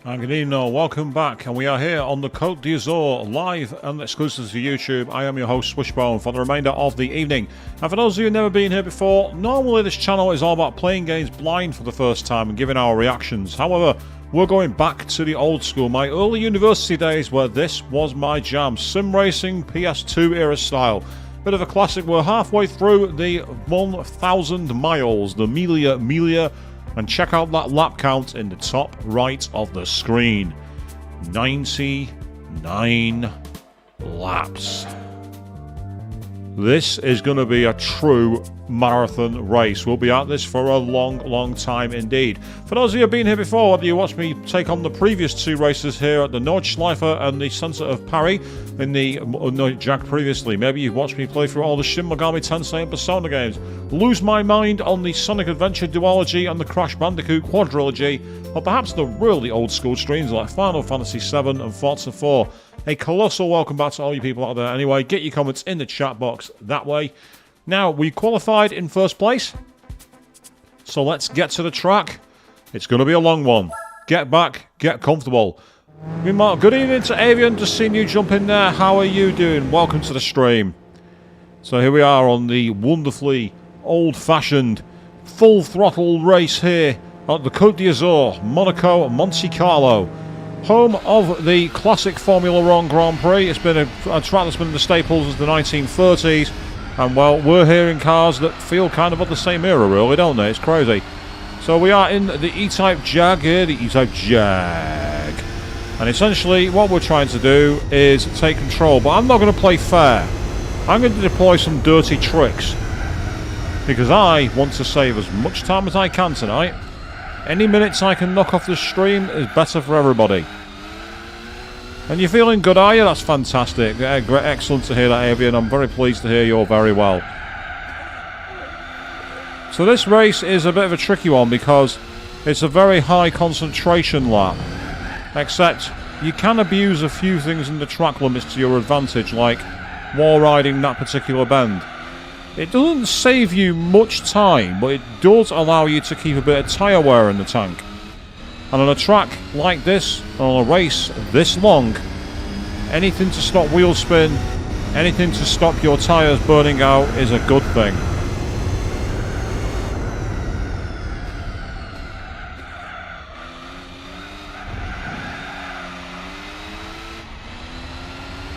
And good evening, welcome back, and we are here on the Côte d'Azur, live and exclusive to YouTube. I am your host, Swishbone, for the remainder of the evening. And for those of you who have never been here before, normally this channel is all about playing games blind for the first time and giving our reactions. However, we're going back to the old school, my early university days where this was my jam. Sim racing, PS2 era style. Bit of a classic. We're halfway through the 1,000 miles, the Milia. And check out that lap count in the top right of the screen. 99 laps. This is going to be a true marathon race. We'll be at this for a long time indeed. For those of you who have been here before, whether you watched me take on the previous two races here at the Nordschleife and the Centre of Paris in the Jag previously, maybe you've watched me play through all the Shin Megami Tensei and Persona games, lose my mind on the Sonic Adventure duology and the Crash Bandicoot quadrilogy, or perhaps the really old school streams like Final Fantasy VII and Forza 4. A colossal welcome back to all you people out there. Anyway, get your comments in the chat box that way. Now, we qualified in first place, so let's get to the track. It's going to be a long one. Get back, get comfortable. Good evening to Avian, just seeing you jump in there. How are you doing? Welcome to the stream. So here we are on the wonderfully old-fashioned, full-throttle race here at the Côte d'Azur, Monaco, Monte Carlo. Home of the classic Formula 1 Grand Prix. It's been a track that's been in the staples since the 1930s. And, well, we're here in cars that feel kind of of the same era, really, don't they? It's crazy. So we are in the E-Type Jaaaaaaaaaaaaaag here, the E-Type Jaaaaaaaaaaaaaag. And essentially, what we're trying to do is take control. But I'm not going to play fair. I'm going to deploy some dirty tricks. Because I want to save as much time as I can tonight. Any minutes I can knock off the stream is better for everybody. And you're feeling good, are you? That's fantastic. Excellent to hear that, Avian. I'm very pleased to hear you're very well. So this race is a bit of a tricky one because it's a very high concentration lap. Except you can abuse a few things in the track limits to your advantage, like wall riding that particular bend. It doesn't save you much time, but it does allow you to keep a bit of tyre wear in the tank. And on a track like this, on a race this long, anything to stop wheel spin, anything to stop your tyres burning out is a good thing.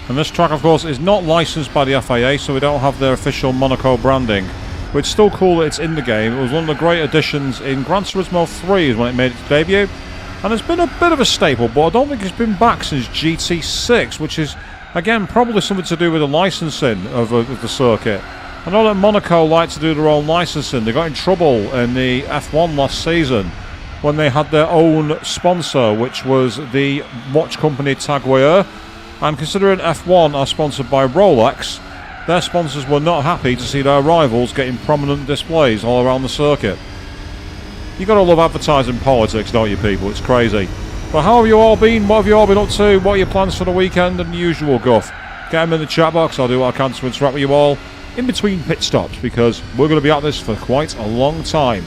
And this track, of course, is not licensed by the FIA, so we don't have their official Monaco branding. But it's still cool that it's in the game. It was one of the great additions in Gran Turismo 3 when it made its debut. And it's been a bit of a staple, but I don't think it's been back since GT6, which is, again, probably something to do with the licensing of the circuit. I know that Monaco like to do their own licensing. They got in trouble in the F1 last season when they had their own sponsor, which was the watch company Tag Heuer. And considering F1 are sponsored by Rolex, their sponsors were not happy to see their rivals getting prominent displays all around the circuit. You gotta love advertising politics, don't you, people? It's crazy. But how have you all been? What have you all been up to? What are your plans for the weekend and the usual guff? Get them in the chat box. I'll do what I can to interact with you all in between pit stops because we're going to be at this for quite a long time.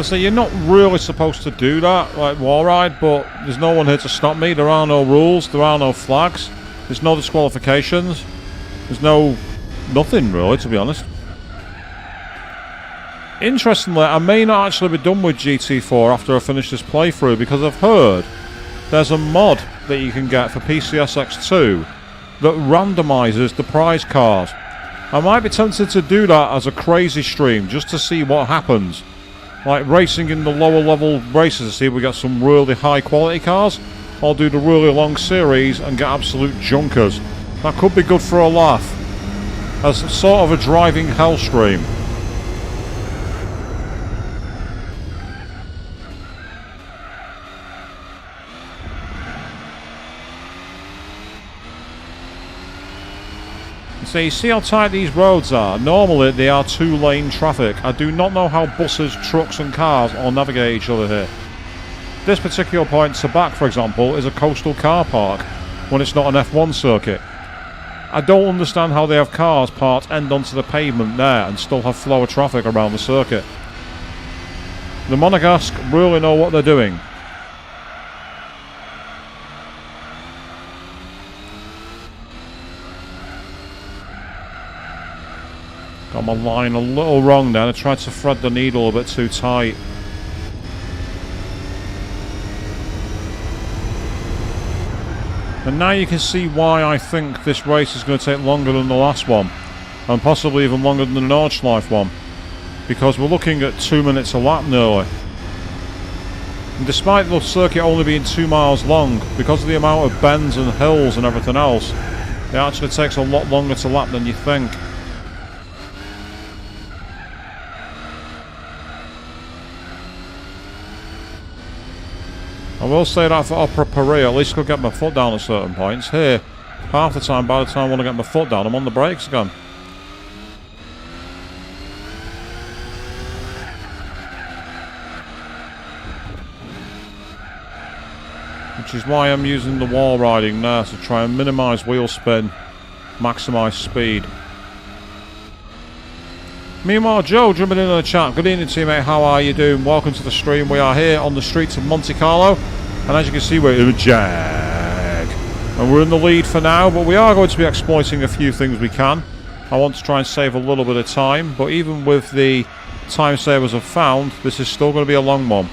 So you're not really supposed to do that, like wall ride, but there's no one here to stop me. There are no rules, there are no flags, there's no disqualifications, there's nothing really, to be honest. Interestingly, I may not actually be done with GT4 after I finish this playthrough because I've heard there's a mod that you can get for PCSX2 that randomises the prize cars. I might be tempted to do that as a crazy stream just to see what happens. Like racing in the lower level races to see if we get some really high quality cars, or do the really long series and get absolute junkers. That could be good for a laugh, as sort of a driving hell stream. So you see how tight these roads are? Normally they are two-lane traffic. I do not know how buses, trucks and cars all navigate each other here. This particular point to back, for example, is a coastal car park when it's not an F1 circuit. I don't understand how they have cars parked end onto the pavement there and still have flow of traffic around the circuit. The Monegasque really know what they're doing. Got my line a little wrong then. I tried to thread the needle a bit too tight. And now you can see why I think this race is going to take longer than the last one. And possibly even longer than the Nordschleife one. Because we're looking at 2 minutes a lap nearly. And despite the circuit only being 2 miles long, because of the amount of bends and hills and everything else, it actually takes a lot longer to lap than you think. I will say that for Opera Paris, at least I could get my foot down at certain points. Here, half the time, by the time I want to get my foot down, I'm on the brakes again. Which is why I'm using the wall riding there, to try and minimise wheel spin, maximise speed. Meanwhile, Joe jumping in the chat. Good evening, teammate. How are you doing? Welcome to the stream. We are here on the streets of Monte Carlo, and as you can see, we're in a Jag. And we're in the lead for now, but we are going to be exploiting a few things we can. I want to try and save a little bit of time, but even with the time savers I've found, this is still going to be a long one.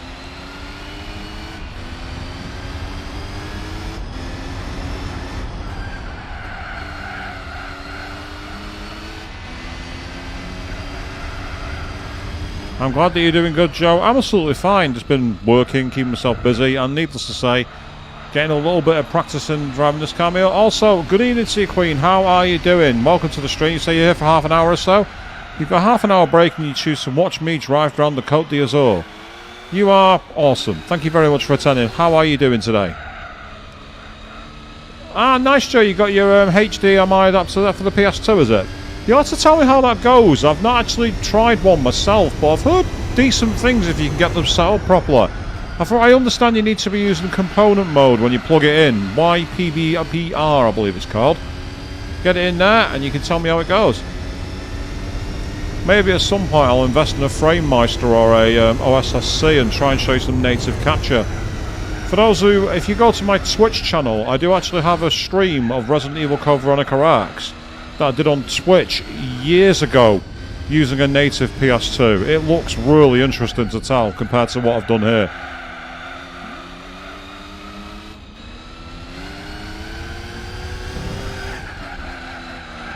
I'm glad that you're doing good, Joe. I'm absolutely fine. Just been working, keeping myself busy, and needless to say, getting a little bit of practice in driving this Cameo. Also, good evening to you, Queen. How are you doing? Welcome to the stream. You say you're here for half an hour or so. You've got half an hour break and you choose to watch me drive around the Côte d'Azur. You are awesome. Thank you very much for attending. How are you doing today? Ah, nice, Joe. You got your HDMI adapter for the PS2, is it? You'll have to tell me how that goes. I've not actually tried one myself, but I've heard decent things if you can get them set up properly. I understand you need to be using component mode when you plug it in. YPBR, I believe it's called. Get it in there and you can tell me how it goes. Maybe at some point I'll invest in a FrameMeister or a OSSC and try and show you some native capture. For those who, if you go to my Twitch channel, I do actually have a stream of Resident Evil Code Veronica X that I did on Twitch years ago using a native PS2. It looks really interesting to tell compared to what I've done here.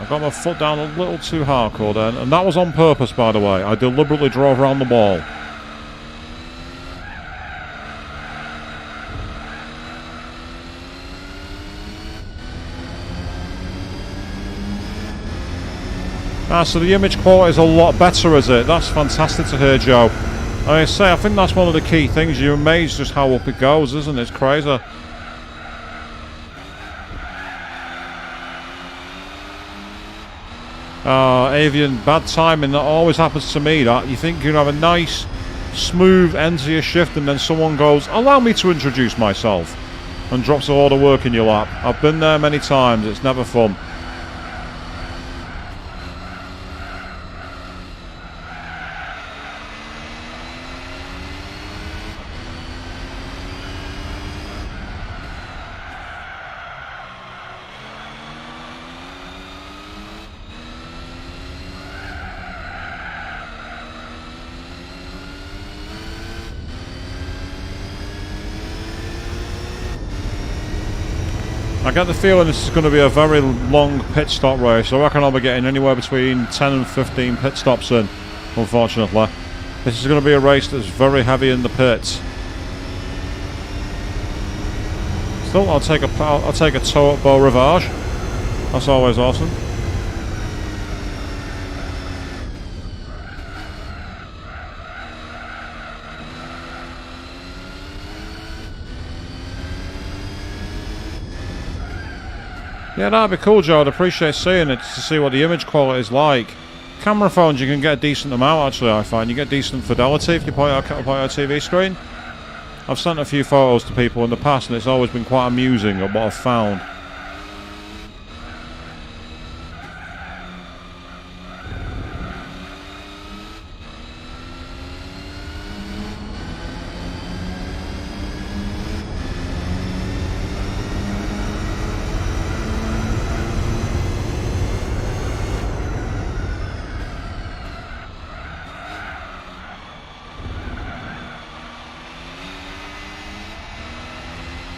I got my foot down a little too hardcore then, and that was on purpose, by the way. I deliberately drove around the wall. Ah, so the image quality is a lot better, is it? That's fantastic to hear, Joe. Like I say, I think that's one of the key things. You're amazed just how up it goes, isn't it? It's crazy. Avian, bad timing. That always happens to me, that. You think you have a nice, smooth end to your shift, and then someone goes, allow me to introduce myself, and drops a lot of work in your lap. I've been there many times. It's never fun. I get the feeling this is going to be a very long pit stop race. I reckon I'll be getting anywhere between 10 and 15 pit stops in, unfortunately. This is going to be a race that's very heavy in the pits. Still, I'll take a tow at Beau Rivage. That's always awesome. Yeah, that'd be cool, Joe. I'd appreciate seeing it to see what the image quality is like. Camera phones, you can get a decent amount, actually, I find. You get decent fidelity if you point out a TV screen. I've sent a few photos to people in the past, and it's always been quite amusing at what I've found.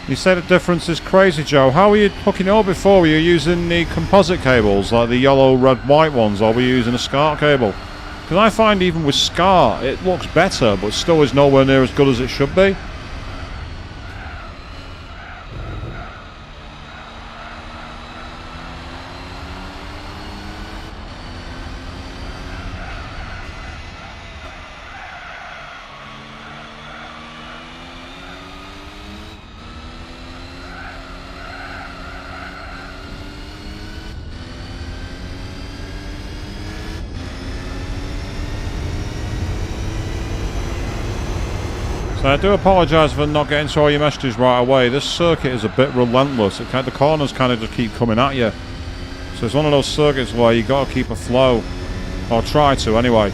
You say the difference is crazy, Joe. How were you hooking it up before? Were you using the composite cables, like the yellow, red, white ones, or were you using a SCART cable? Because I find even with SCART, it looks better, but still is nowhere near as good as it should be. So I do apologise for not getting to all your messages right away. This circuit is a bit relentless. The corners kind of just keep coming at you. So it's one of those circuits where you got to keep a flow. Or try to, anyway.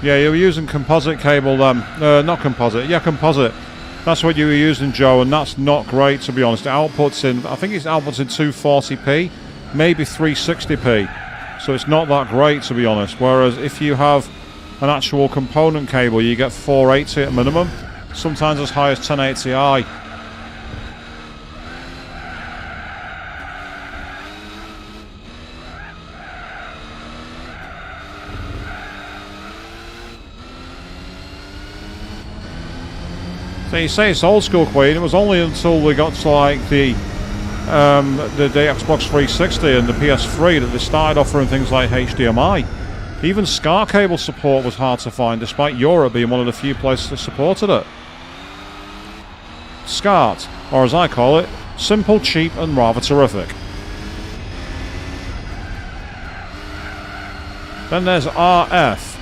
Yeah, you were using composite cable then. Not composite. Yeah, composite. That's what you were using, Joe, and that's not great, to be honest. It outputs in, I think it outputs in 240p. Maybe 360p, so it's not that great, to be honest. Whereas if you have an actual component cable, you get 480 at minimum, sometimes as high as 1080i. So you say it's old school, Queen. It was only until we got to like the Xbox 360 and the PS3 that they started offering things like HDMI. Even SCART cable support was hard to find, despite Europe being one of the few places that supported it. SCART, or as I call it, simple, cheap and rather terrific. Then there's RF.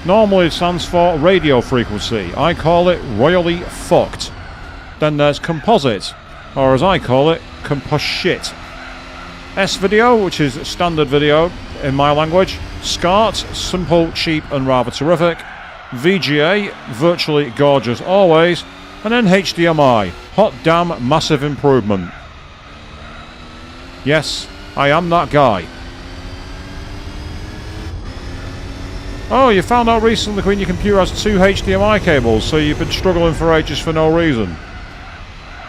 Normally it stands for radio frequency. I call it royally fucked. Then there's composite, or as I call it, composite. S-video, which is standard video in my language. SCART, simple, cheap and rather terrific. VGA, virtually gorgeous always. And then HDMI, hot damn massive improvement. Yes, I am that guy. Oh, you found out recently when your computer has 2 HDMI cables, so you've been struggling for ages for no reason.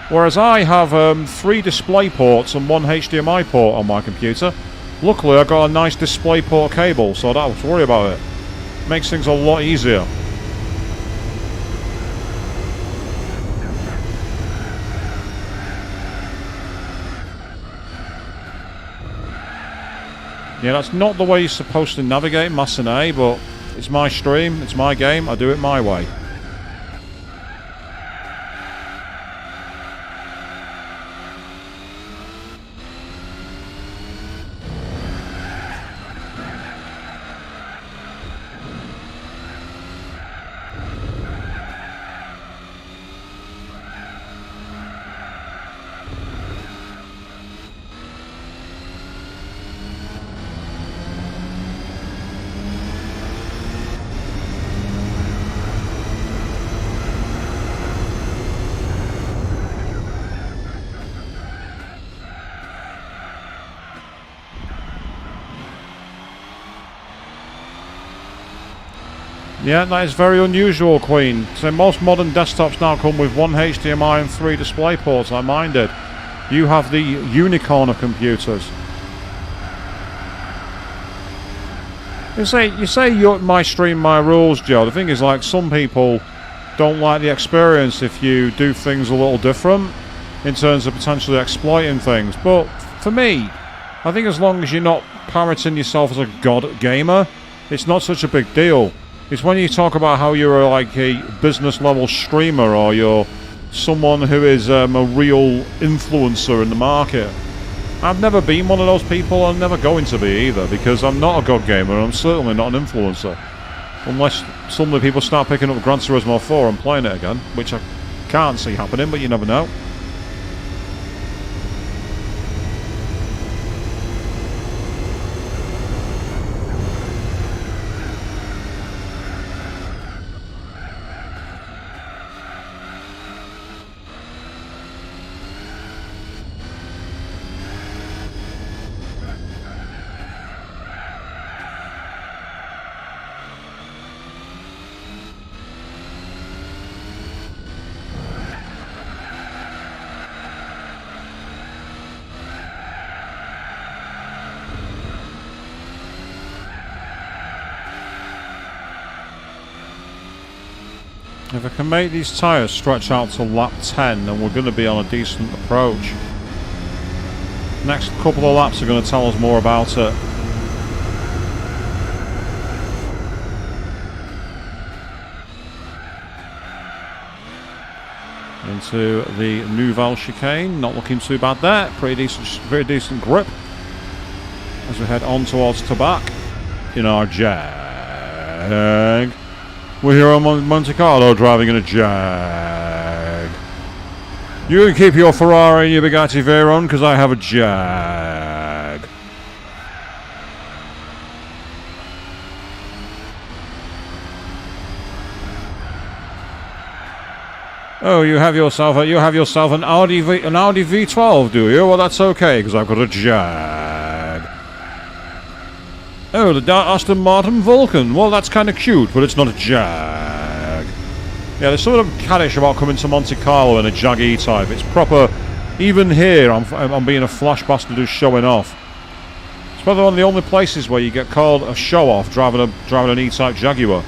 Whereas I have 3 display ports and 1 HDMI port on my computer. Luckily I got a nice display port cable, so I don't have to worry about it. Makes things a lot easier. Yeah, that's not the way you're supposed to navigate Massenet, but it's my stream, it's my game, I do it my way. Yeah, that is very unusual, Queen. So most modern desktops now come with 1 HDMI and 3 display ports, like mine did. You have the unicorn of computers. You say you're my stream, my rules, Joe. The thing is, like, some people don't like the experience if you do things a little different in terms of potentially exploiting things. But for me, I think as long as you're not parroting yourself as a god gamer, it's not such a big deal. It's when you talk about how you're like a business level streamer or you're someone who is a real influencer in the market. I've never been one of those people, I'm never going to be either, because I'm not a god gamer and I'm certainly not an influencer. Unless suddenly people start picking up Gran Turismo 4 and playing it again, which I can't see happening, but you never know. If I can make these tyres stretch out to lap 10, then we're going to be on a decent approach. Next couple of laps are going to tell us more about it. Into the Nouvelle chicane, not looking too bad there. Pretty decent grip as we head on towards Tabac in our Jag. We're here on Monte Carlo driving in a Jag. You can keep your Ferrari and your Bugatti Veyron because I have a Jag. Oh, you have yourself an Audi V12, do you? Well, that's okay because I've got a Jag. Oh, the Aston Martin Vulcan. Well, that's kind of cute, but it's not a Jag. Yeah, there's something caddish about coming to Monte Carlo in a Jag E-Type. It's proper. Even here, I'm being a flash bastard who's showing off. It's probably one of the only places where you get called a show-off driving an E-Type Jaguar.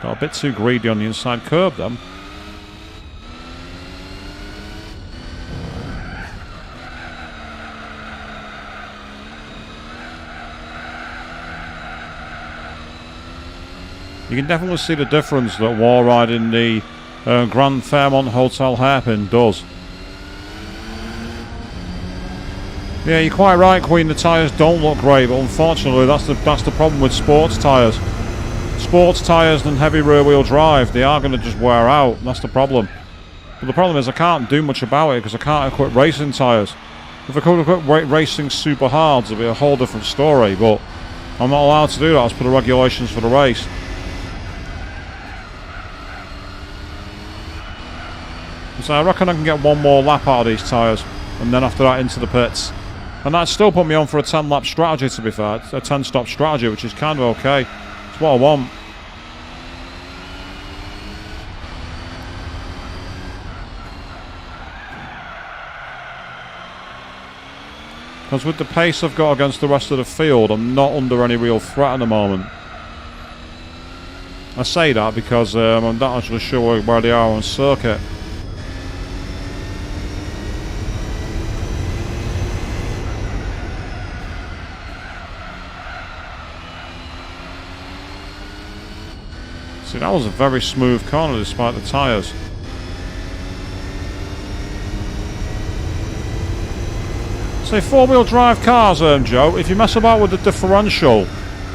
Got a bit too greedy on the inside curb then. You can definitely see the difference that wall riding the Grand Fairmont Hotel hairpin does. Yeah, you're quite right, Queen. The tyres don't look great, but unfortunately that's the problem with sports tyres. Sports tyres and heavy rear-wheel drive, they are going to just wear out. That's the problem. But the problem is I can't do much about it because I can't equip racing tyres. If I could equip racing super hards, it'd be a whole different story. But I'm not allowed to do that as per the regulations for the race. So I reckon I can get one more lap out of these tyres, and then after that into the pits. And that still put me on for a 10-lap strategy, to be fair. It's a 10-stop strategy, which is kind of okay. It's what I want. Because with the pace I've got against the rest of the field, I'm not under any real threat at the moment. I say that because I'm not actually sure where they are on circuit. See, that was a very smooth corner despite the tyres. See, four-wheel drive cars, Joe, if you mess about with the differential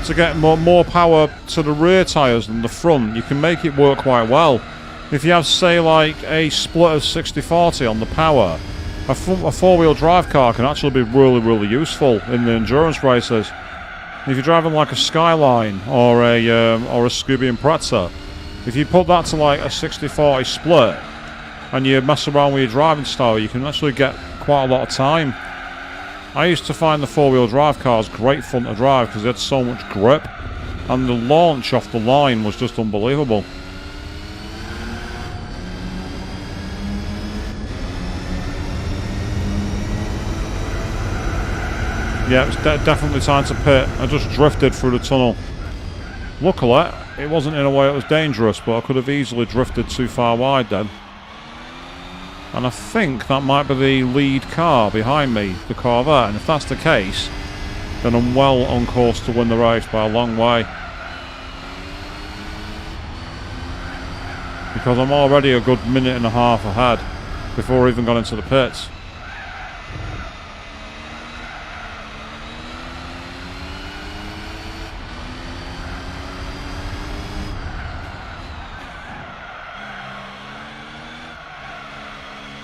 to get more power to the rear tyres than the front, you can make it work quite well. If you have, say, like a split of 60-40 on the power, a four-wheel drive car can actually be really, really useful in the endurance races. If you're driving like a Skyline or a Scooby Impreza, if you put that to like a 60-40 split and you mess around with your driving style, you can actually get quite a lot of time. I used to find the four-wheel drive cars great fun to drive because they had so much grip, and the launch off the line was just unbelievable. Yeah, it's definitely time to pit. I just drifted through the tunnel. Luckily, it wasn't in a way that was dangerous, but I could have easily drifted too far wide then. And I think that might be the lead car behind me, the Corvette, and if that's the case, then I'm well on course to win the race by a long way. Because I'm already a good minute and a half ahead before I even got into the pits.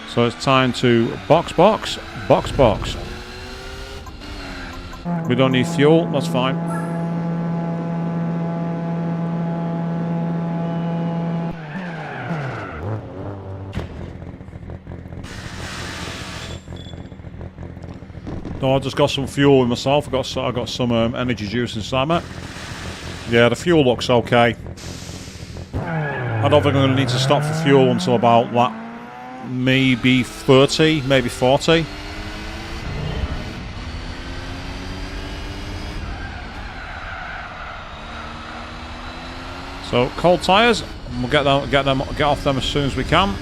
So it's time to box. We don't need fuel, that's fine. Oh, I just got some fuel in myself. I got some energy juice inside me. Yeah, the fuel looks okay. I don't think I'm going to need to stop for fuel until about that, maybe 30, maybe 40. So cold tyres, we'll get off them as soon as we can.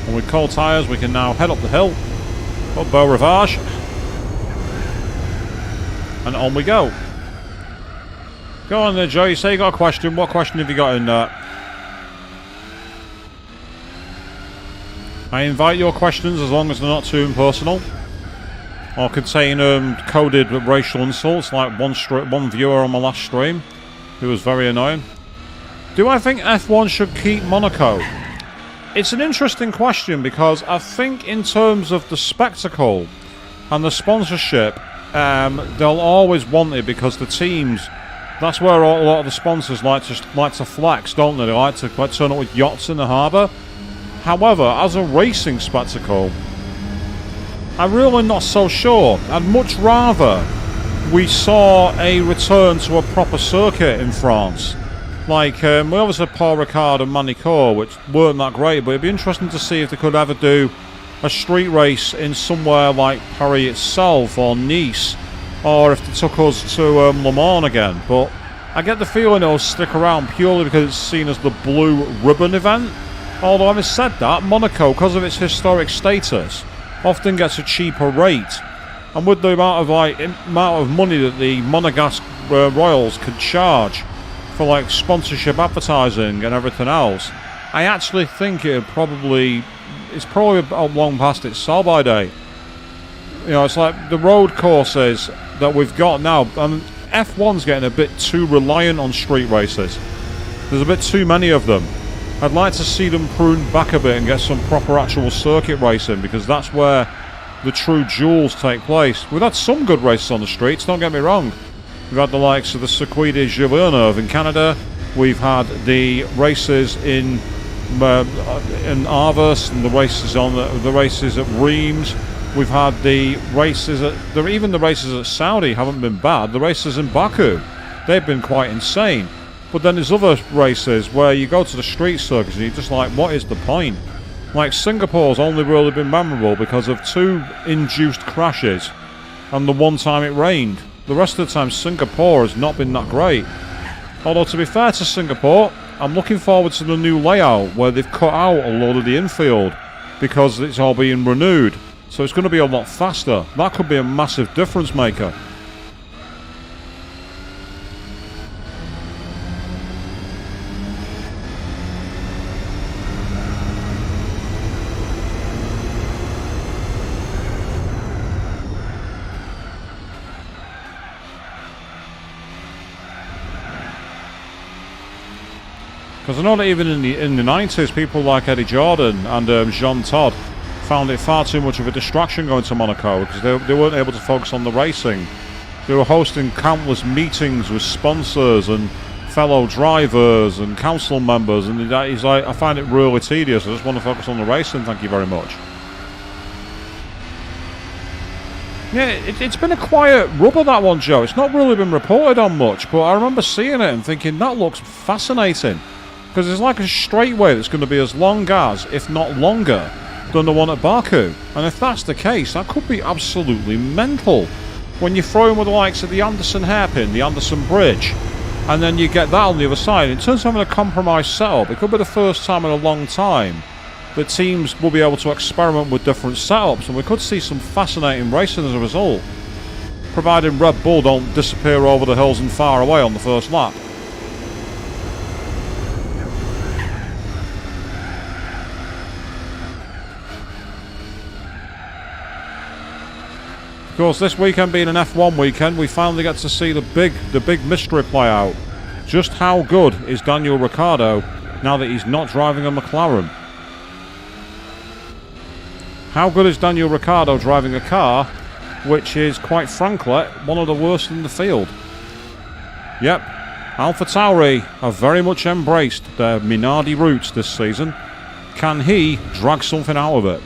And with cold tyres, we can now head up the hill, up Beau Rivage, and on we go. Go on there, Joe. You say you got a question. What question have you got in there? I invite your questions as long as they're not too impersonal or contain coded racial insults, like one viewer on my last stream who was very annoying. Do I think F1 should keep Monaco? It's an interesting question because I think in terms of the spectacle and the sponsorship, they'll always want it because the teams, that's where a lot of the sponsors like to flex, don't they? They like to turn up with yachts in the harbour. However, as a racing spectacle, I'm really not so sure. I'd much rather we saw a return to a proper circuit in France. Like, we obviously had Paul Ricard and Manicourt, which weren't that great, but it'd be interesting to see if they could ever do a street race in somewhere like Paris itself or Nice, or if they took us to Le Mans again. But I get the feeling it'll stick around purely because it's seen as the blue ribbon event. Although having said that, Monaco, because of its historic status, often gets a cheaper rate. And with the amount of money that the Monegasque Royals could charge for like sponsorship advertising and everything else, I actually think it's probably long past its sell-by date. You know, it's like the road courses that we've got now. F1's getting a bit too reliant on street races. There's a bit too many of them. I'd like to see them pruned back a bit and get some proper actual circuit racing, because that's where the true jewels take place. We've had some good races on the streets, don't get me wrong. We've had the likes of the Circuit de Villeneuve in Canada. We've had the races in Arvus and the races at Reims. We've had the races even the races at Saudi haven't been bad. The races in Baku, they've been quite insane. But then there's other races where you go to the street circuits and you're just like, what is the point? Like Singapore's only really been memorable because of 2 induced crashes and the one time it rained. The rest of the time Singapore has not been that great. Although to be fair to Singapore, I'm looking forward to the new layout where they've cut out a load of the infield because it's all being renewed. So it's going to be a lot faster. That could be a massive difference maker. Because I know that even in the 90s, people like Eddie Jordan and Jean Todt found it far too much of a distraction going to Monaco because they weren't able to focus on the racing. They were hosting countless meetings with sponsors and fellow drivers and council members, and he's like, I find it really tedious. I just want to focus on the racing, thank you very much. Yeah, it's been a quiet rubber, that one, Joe. It's not really been reported on much, but I remember seeing it and thinking, that looks fascinating. Because it's like a straightaway that's going to be as long as, if not longer, than the one at Baku. And if that's the case, that could be absolutely mental. When you throw in with the likes of the Anderson hairpin, the Anderson bridge, and then you get that on the other side, in terms of having a compromised setup, it could be the first time in a long time that teams will be able to experiment with different setups, and we could see some fascinating racing as a result, providing Red Bull don't disappear over the hills and far away on the first lap. Of course, this weekend being an F1 weekend, we finally get to see the big mystery play out. Just how good is Daniel Ricciardo now that he's not driving a McLaren? How good is Daniel Ricciardo driving a car which is, quite frankly, one of the worst in the field? Yep, AlphaTauri have very much embraced their Minardi roots this season. Can he drag something out of it?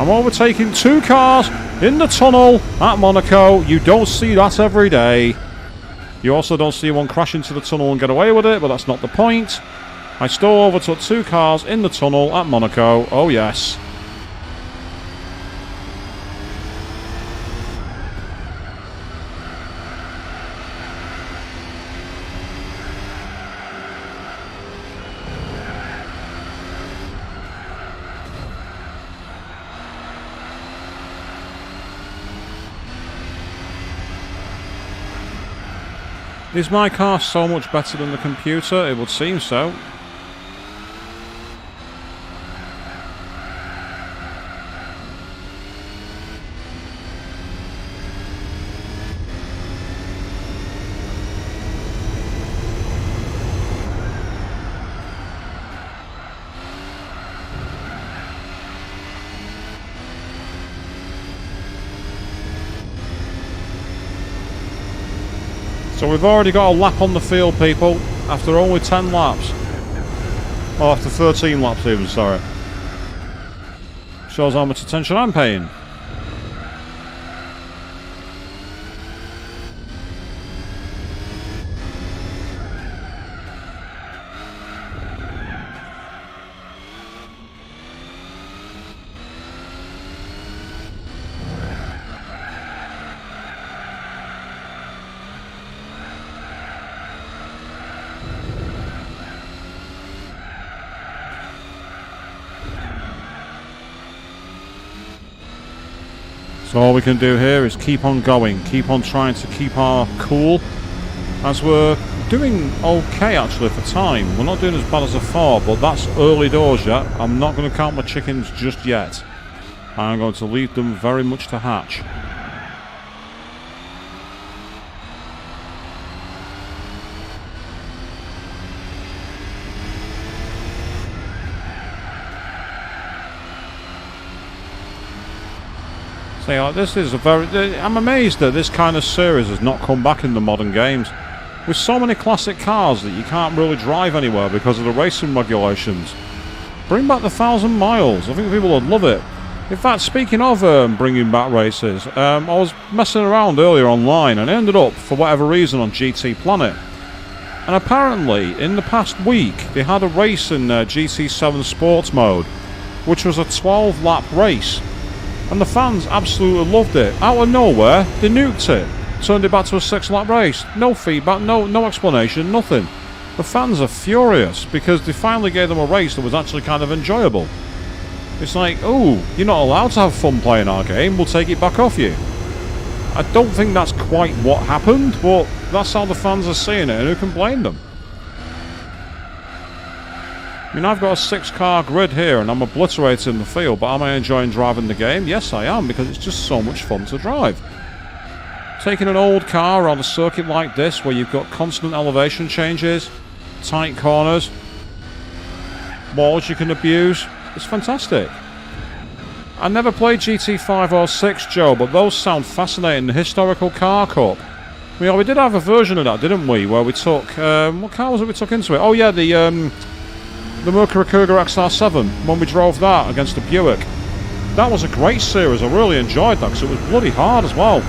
I'm overtaking 2 cars in the tunnel at Monaco. You don't see that every day. You also don't see one crash into the tunnel and get away with it, but that's not the point. I still overtook 2 cars in the tunnel at Monaco. Oh yes. Is my car so much better than the computer? It would seem so. So we've already got a lap on the field, people, after only 10 laps. Or after 13 laps even, sorry. Shows how much attention I'm paying. So all we can do here is keep on going, keep on trying to keep our cool, as we're doing okay actually for time. We're not doing as bad as before, but that's early doors yet. I'm not going to count my chickens just yet. I'm going to leave them very much to hatch. This is I'm amazed that this kind of series has not come back in the modern games. With so many classic cars that you can't really drive anywhere because of the racing regulations. Bring back the 1,000 miles. I think people would love it. In fact, speaking of bringing back races, I was messing around earlier online and ended up, for whatever reason, on GT Planet. And apparently, in the past week, they had a race in GT7 Sports mode, which was a 12-lap race. And the fans absolutely loved it. Out of nowhere, they nuked it. Turned it back to a 6-lap race. No feedback, no explanation, nothing. The fans are furious because they finally gave them a race that was actually kind of enjoyable. It's like, oh, you're not allowed to have fun playing our game, we'll take it back off you. I don't think that's quite what happened, but that's how the fans are seeing it, and who can blame them? I mean, I've got a 6-car grid here and I'm obliterating the field, but am I enjoying driving the game? Yes, I am, because it's just so much fun to drive. Taking an old car on a circuit like this, where you've got constant elevation changes, tight corners, walls you can abuse, it's fantastic. I never played GT5 or 6, Joe, but those sound fascinating. The Historical Car Cup. Well, we did have a version of that, didn't we? Where we took... what car was it we took into it? Oh, yeah, the Mercury Cougar XR7, when we drove that against the Buick. That was a great series. I really enjoyed that because it was bloody hard as well.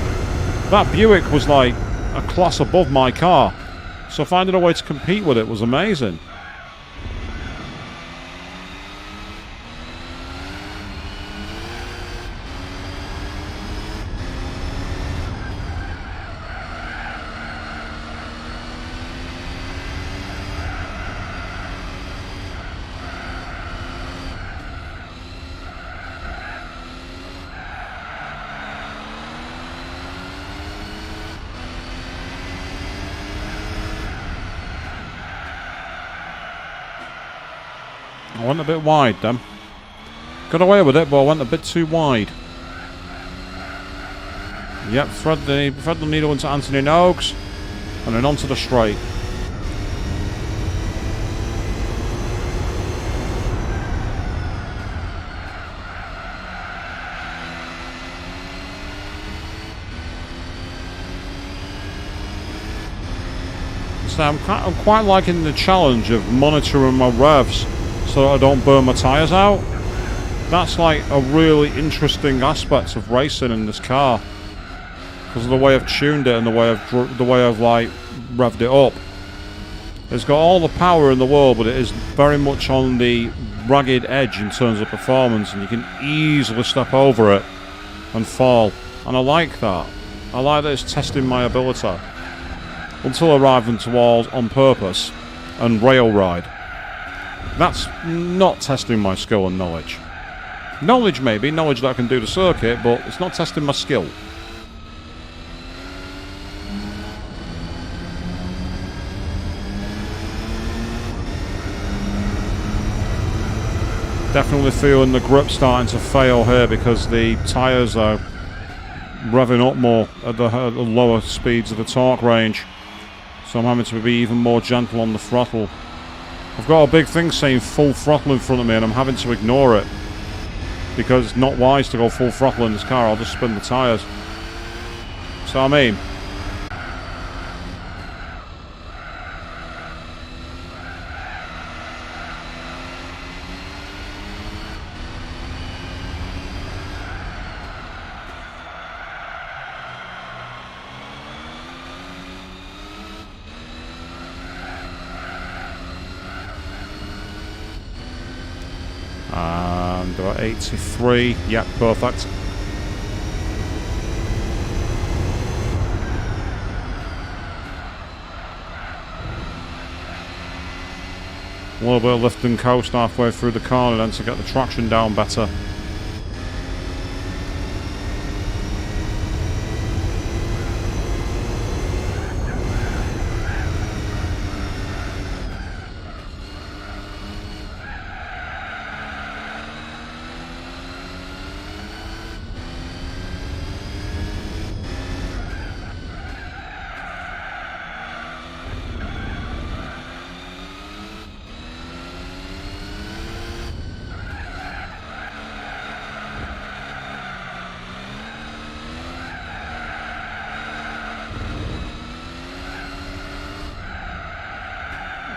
That Buick was like a class above my car. So finding a way to compete with it was amazing. I went a bit wide then. Got away with it, but I went a bit too wide. Yep, thread the needle into Anthony Noakes, and then onto the straight. So I'm quite liking the challenge of monitoring my revs so that I don't burn my tyres out. That's like a really interesting aspect of racing in this car, because of the way I've tuned it and the way I've like revved it up. It's got all the power in the world, but it is very much on the ragged edge in terms of performance, and you can easily step over it and fall. And I like that. I like that it's testing my ability until arriving towards on purpose and rail ride. That's not testing my skill and knowledge. Knowledge maybe, knowledge that I can do the circuit, but it's not testing my skill. Definitely feeling the grip starting to fail here because the tyres are revving up more at the lower speeds of the torque range. So I'm having to be even more gentle on the throttle. I've got a big thing saying full throttle in front of me and I'm having to ignore it, because it's not wise to go full throttle in this car. I'll just spin the tyres. So I mean, and 83, yep, perfect. A little bit of lift and coast halfway through the corner then to get the traction down better.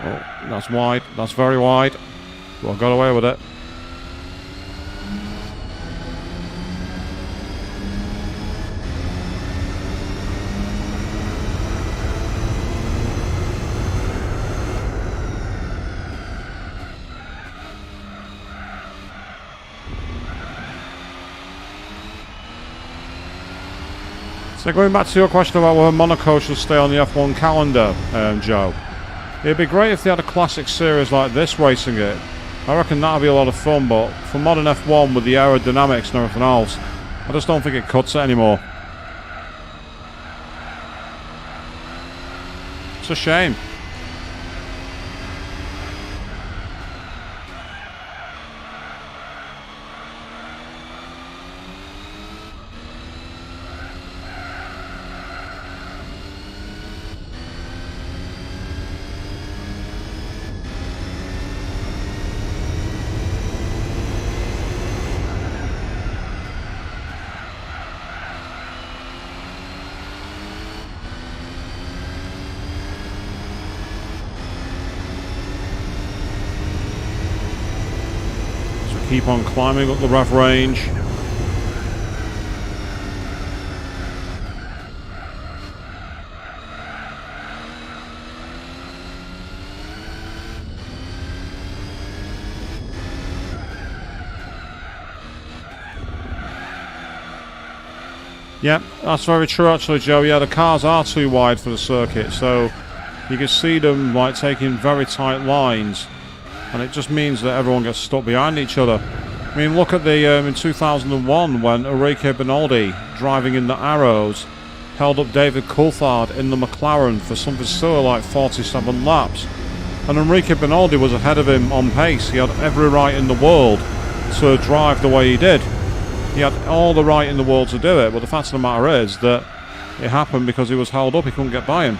Oh, that's wide. That's very wide. Well, I got away with it. So going back to your question about whether Monaco should stay on the F1 calendar, Joe. It'd be great if they had a classic series like this racing it. I reckon that'd be a lot of fun, but for modern F1 with the aerodynamics and everything else, I just don't think it cuts it anymore. It's a shame. Keep on climbing up the rev range. Yeah, that's very true actually, Joe. Yeah, the cars are too wide for the circuit, so you can see them like taking very tight lines. And it just means that everyone gets stuck behind each other. I mean, look at the in 2001 when Enrique Benaldi, driving in the Arrows, held up David Coulthard in the McLaren for something silly like 47 laps. And Enrique Benaldi was ahead of him on pace. He had every right in the world to drive the way he did. He had all the right in the world to do it, but the fact of the matter is that it happened because he was held up. He couldn't get by him.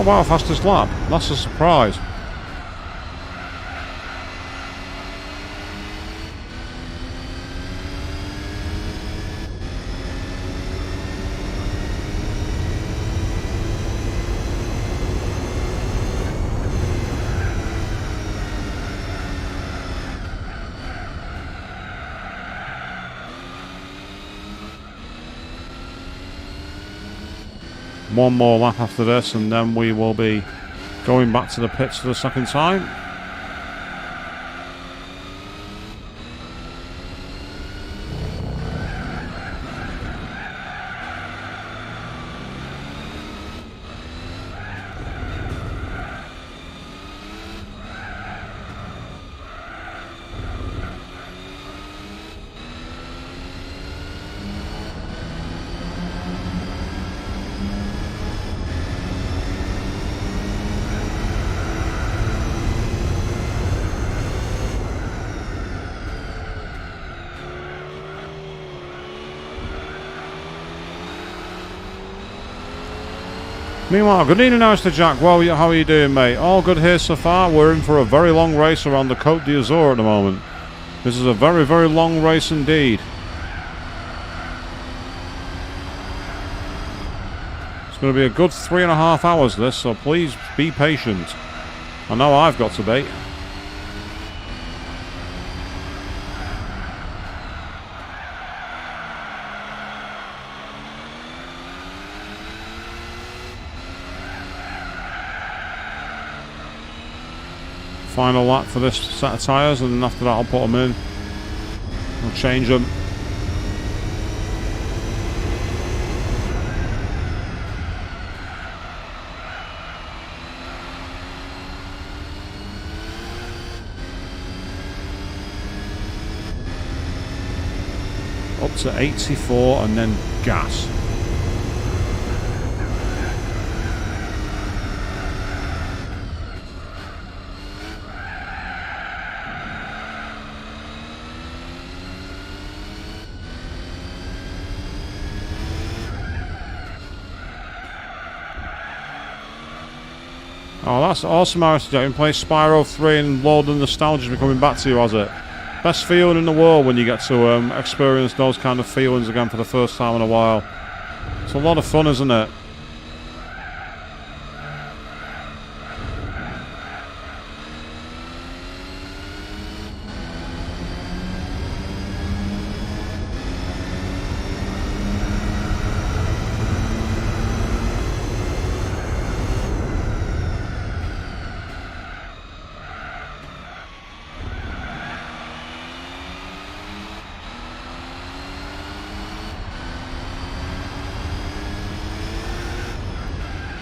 about our fastest lap? That's a surprise. One more lap after this, and then we will be going back to the pits for the second time. Meanwhile, good evening now, Mr. Jack. Well, how are you doing, mate? All good here so far. We're in for a very long race around the Côte d'Azur at the moment. This is a very, very long race indeed. It's going to be a good 3.5 hours, this, so please be patient. I know I've got to be. Final lap for this set of tyres, and then after that I'll put them in. I'll change them. Up to 84 and then gas. Oh, that's awesome, Irish. You can play Spyro 3 and Lord of Nostalgia's been coming back to you, has it? Best feeling in the world when you get to experience those kind of feelings again for the first time in a while. It's a lot of fun, isn't it?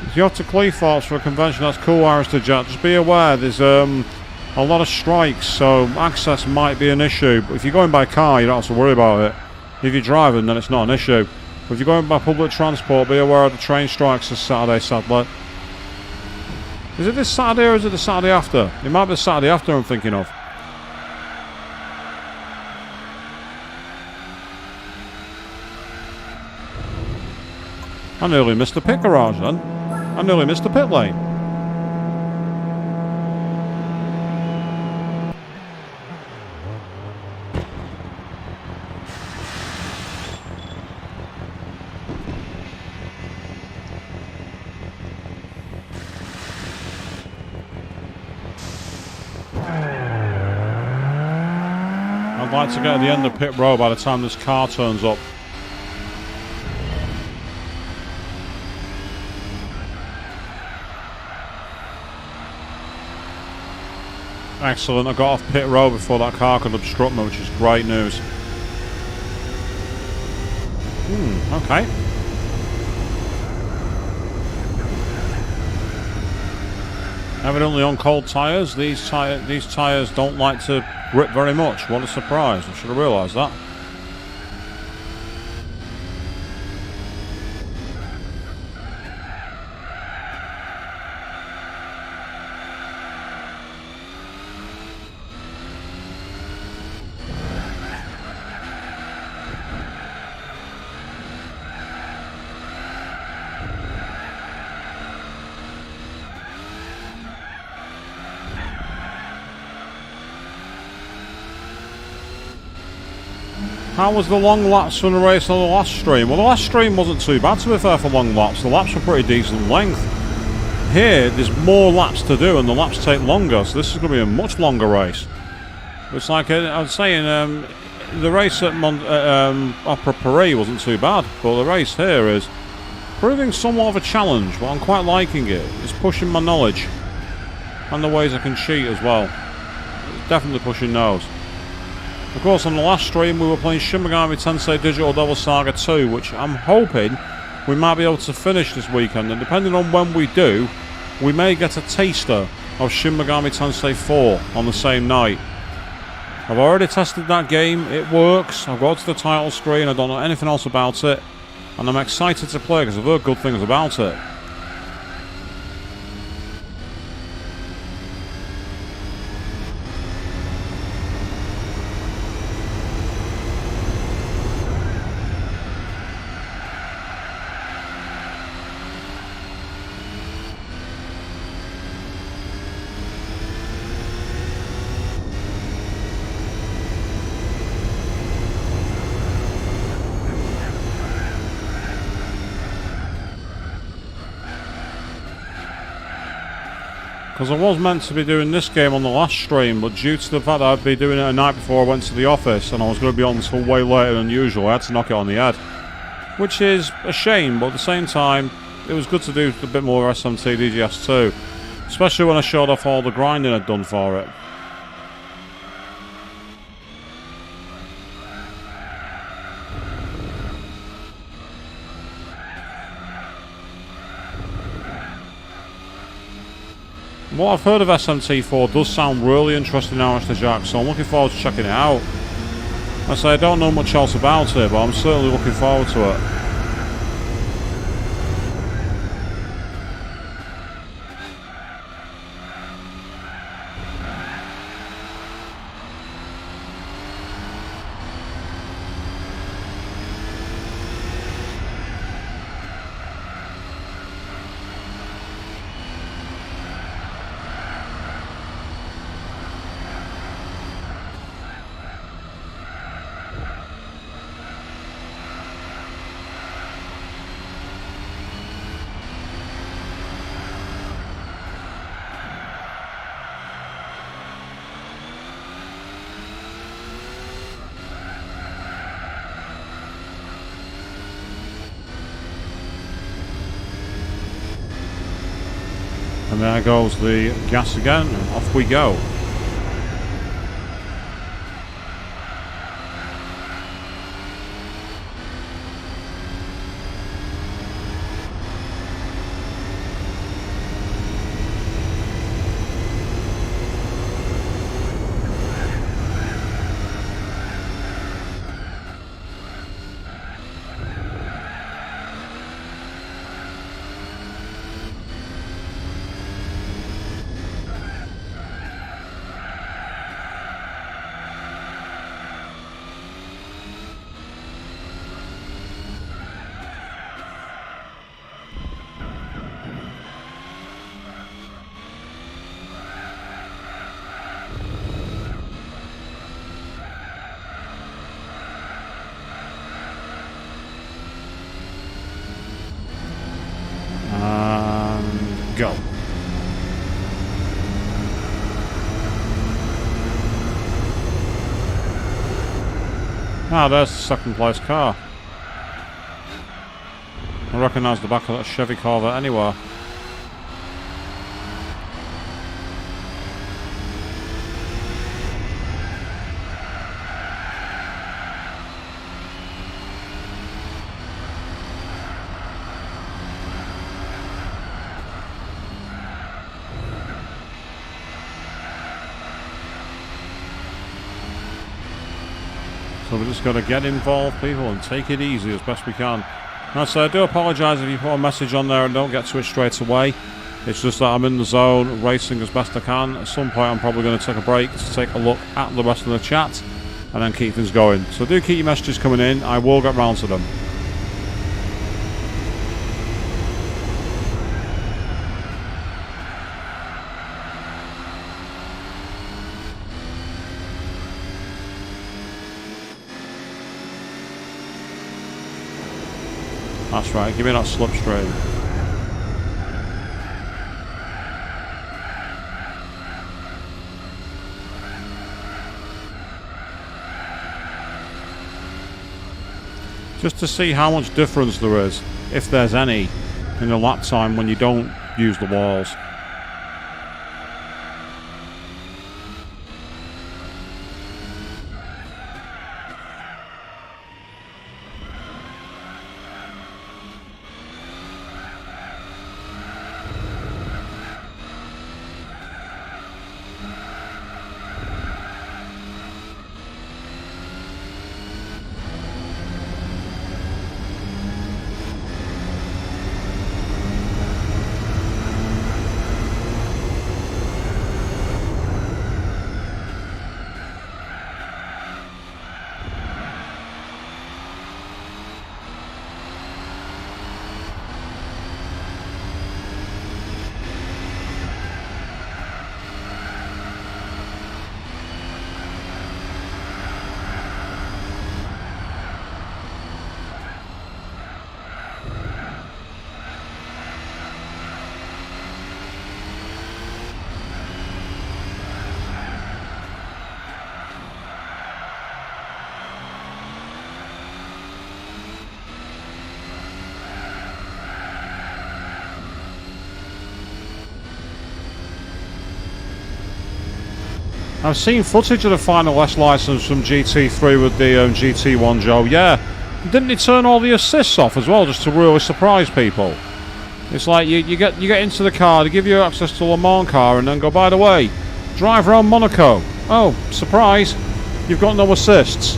If you have to Cleethorpes for a convention, that's cool, Aristotle Jack. Just be aware there's a lot of strikes, so access might be an issue. But if you're going by car, you don't have to worry about it. If you're driving, then it's not an issue. But if you're going by public transport, be aware of the train strikes this Saturday, sadly. Is it this Saturday or is it the Saturday after? It might be the Saturday after I'm thinking of. I nearly missed the pit garage then. I nearly missed the pit lane. I'd like to get to the end of pit row by the time this car turns up. Excellent, I got off pit row before that car could obstruct me, which is great news. Okay. Evidently on cold tyres, these tyres don't like to grip very much. What a surprise, I should have realised that. How was the long laps from the race on the last stream? Well, the last stream wasn't too bad, to be fair, for long laps. The laps were pretty decent length. Here, there's more laps to do, and the laps take longer, so this is going to be a much longer race. It's like I was saying, the race at Opera Paris wasn't too bad, but the race here is proving somewhat of a challenge, but I'm quite liking it. It's pushing my knowledge and the ways I can cheat as well. It's definitely pushing those. Of course, on the last stream we were playing Shin Megami Tensei Digital Devil Saga 2, which I'm hoping we might be able to finish this weekend, and depending on when we do, we may get a taster of Shin Megami Tensei 4 on the same night. I've already tested that game, it works, I've got to the title screen, I don't know anything else about it, and I'm excited to play because I've heard good things about it. Because I was meant to be doing this game on the last stream, but due to the fact that I'd be doing it a night before I went to the office and I was going to be on until way later than usual, I had to knock it on the head. Which is a shame, but at the same time, it was good to do a bit more SMT DGS 2. Especially when I showed off all the grinding I'd done for it. What I've heard of SMT4 does sound really interesting now, Mr. Jack, so I'm looking forward to checking it out. I say I don't know much else about it, but I'm certainly looking forward to it. And there goes the gas again, and off we go. Go. Ah, there's the second place car. I recognise the back of that Chevy Corvette anywhere. So we're just going to get involved, people, and take it easy as best we can. And so I do apologise if you put a message on there and don't get to it straight away. It's just that I'm in the zone, racing as best I can. At some point I'm probably going to take a break to take a look at the rest of the chat and then keep things going. So do keep your messages coming in, I will get round to them. That's right, give me that slipstream. Just to see how much difference there is, if there's any, in the lap time when you don't use the walls. I've seen footage of the final S license from GT3 with the GT1 Joe. Yeah, didn't he turn all the assists off as well, just to really surprise people? It's like you get into the car, they give you access to Le Mans car, and then go, by the way, drive around Monaco. Oh, surprise, you've got no assists.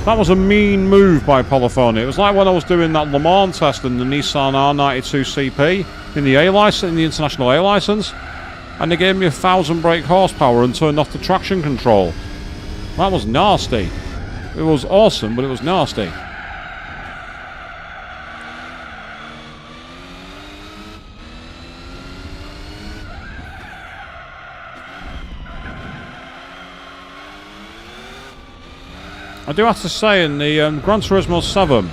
That was a mean move by Polyphony. It was like when I was doing that Le Mans test in the Nissan R92 CP in the A license, in the international A license. And they gave me 1,000 brake horsepower and turned off the traction control. That was nasty. It was awesome, but it was nasty. I do have to say, in the Gran Turismo 7,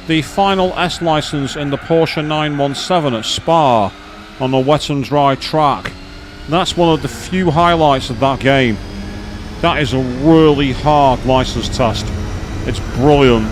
the final S license in the Porsche 917 at Spa on a wet and dry track, that's one of the few highlights of that game. That is a really hard license test. It's brilliant.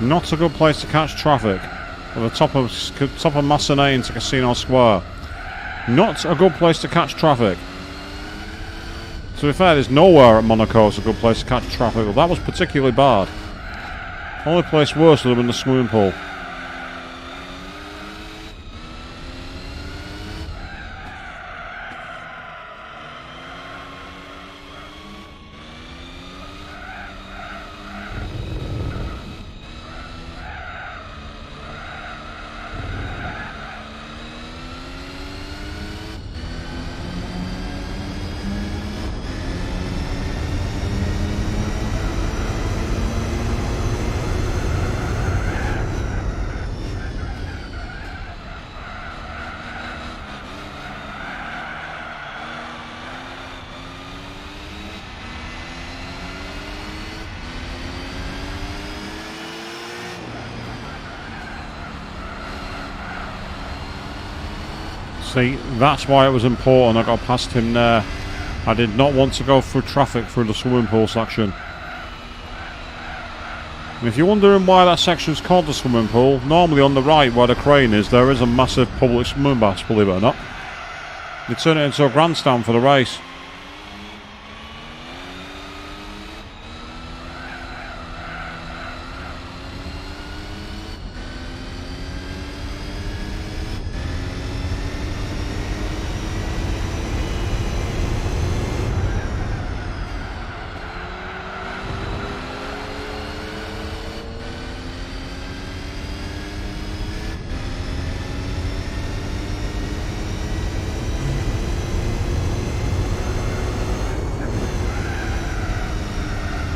Not a good place to catch traffic. At the top of Massenet into Casino Square. Not a good place to catch traffic. To be fair, there's nowhere at Monaco it's a good place to catch traffic, but that was particularly bad. Only place worse would have been the swimming pool. See, that's why it was important I got past him there. I did not want to go through traffic through the swimming pool section. And if you're wondering why that section's called the swimming pool, normally on the right where the crane is, there is a massive public swimming bath, believe it or not. They turn it into a grandstand for the race.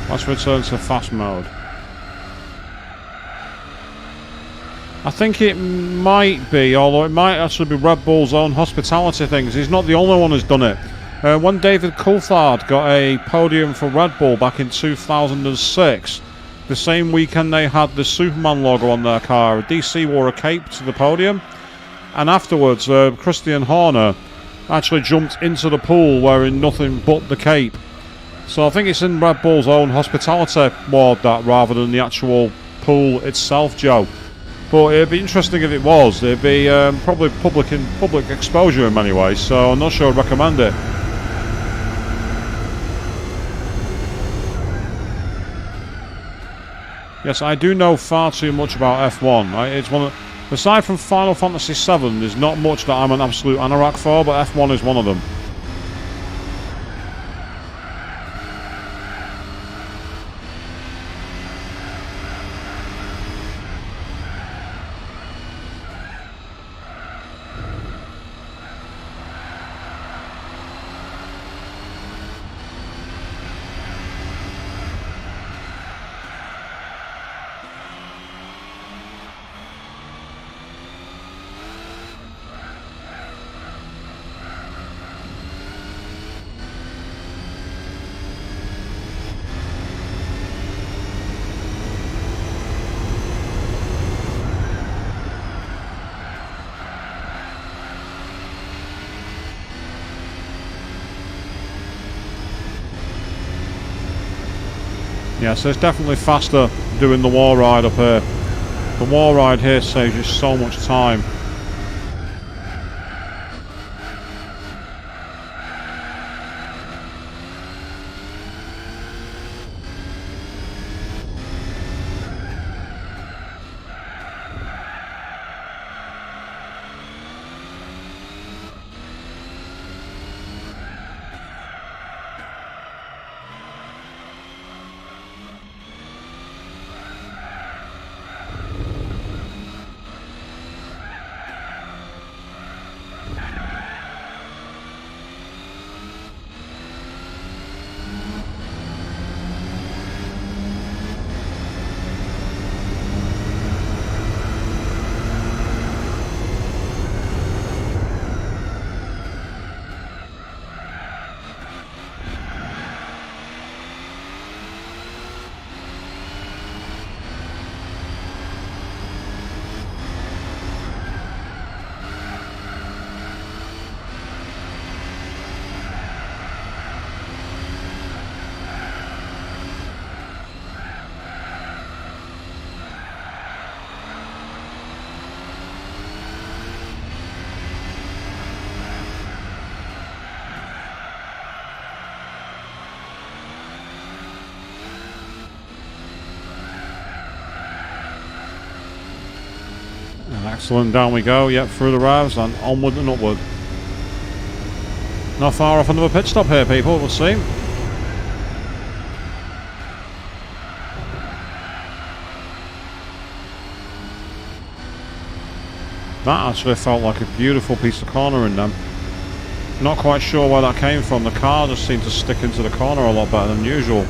Let's return to fast mode. I think it might be, although it might actually be Red Bull's own hospitality things. He's not the only one who's done it. When David Coulthard got a podium for Red Bull back in 2006, the same weekend they had the Superman logo on their car, DC wore a cape to the podium, and afterwards Christian Horner actually jumped into the pool wearing nothing but the cape. So I think it's in Red Bull's own hospitality ward, that, rather than the actual pool itself, Joe. But it'd be interesting if it was. It'd be probably public exposure in many ways, so I'm not sure I'd recommend it. Yes, I do know far too much about F1. It's one of, aside from Final Fantasy VII, there's not much that I'm an absolute anorak for, but F1 is one of them. Yeah, so it's definitely faster doing the wall ride up here. The wall ride here saves you so much time. Excellent, down we go, yep, through the revs and onward and upward. Not far off another pit stop here, people, we'll see. That actually felt like a beautiful piece of cornering then. Not quite sure where that came from, the car just seemed to stick into the corner a lot better than usual.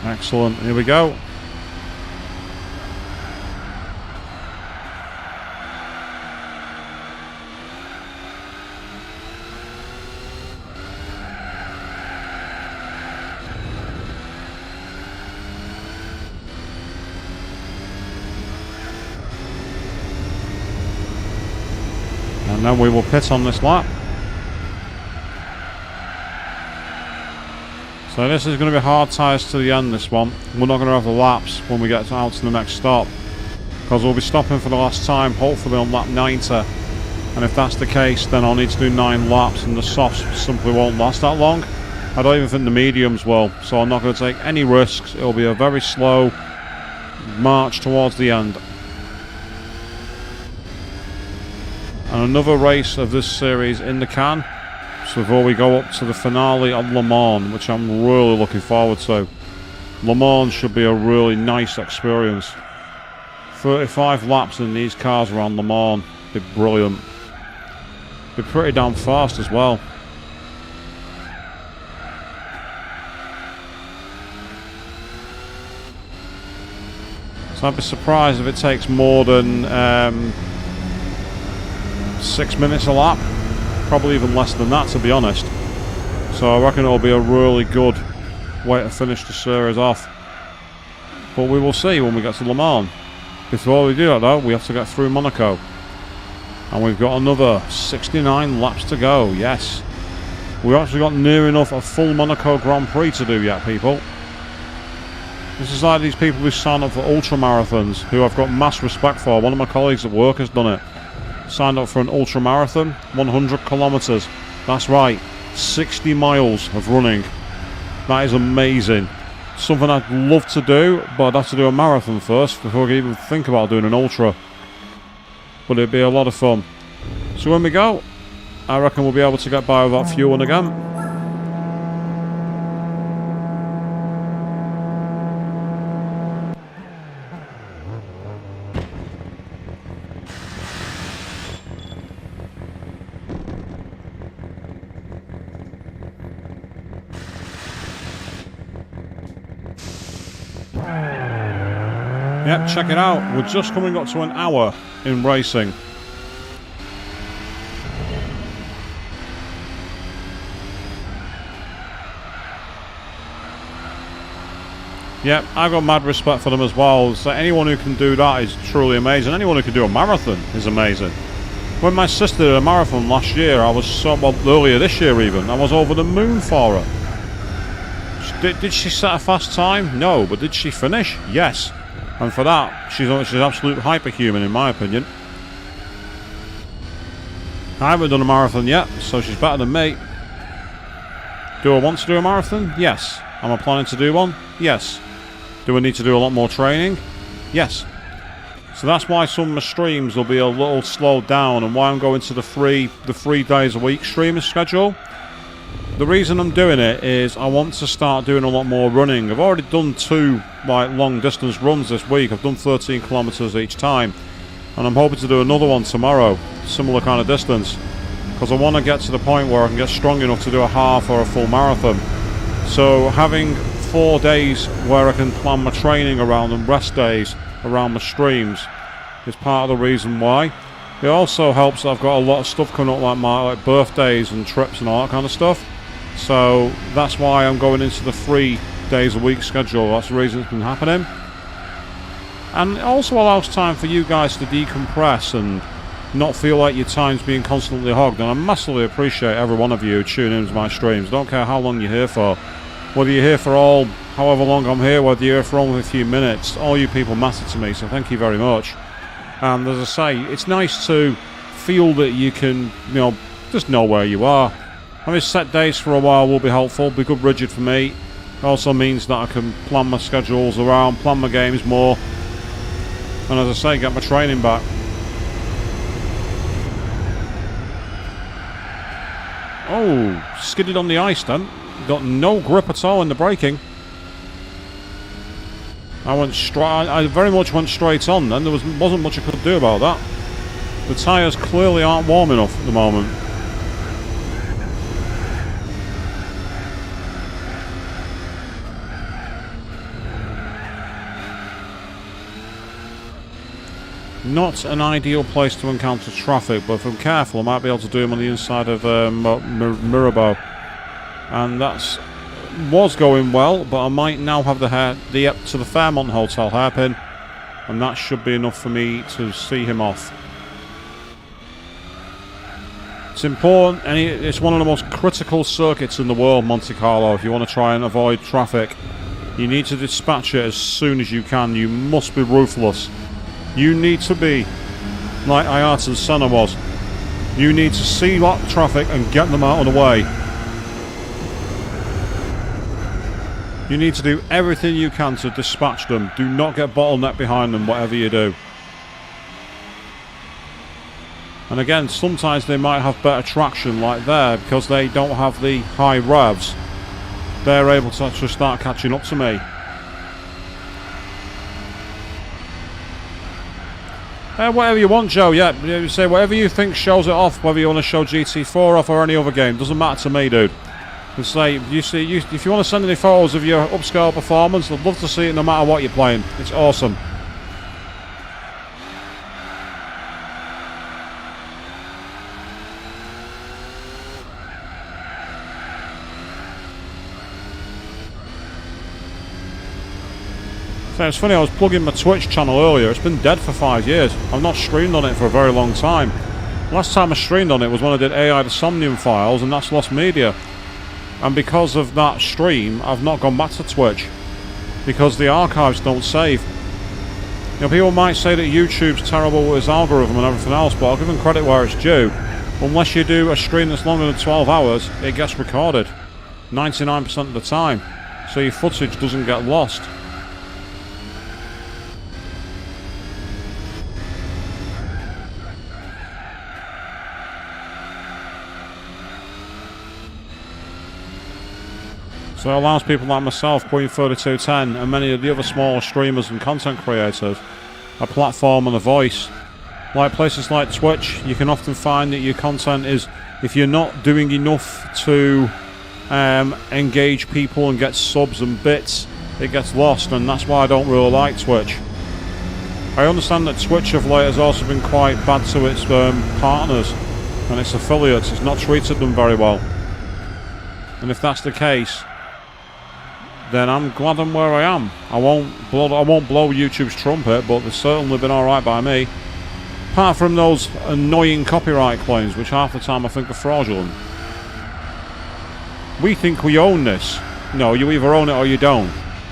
Excellent. Here we go. And then we will pit on this lap. So this is going to be hard tyres to the end, this one. We're not going to have the laps when we get out to the next stop, because we'll be stopping for the last time, hopefully on lap 90. And if that's the case, then I'll need to do 9 laps, and the softs simply won't last that long. I don't even think the mediums will, so I'm not going to take any risks. It'll be a very slow march towards the end. And another race of this series in the can. So before we go up to the finale of Le Mans, which I'm really looking forward to. Le Mans should be a really nice experience. 35 laps in these cars around Le Mans, be brilliant. Be pretty damn fast as well. So I'd be surprised if it takes more than 6 minutes a lap. Probably even less than that, to be honest. So I reckon it'll be a really good way to finish the series off. But we will see when we get to Le Mans. Before we do that though, we have to get through Monaco. And we've got another 69 laps to go, yes. We've actually got near enough a full Monaco Grand Prix to do yet, people. This is like these people who sign up for ultra marathons, who I've got mass respect for. One of my colleagues at work has done it. Signed up for an ultra marathon, 100 kilometers. That's right, 60 miles of running. That is amazing. Something I'd love to do, but I'd have to do a marathon first before I could even think about doing an ultra. But it'd be a lot of fun. So when we go, I reckon we'll be able to get by without fueling again. Yep, check it out. We're just coming up to an hour in racing. Yep, I've got mad respect for them as well. So anyone who can do that is truly amazing. Anyone who can do a marathon is amazing. When my sister did a marathon last year, I was earlier this year even, I was over the moon for her. Did she set a fast time? No, but did she finish? Yes. And for that, she's an absolute hyperhuman in my opinion. I haven't done a marathon yet, so she's better than me. Do I want to do a marathon? Yes. Am I planning to do one? Yes. Do I need to do a lot more training? Yes. So that's why some of my streams will be a little slowed down, and why I'm going to the 3 days a week streaming schedule. The reason I'm doing it is I want to start doing a lot more running. I've already done 2 long distance runs this week. I've done 13 kilometers each time, and I'm hoping to do another one tomorrow, similar kind of distance, because I want to get to the point where I can get strong enough to do a half or a full marathon. So having 4 days where I can plan my training around and rest days around my streams is part of the reason why. It also helps that I've got a lot of stuff coming up, like my birthdays and trips and all that kind of stuff. So that's why I'm going into the 3 days a week schedule. That's the reason it's been happening. And it also allows time for you guys to decompress and not feel like your time's being constantly hogged. And I massively appreciate every one of you who tune into my streams. I don't care how long you're here for. Whether you're here for however long I'm here, whether you're here for only a few minutes, all you people matter to me, so thank you very much. And as I say, it's nice to feel that you can, just know where you are. Having set days for a while will be helpful, be good rigid for me. It also means that I can plan my schedules around, plan my games more, and as I say, get my training back. Oh, skidded on the ice then. Got no grip at all in the braking. I very much went straight on then. There wasn't much I could do about that. The tyres clearly aren't warm enough at the moment. Not an ideal place to encounter traffic, but if I'm careful I might be able to do them on the inside of Mirabeau. And that's was going well, but I might now have the up to the Fairmont Hotel hairpin, and that should be enough for me to see him off. It's important, and it's one of the most critical circuits in the world, Monte Carlo. If you want to try and avoid traffic, you need to dispatch it as soon as you can. You must be ruthless. You need to be like Ayrton Senna was. You need to see that traffic and get them out of the way. You need to do everything you can to dispatch them. Do not get bottleneck behind them, whatever you do. And again, sometimes they might have better traction, like there, because they don't have the high revs. They're able to actually start catching up to me. Whatever you want, Joe. Yeah, you say whatever you think shows it off. Whether you want to show GT4 off or any other game, doesn't matter to me, dude. And say if you want to send any photos of your upscale performance, I'd love to see it no matter what you're playing. It's awesome. So it's funny, I was plugging my Twitch channel earlier. It's been dead for 5 years. I've not streamed on it for a very long time. Last time I streamed on it was when I did AI the Somnium files, and that's lost media. And because of that stream, I've not gone back to Twitch, because the archives don't save. You know, people might say that YouTube's terrible with its algorithm and everything else, but I'll give them credit where it's due. Unless you do a stream that's longer than 12 hours, it gets recorded 99% of the time, so your footage doesn't get lost. So it allows people like myself, Queen3210, and many of the other smaller streamers and content creators a platform and a voice. Like places like Twitch, you can often find that your content is, if you're not doing enough to engage people and get subs and bits, it gets lost, and that's why I don't really like Twitch. I understand that Twitch of late has also been quite bad to its partners and its affiliates. It's not treated them very well. And if that's the case, then I'm glad I'm where I am. I won't blow YouTube's trumpet, but they've certainly been alright by me. Apart from those annoying copyright claims, which half the time I think are fraudulent. We think we own this. No, you either own it or you don't.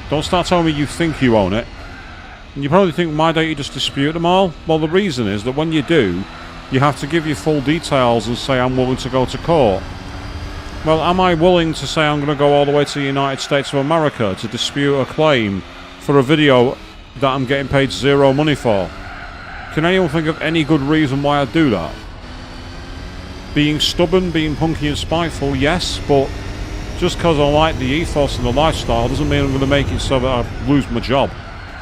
Don't start telling me you think you own it. And you probably think, why don't you just dispute them all? Well, the reason is that when you do, you have to give your full details and say, I'm willing to go to court. Well, am I willing to say I'm going to go all the way to the United States of America to dispute a claim for a video that I'm getting paid zero money for? Can anyone think of any good reason why I'd do that? Being stubborn, being punky and spiteful, yes, but just because I like the ethos and the lifestyle doesn't mean I'm going to make it so that I lose my job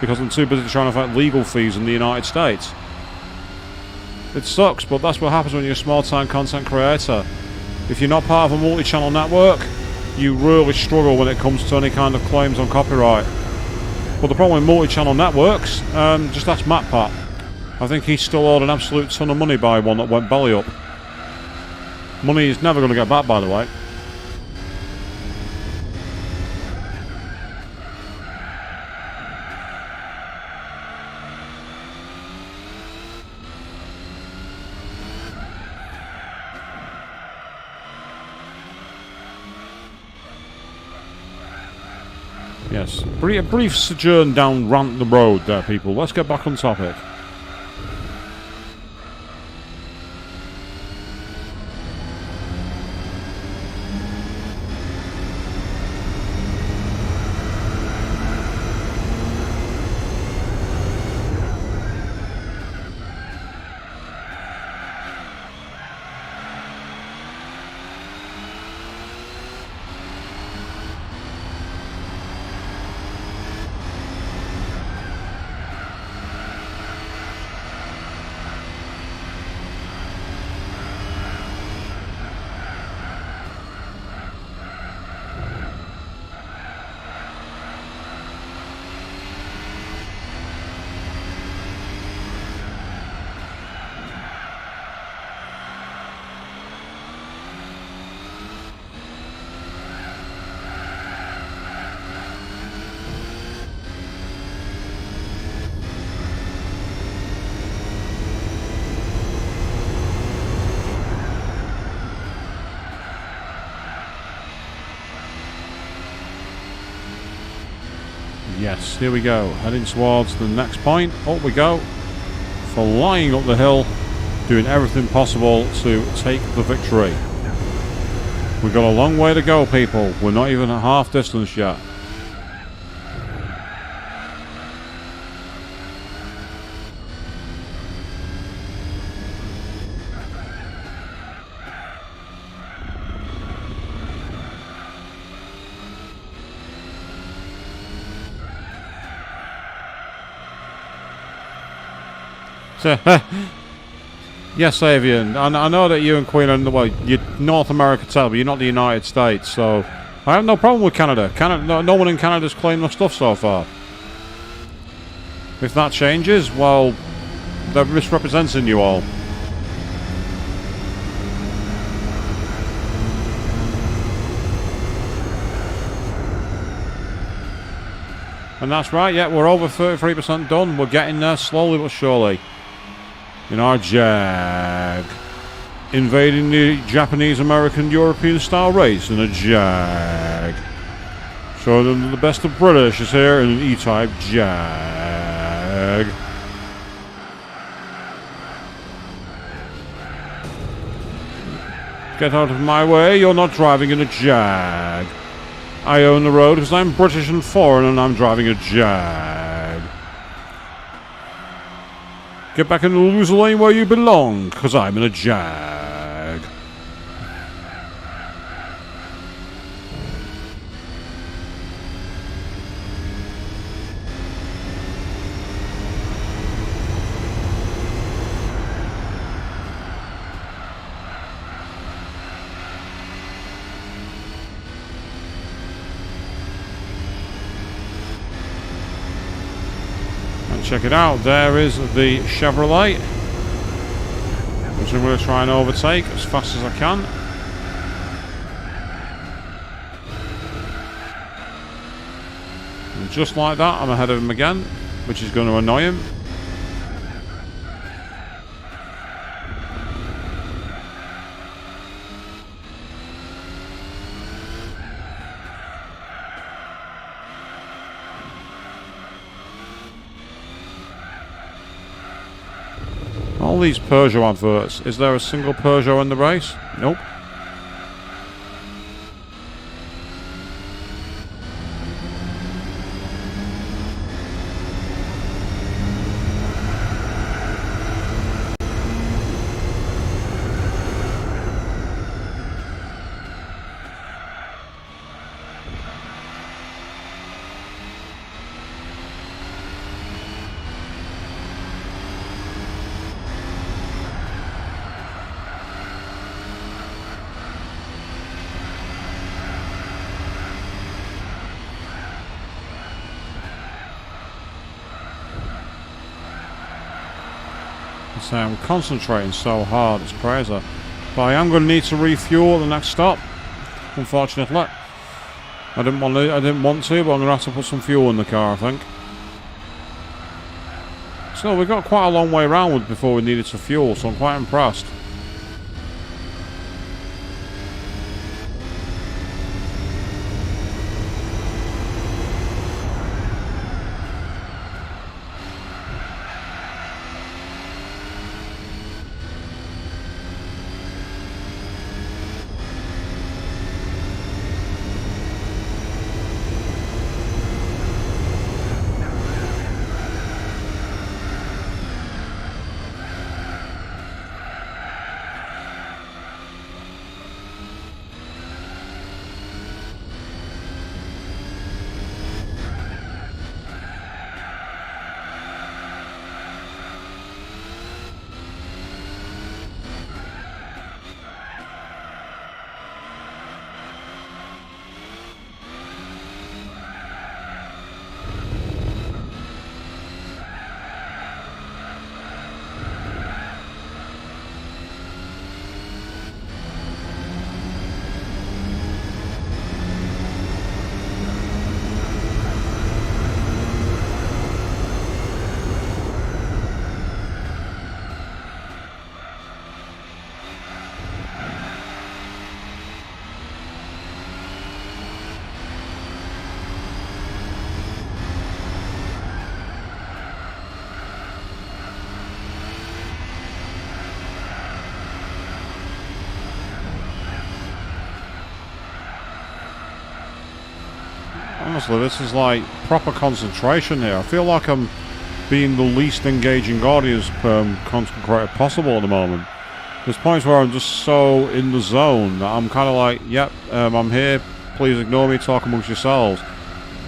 because I'm too busy trying to fight legal fees in the United States. It sucks, but that's what happens when you're a small-time content creator. If you're not part of a multi-channel network, you really struggle when it comes to any kind of claims on copyright. But the problem with multi-channel networks, just ask MatPat. I think he still owed an absolute ton of money by one that went belly up. Money he's never going to get back, by the way. Yes, a brief sojourn down Rant the Road there, people. Let's get back on topic. Yes, here we go. Heading towards the next point. Up we go. Flying up the hill. Doing everything possible to take the victory. We've got a long way to go, people. We're not even at half distance yet. Yes, Avian. I know that you and Queen are, well, you're North America, but you're not the United States, so I have no problem with Canada. No one in Canada's claimed my stuff so far. If that changes, well, they're misrepresenting you all. And that's right, yeah, we're over 33% done. We're getting there slowly but surely. In our Jag. Invading the Japanese, American, European style race in a Jag. So the best of British is here in an E-Type Jag. Get out of my way, you're not driving in a Jag. I own the road because I'm British and foreign and I'm driving a Jag. Get back in the loser lane where you belong, because I'm in a Jag. Check it out, there is the Chevrolet, which I'm going to try and overtake as fast as I can. And just like that, I'm ahead of him again, which is going to annoy him. All these Peugeot adverts. Is there a single Peugeot in the race? Nope. So I'm concentrating so hard, it's crazy. But I am going to need to refuel at the next stop, unfortunately. I didn't want to, but I'm going to have to put some fuel in the car, I think. So we got quite a long way around before we needed to fuel, so I'm quite impressed. Honestly, this is like proper concentration here. I feel like I'm being the least engaging audience content creator possible at the moment. There's points where I'm just so in the zone that I'm kind of like, yep, I'm here, please ignore me, talk amongst yourselves.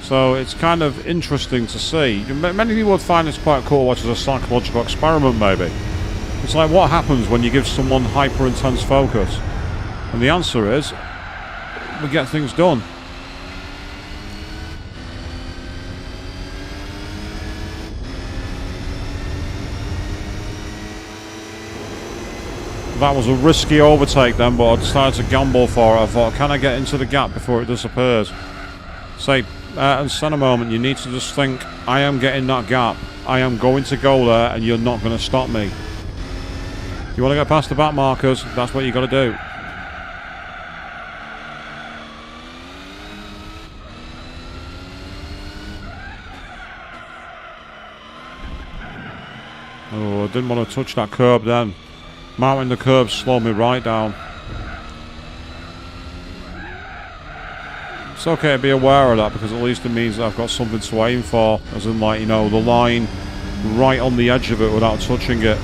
So it's kind of interesting to see. Many people would find this quite cool, which is a psychological experiment maybe. It's like, what happens when you give someone hyper intense focus? And the answer is, we get things done. That was a risky overtake then, but I decided to gamble for it. I thought, can I get into the gap before it disappears? Say, at a moment, you need to just think, I am getting that gap. I am going to go there, and you're not going to stop me. You want to get past the back markers, that's what you got to do. Oh, I didn't want to touch that curb then. Mounting the curb slowed me right down. It's okay to be aware of that, because at least it means that I've got something to aim for. As in, like, you know, the line right on the edge of it without touching it.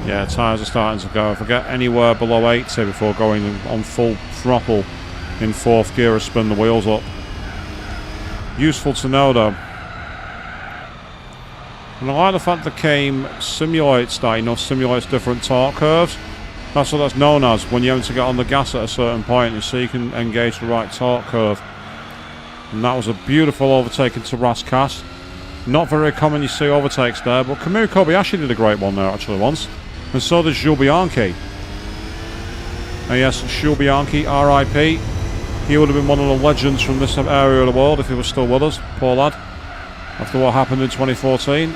Yeah, tyres are starting to go. If I get anywhere below 80 before going on full throttle in 4th gear, I spin the wheels up. Useful to know though. And I like the fact the game simulates that, you know, simulates different torque curves. That's what that's known as, when you have to get on the gas at a certain point, so you can engage the right torque curve. And that was a beautiful overtake into Raskas. Not very common you see overtakes there, but Kamui Kobayashi did a great one there actually once. And so did Jules Bianchi. And yes, Jules Bianchi, RIP. He would have been one of the legends from this area of the world if he was still with us, poor lad. After what happened in 2014.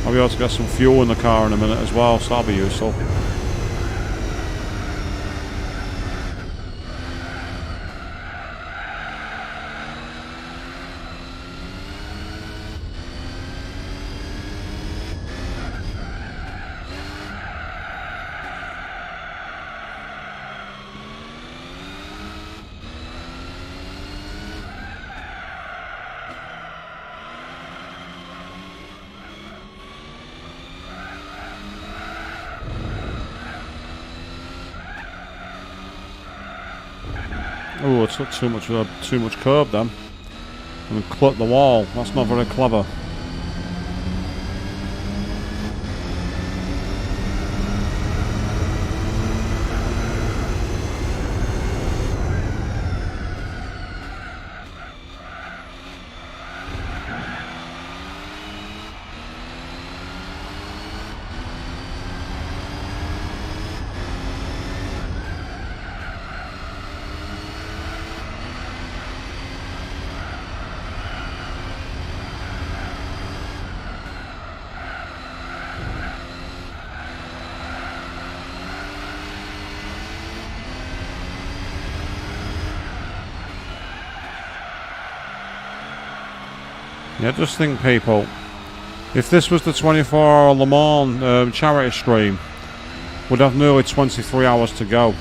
I'll be able to get some fuel in the car in a minute as well, so that'll be useful. Oh, I took too much curb then, and clipped the wall. That's not very clever. Yeah, just think, people, if this was the 24-hour Le Mans charity stream, we'd have nearly 23 hours to go.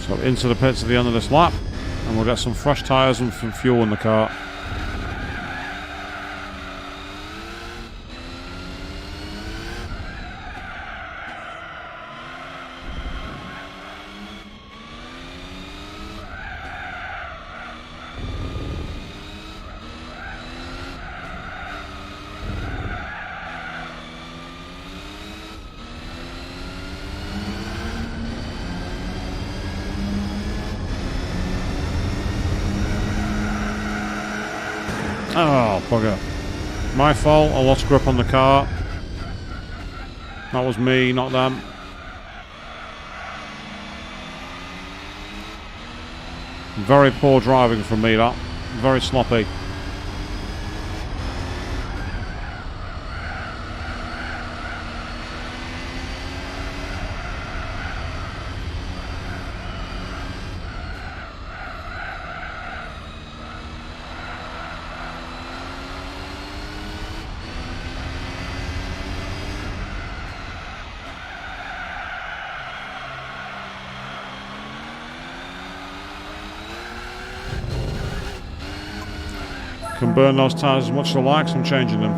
So into the pits at the end of this lap, and we'll get some fresh tyres and some fuel in the car. Oh, bugger. My fault, I lost grip on the car. That was me, not them. Very poor driving from me, that. Very sloppy. Can burn those tyres as much as I like, so I'm changing them.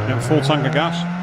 Yep, full tank of gas.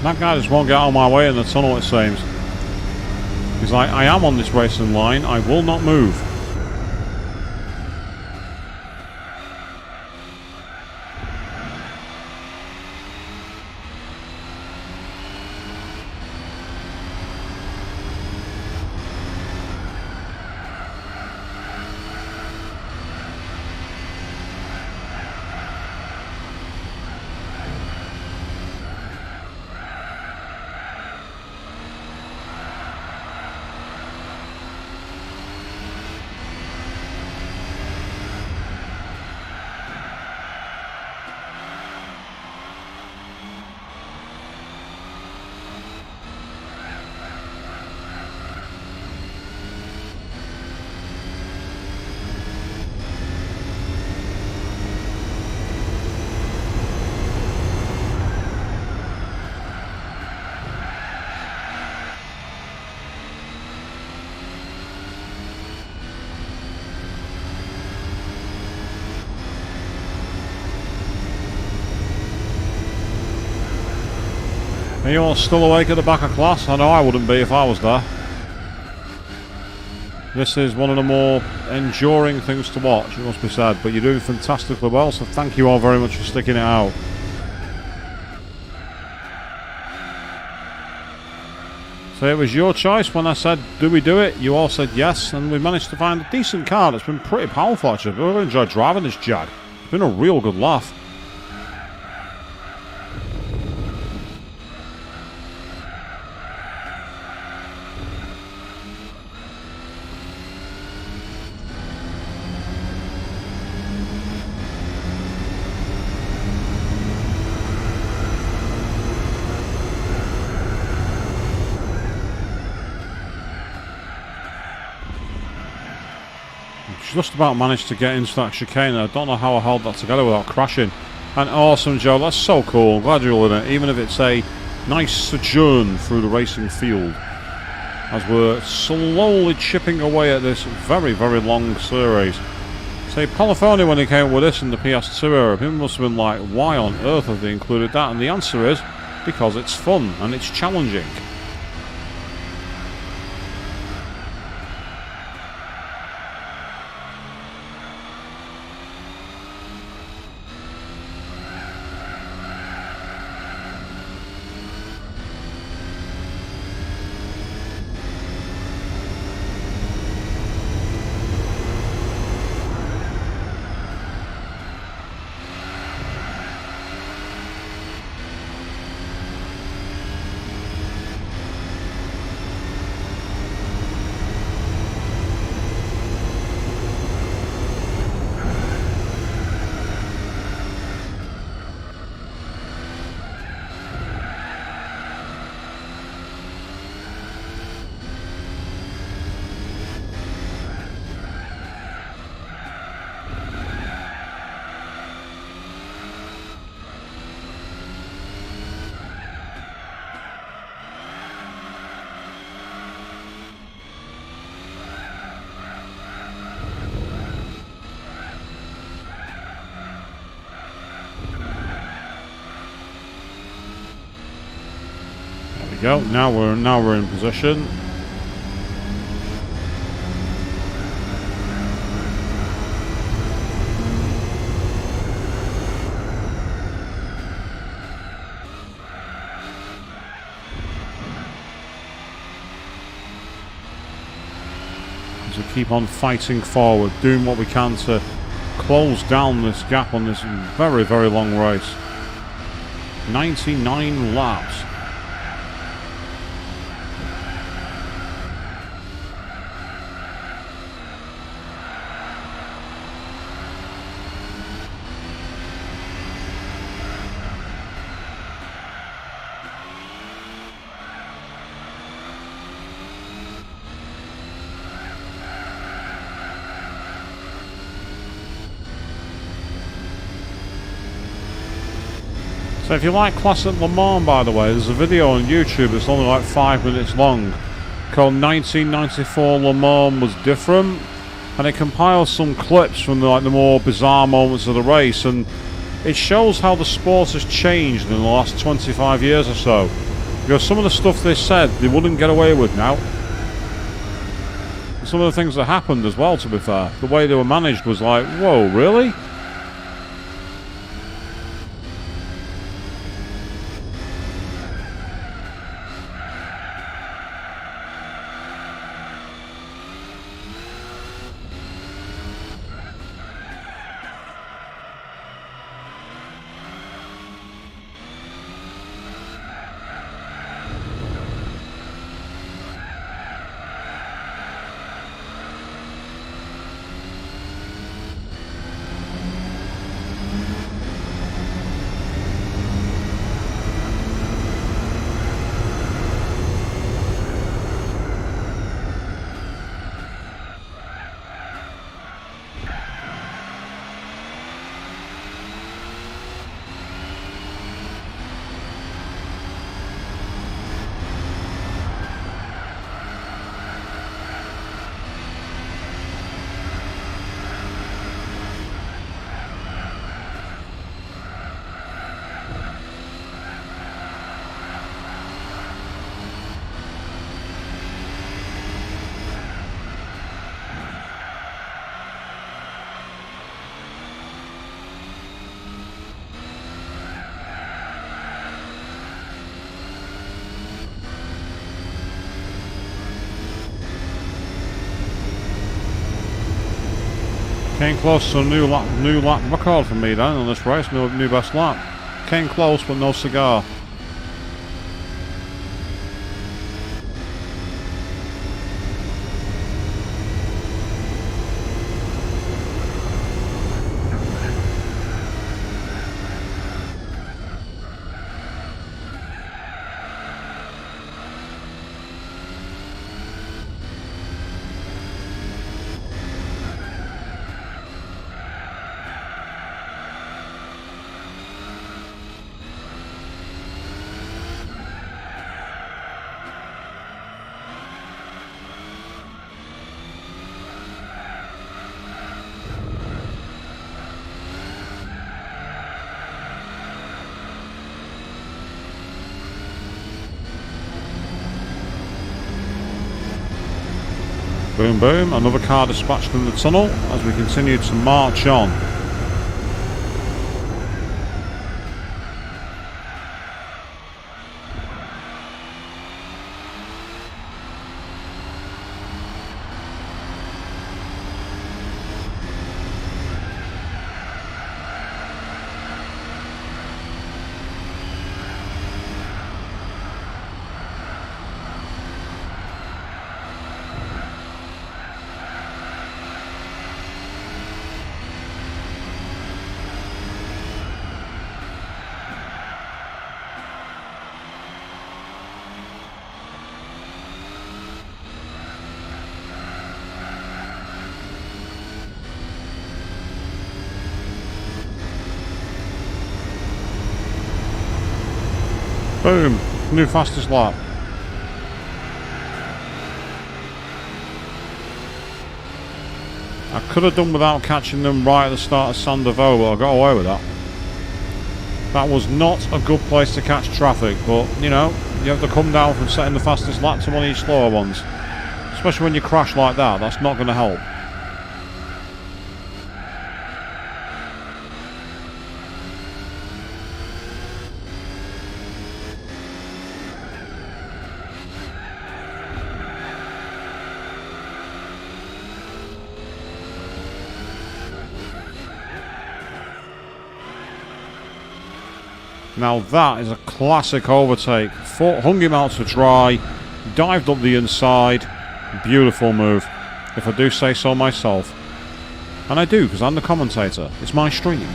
That guy just won't get out of my way in the tunnel, it seems. He's like, I am on this racing line, I will not move. Are you all still awake at the back of class? I know I wouldn't be if I was there. This is one of the more enduring things to watch, it must be said, but you're doing fantastically well, so thank you all very much for sticking it out. So it was your choice when I said, do we do it? You all said yes, and we managed to find a decent car that's been pretty powerful actually. I've really enjoyed driving this Jag. It's been a real good laugh. Just about managed to get into that chicane. I don't know how I held that together without crashing. And awesome, Joe. That's so cool. I'm glad you're all in it. Even if it's a nice sojourn through the racing field. As we're slowly chipping away at this very, very long series. Say, Polyphony, when they came up with this in the PS2 era, people must have been like, why on earth have they included that? And the answer is, because it's fun and it's challenging. we go. Now we're in position. As we keep on fighting forward, doing what we can to close down this gap on this very, very long race. 99 laps. So if you like Classic Le Mans, by the way, there's a video on YouTube that's only like 5 minutes long called 1994 Le Mans Was Different, and it compiles some clips from the more bizarre moments of the race, and it shows how the sport has changed in the last 25 years or so. Because some of the stuff they said they wouldn't get away with now. And some of the things that happened as well, to be fair. The way they were managed was like, whoa, really? Came close to a new lap record for me then on this race, new best lap. Came close but no cigar. Boom boom, another car dispatched in the tunnel as we continue to march on. Boom, new fastest lap. I could have done without catching them right at the start of Sandoval, but I got away with that. That was not a good place to catch traffic, but you know, you have to come down from setting the fastest lap to one of your slower ones. Especially when you crash like that, that's not going to help. Now that is a classic overtake. Hung him out to dry, dived up the inside. Beautiful move, if I do say so myself. And I do, because I'm the commentator. It's my stream.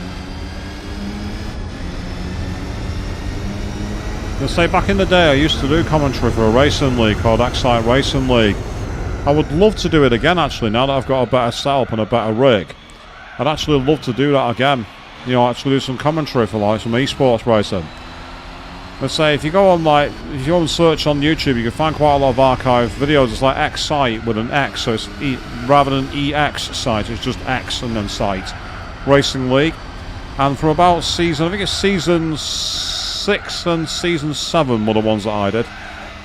I'll say back in the day I used to do commentary for a racing league called E-Type Racing League. I would love to do it again actually, now that I've got a better setup and a better rig. I'd actually love to do that again. You know, actually do some commentary for like some esports racing. Let's say if you go on like, if you go and search on YouTube, you can find quite a lot of archive videos. It's like X site with an X, so it's rather than EX site, it's just X and then site. Racing League. And from about season, I think it's season 6 and season 7 were the ones that I did.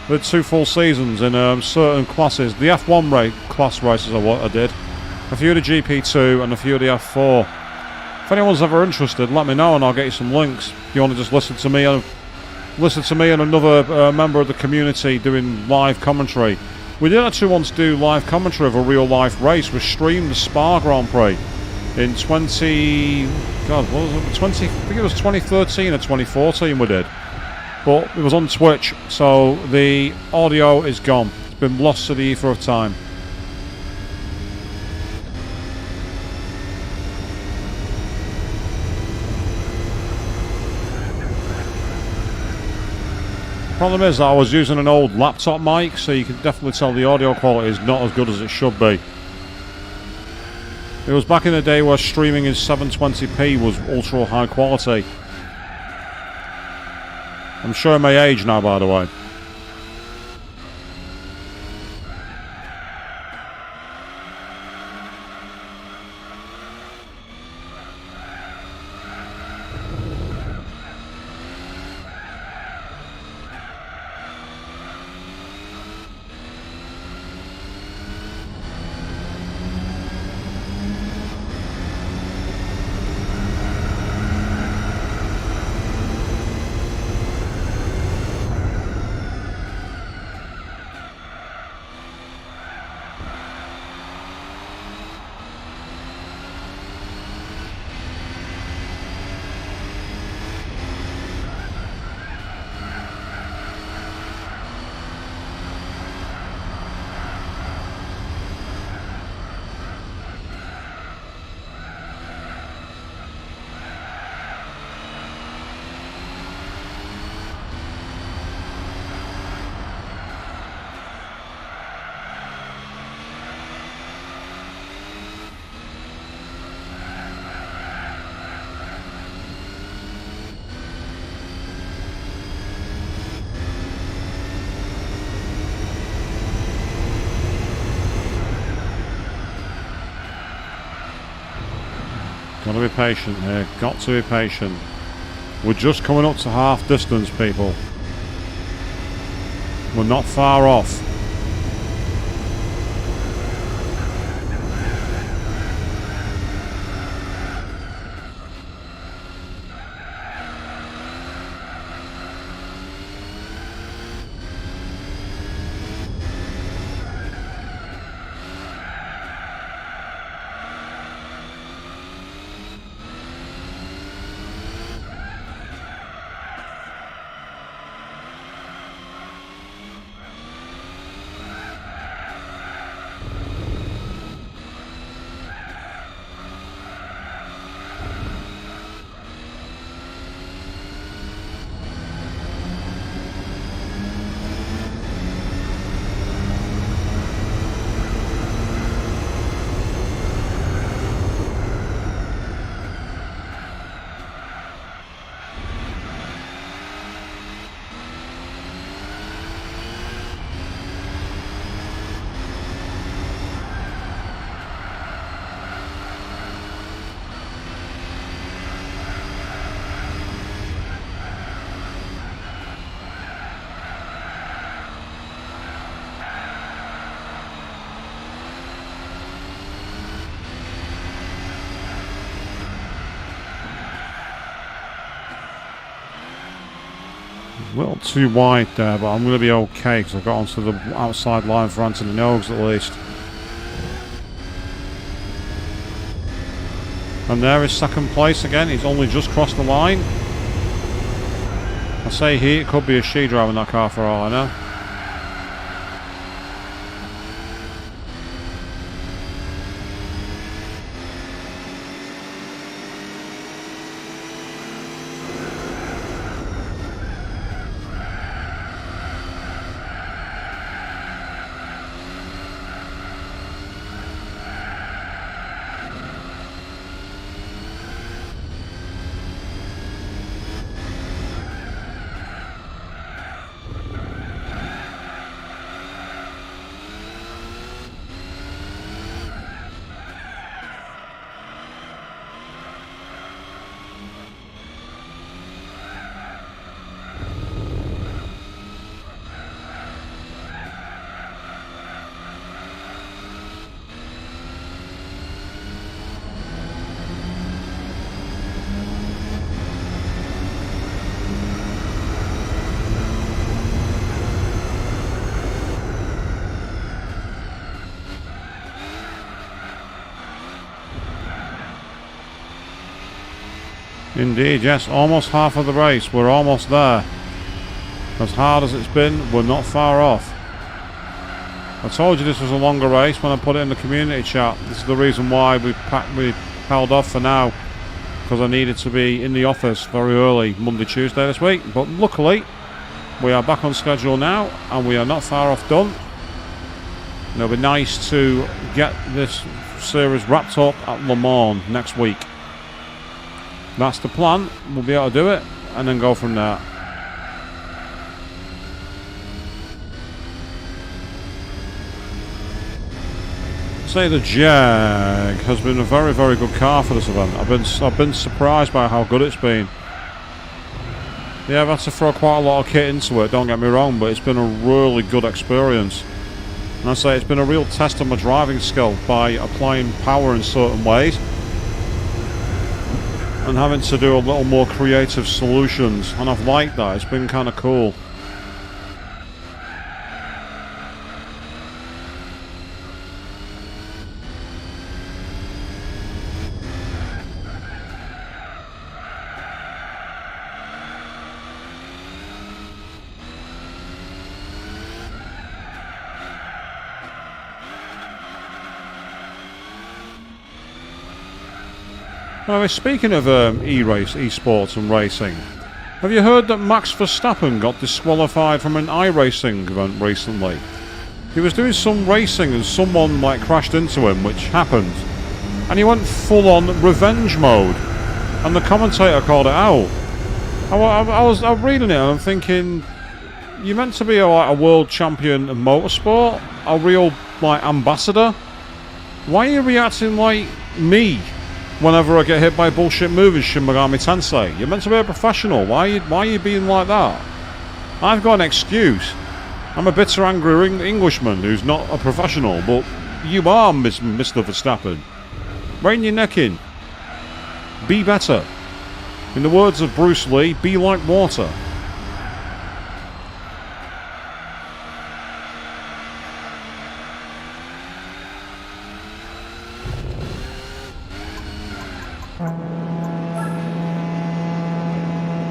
We did 2 full seasons in certain classes. The F1 class races are what I did. A few of the GP2 and a few of the F4. If anyone's ever interested, let me know and I'll get you some links. If you want to just listen to me and another member of the community doing live commentary. We did actually want to do live commentary of a real life race. We streamed the Spa Grand Prix in I think it was 2013 or 2014 we did. But it was on Twitch, so the audio is gone. It's been lost to the ether of time. Problem is that I was using an old laptop mic, so you can definitely tell the audio quality is not as good as it should be. It was back in the day where streaming in 720p was ultra high quality. I'm showing my age now, by the way. Got to be patient here, got to be patient. We're just coming up to half distance, people. We're not far off. A little too wide there, but I'm going to be okay because I got onto the outside line for Anthony Nogues at least. And there is second place again. He's only just crossed the line. I say he, it could be a she driving that car for all I know. Indeed, yes, almost half of the race. We're almost there. As hard as it's been, we're not far off. I told you this was a longer race when I put it in the community chat. This is the reason why we held off for now, because I needed to be in the office very early Monday, Tuesday this week. But luckily, we are back on schedule now, and we are not far off done. And it'll be nice to get this series wrapped up at Le Mans next week. That's the plan. We'll be able to do it and then go from there. Say the Jag has been a very, very good car for this event. I've been surprised by how good it's been. Yeah, I've had to throw quite a lot of kit into it, don't get me wrong, but it's been a really good experience. And I say it's been a real test of my driving skill by applying power in certain ways and having to do a little more creative solutions, and I've liked that. It's been kind of cool. Anyway, speaking of esports and racing, have you heard that Max Verstappen got disqualified from an iRacing event recently? He was doing some racing and someone crashed into him, which happened, and he went full on revenge mode, and the commentator called it out. I was reading it and I'm thinking, you're meant to be a world champion in motorsport, a real ambassador. Why are you reacting like me whenever I get hit by bullshit moving Shin Megami Tensei? You're meant to be a professional. Why are you being like that? I've got an excuse. I'm a bitter, angry Englishman who's not a professional, but you are, Mr. Verstappen. Rein your neck in. Be better. In the words of Bruce Lee, be like water.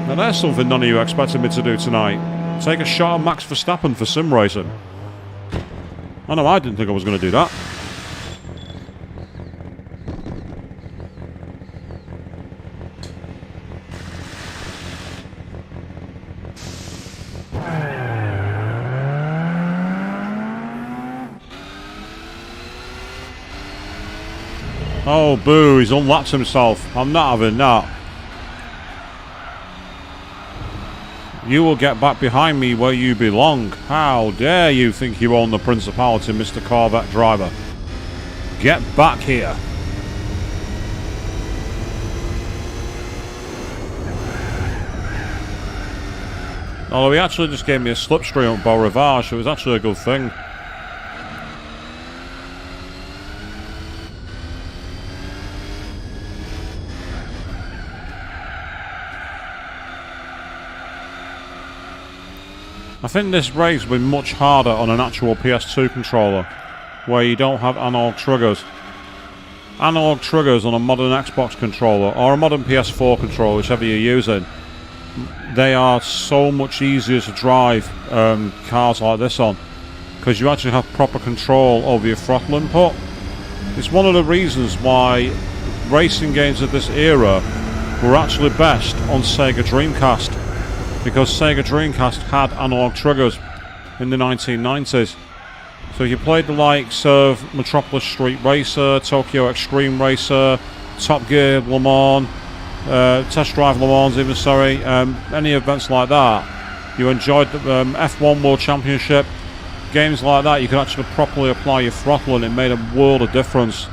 Now there's something none of you expected me to do tonight. Take a shot at Max Verstappen for sim racing. I know I didn't think I was going to do that. Oh boo, he's unlapped himself. I'm not having that. You will get back behind me where you belong. How dare you think you own the principality, Mr. Corvette driver? Get back here. Although he actually just gave me a slipstream at Beau Rivage, it was actually a good thing. I think this race will be much harder on an actual PS2 controller, where you don't have analog triggers. Analog triggers on a modern Xbox controller, or a modern PS4 controller, whichever you're using, they are so much easier to drive cars like this on, because you actually have proper control over your throttle input. It's one of the reasons why racing games of this era were actually best on Sega Dreamcast, because Sega Dreamcast had analog triggers in the 1990s. So you played the likes of Metropolis Street Racer, Tokyo Extreme Racer, Top Gear Le Mans, Test Drive Le Mans even, sorry, any events like that. You enjoyed the F1 World Championship, games like that, you could actually properly apply your throttle and it made a world of difference.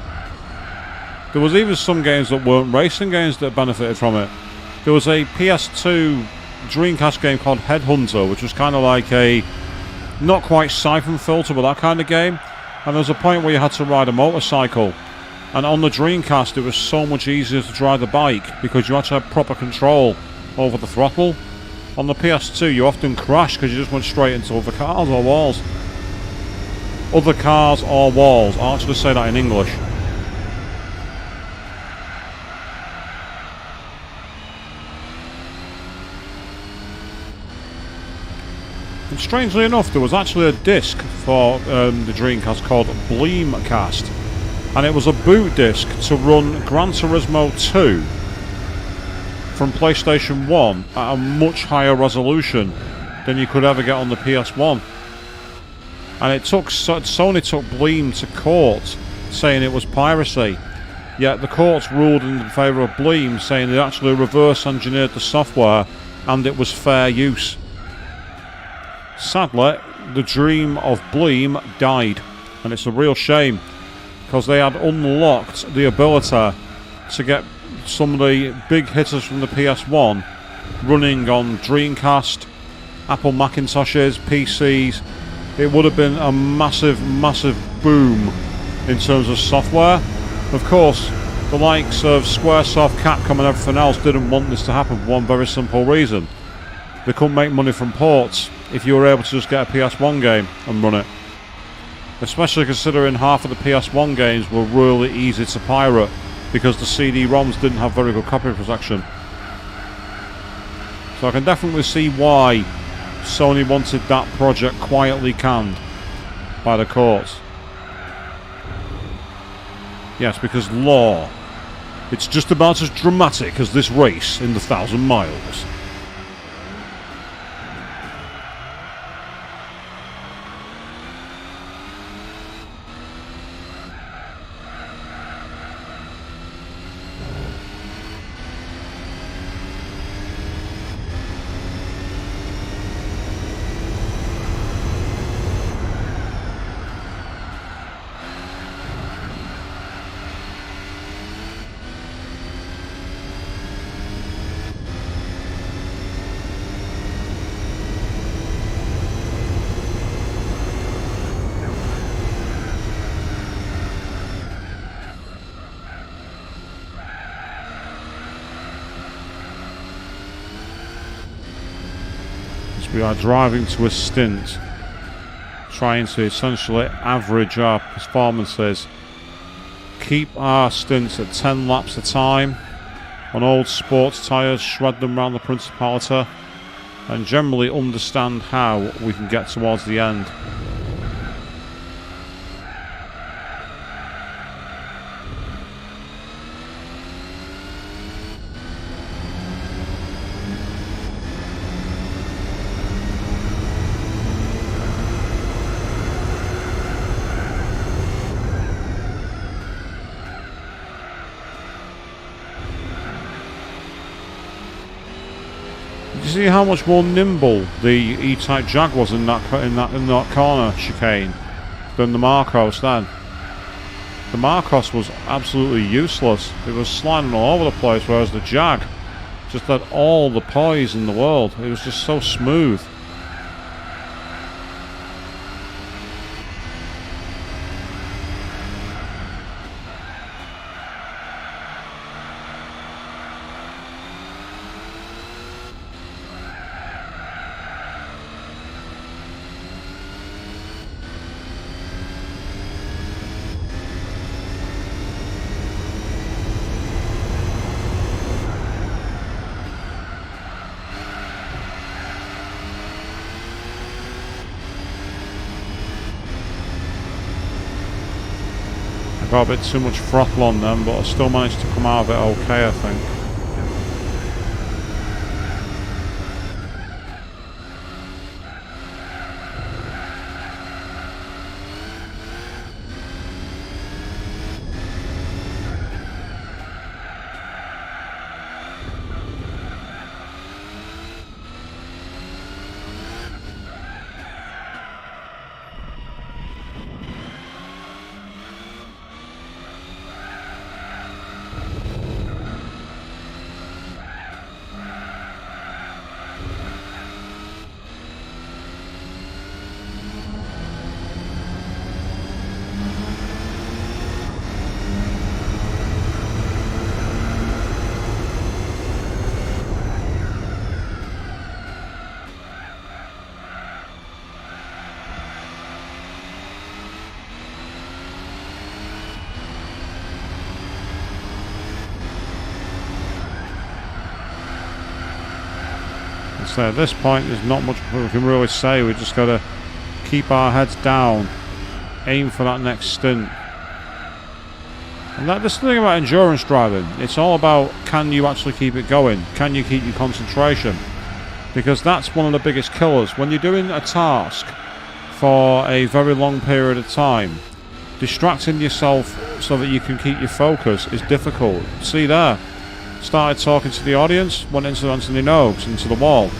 There was even some games that weren't racing games that benefited from it. There was a PS2 Dreamcast game called Headhunter, which was kind of like a not quite siphon filter, but that kind of game. And there was a point where you had to ride a motorcycle, and on the Dreamcast it was so much easier to drive the bike because you actually had proper control over the throttle. On the PS2 you often crashed because you just went straight into other cars or walls. Other cars or walls, I'll actually say that in English. And strangely enough, there was actually a disc for the Dreamcast called Bleemcast, and it was a boot disc to run Gran Turismo 2 from PlayStation 1 at a much higher resolution than you could ever get on the PS1. And it took Sony took Bleem to court, saying it was piracy. Yet the courts ruled in favour of Bleem, saying they actually reverse engineered the software and it was fair use. Sadly, the dream of Bleem died, and it's a real shame, because they had unlocked the ability to get some of the big hitters from the PS1 running on Dreamcast, Apple Macintoshes, PCs. It would have been a massive, massive boom in terms of software. Of course, the likes of Squaresoft, Capcom and everything else didn't want this to happen for one very simple reason. They couldn't make money from ports if you were able to just get a PS1 game and run it. Especially considering half of the PS1 games were really easy to pirate because the CD-ROMs didn't have very good copy protection. So I can definitely see why Sony wanted that project quietly canned by the courts. Yes, because law. It's just about as dramatic as this race in the 1,000 miles. We are driving to a stint, trying to essentially average our performances, keep our stints at 10 laps a time on old sports tyres, shred them around the Principality, and generally understand how we can get towards the end. See how much more nimble the E-Type Jag was in that corner chicane than the Marcos then. The Marcos was absolutely useless. It was sliding all over the place, whereas the Jag just had all the poise in the world. It was just so smooth. got a bit too much throttle on them, but I still managed to come out of it okay, I think. So at this point there's not much we can really say. We just got to keep our heads down, aim for that next stint. And that's the thing about endurance driving. It's all about, can you actually keep it going? Can you keep your concentration? Because that's one of the biggest killers. When you're doing a task for a very long period of time, distracting yourself so that you can keep your focus is difficult. See there, started talking to the audience, went into Anthony Noakes, into the wall,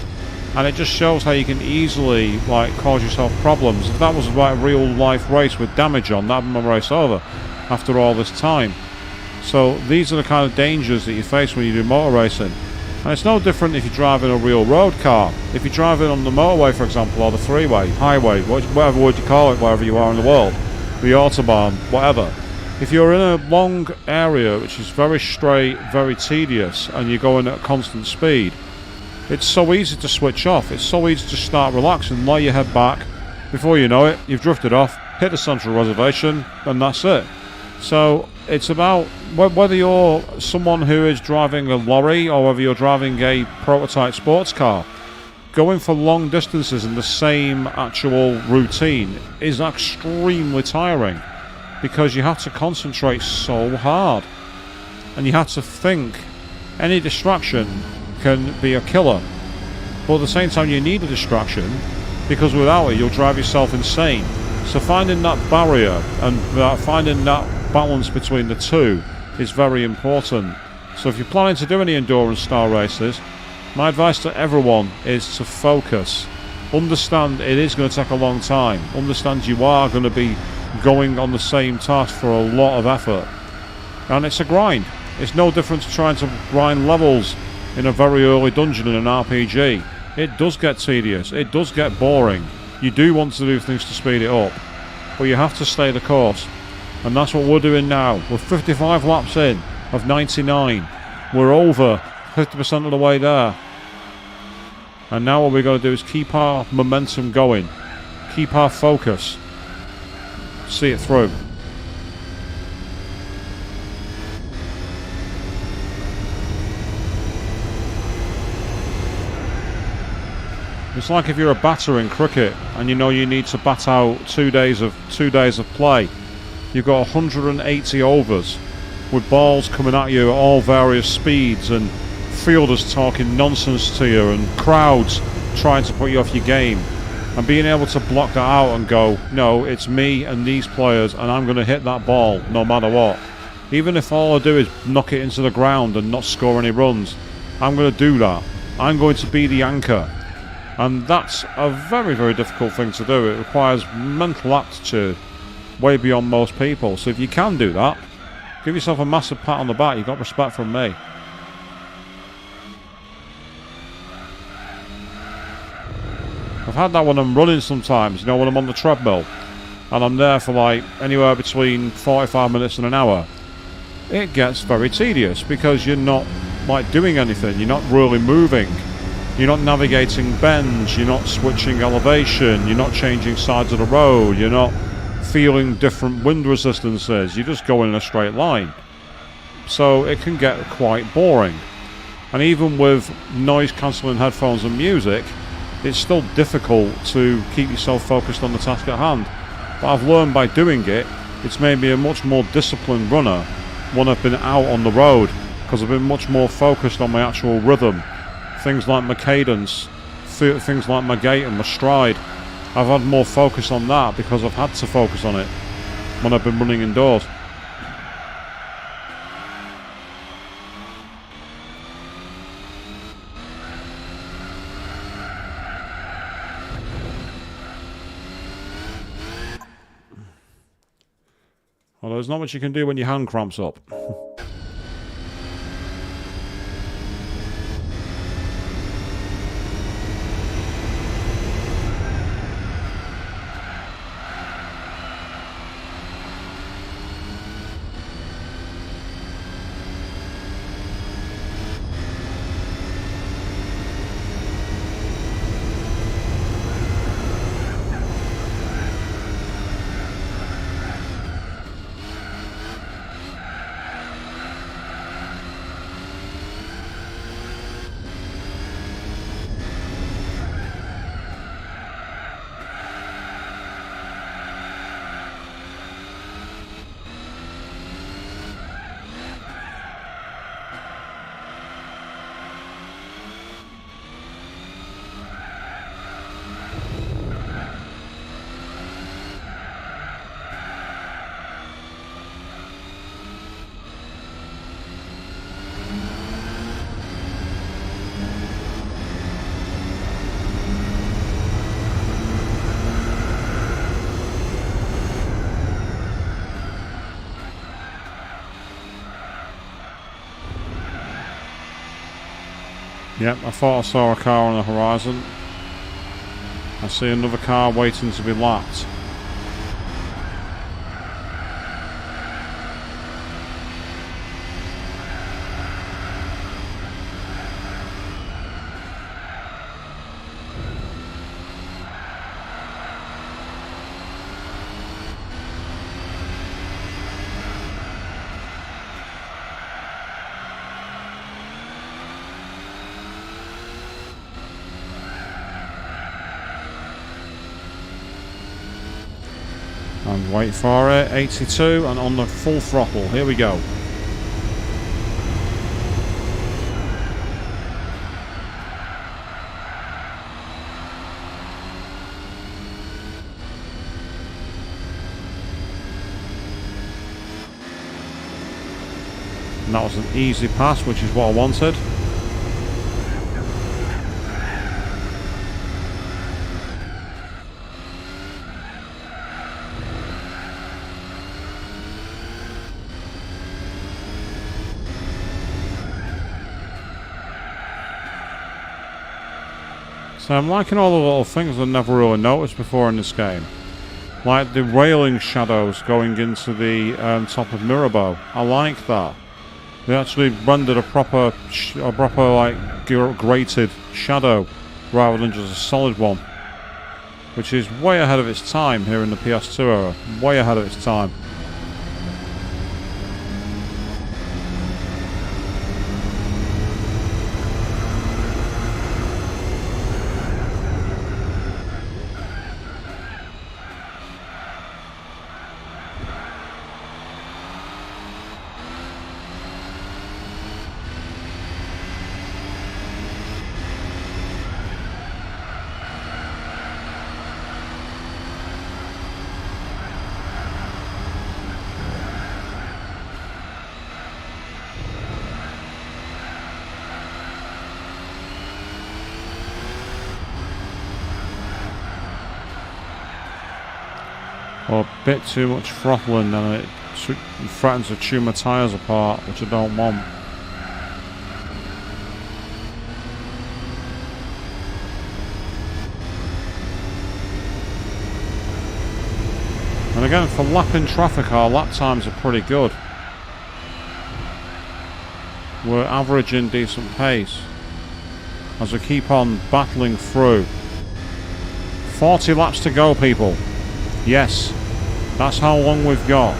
and it just shows how you can easily cause yourself problems. If that was a real life race with damage on, that'd be my race over after all this time. So these are the kind of dangers that you face when you do motor racing, and it's no different if you're driving a real road car. If you're driving on the motorway, for example, or the freeway, highway, whatever word you call it, wherever you are in the world, the autobahn, whatever. If you're in a long area which is very straight, very tedious, and you're going at constant speed, it's so easy to switch off. It's so easy to start relaxing, lay your head back. Before you know it, you've drifted off, hit the central reservation, and that's it. So it's about whether you're someone who is driving a lorry or whether you're driving a prototype sports car. Going for long distances in the same actual routine is extremely tiring, because you have to concentrate so hard and you have to think. Any distraction can be a killer, but at the same time you need a distraction, because without it you'll drive yourself insane. So finding that barrier and finding that balance between the two is very important. So if you're planning to do any endurance style races, my advice to everyone is to focus. Understand it is going to take a long time. Understand you are going to be going on the same task for a lot of effort, and it's a grind. It's no different to trying to grind levels in a very early dungeon in an RPG. It does get tedious, it does get boring. You do want to do things to speed it up, but you have to stay the course, and that's what we're doing now. We're 55 laps in of 99. We're over 50% of the way there, and now what we're going to do is keep our momentum going, keep our focus, see it through. It's like if you're a batter in cricket and you know you need to bat out 2 days of play. You've got 180 overs with balls coming at you at all various speeds, and fielders talking nonsense to you, and crowds trying to put you off your game. And being able to block that out and go, no, it's me and these players, and I'm going to hit that ball no matter what. Even if all I do is knock it into the ground and not score any runs, I'm going to do that. I'm going to be the anchor. And that's a very, very difficult thing to do. It requires mental aptitude way beyond most people. So if you can do that, give yourself a massive pat on the back. You got respect from me. I've had that when I'm running sometimes, you know, when I'm on the treadmill and I'm there for like anywhere between 45 minutes and an hour. It gets very tedious because you're not like doing anything, you're not really moving, you're not navigating bends, you're not switching elevation, you're not changing sides of the road, you're not feeling different wind resistances, you're just going in a straight line. So it can get quite boring. And even with noise cancelling headphones and music, it's still difficult to keep yourself focused on the task at hand. But I've learned by doing it it's made me a much more disciplined runner when I've been out on the road, because I've been much more focused on my actual rhythm. Things like my cadence, things like my gait and my stride. I've had more focus on that because I've had to focus on it when I've been running indoors. Although there's not much you can do when your hand cramps up. Yep, I thought I saw a car on the horizon. I see another car waiting to be lapped. And wait for it, 82 and on the full throttle, here we go. And that was an easy pass, which is what I wanted. So I'm liking all the little things I've never really noticed before in this game. Like the railing shadows going into the top of Mirabeau. I like that. They actually rendered a proper like grated shadow rather than just a solid one. Which is way ahead of its time here in the PS2 era. Way ahead of its time. Or a bit too much throttling, and it threatens to chew my tyres apart, which I don't want. And again, for lapping traffic, our lap times are pretty good. We're averaging decent pace as we keep on battling through. 40 laps to go, people. Yes, that's how long we've got.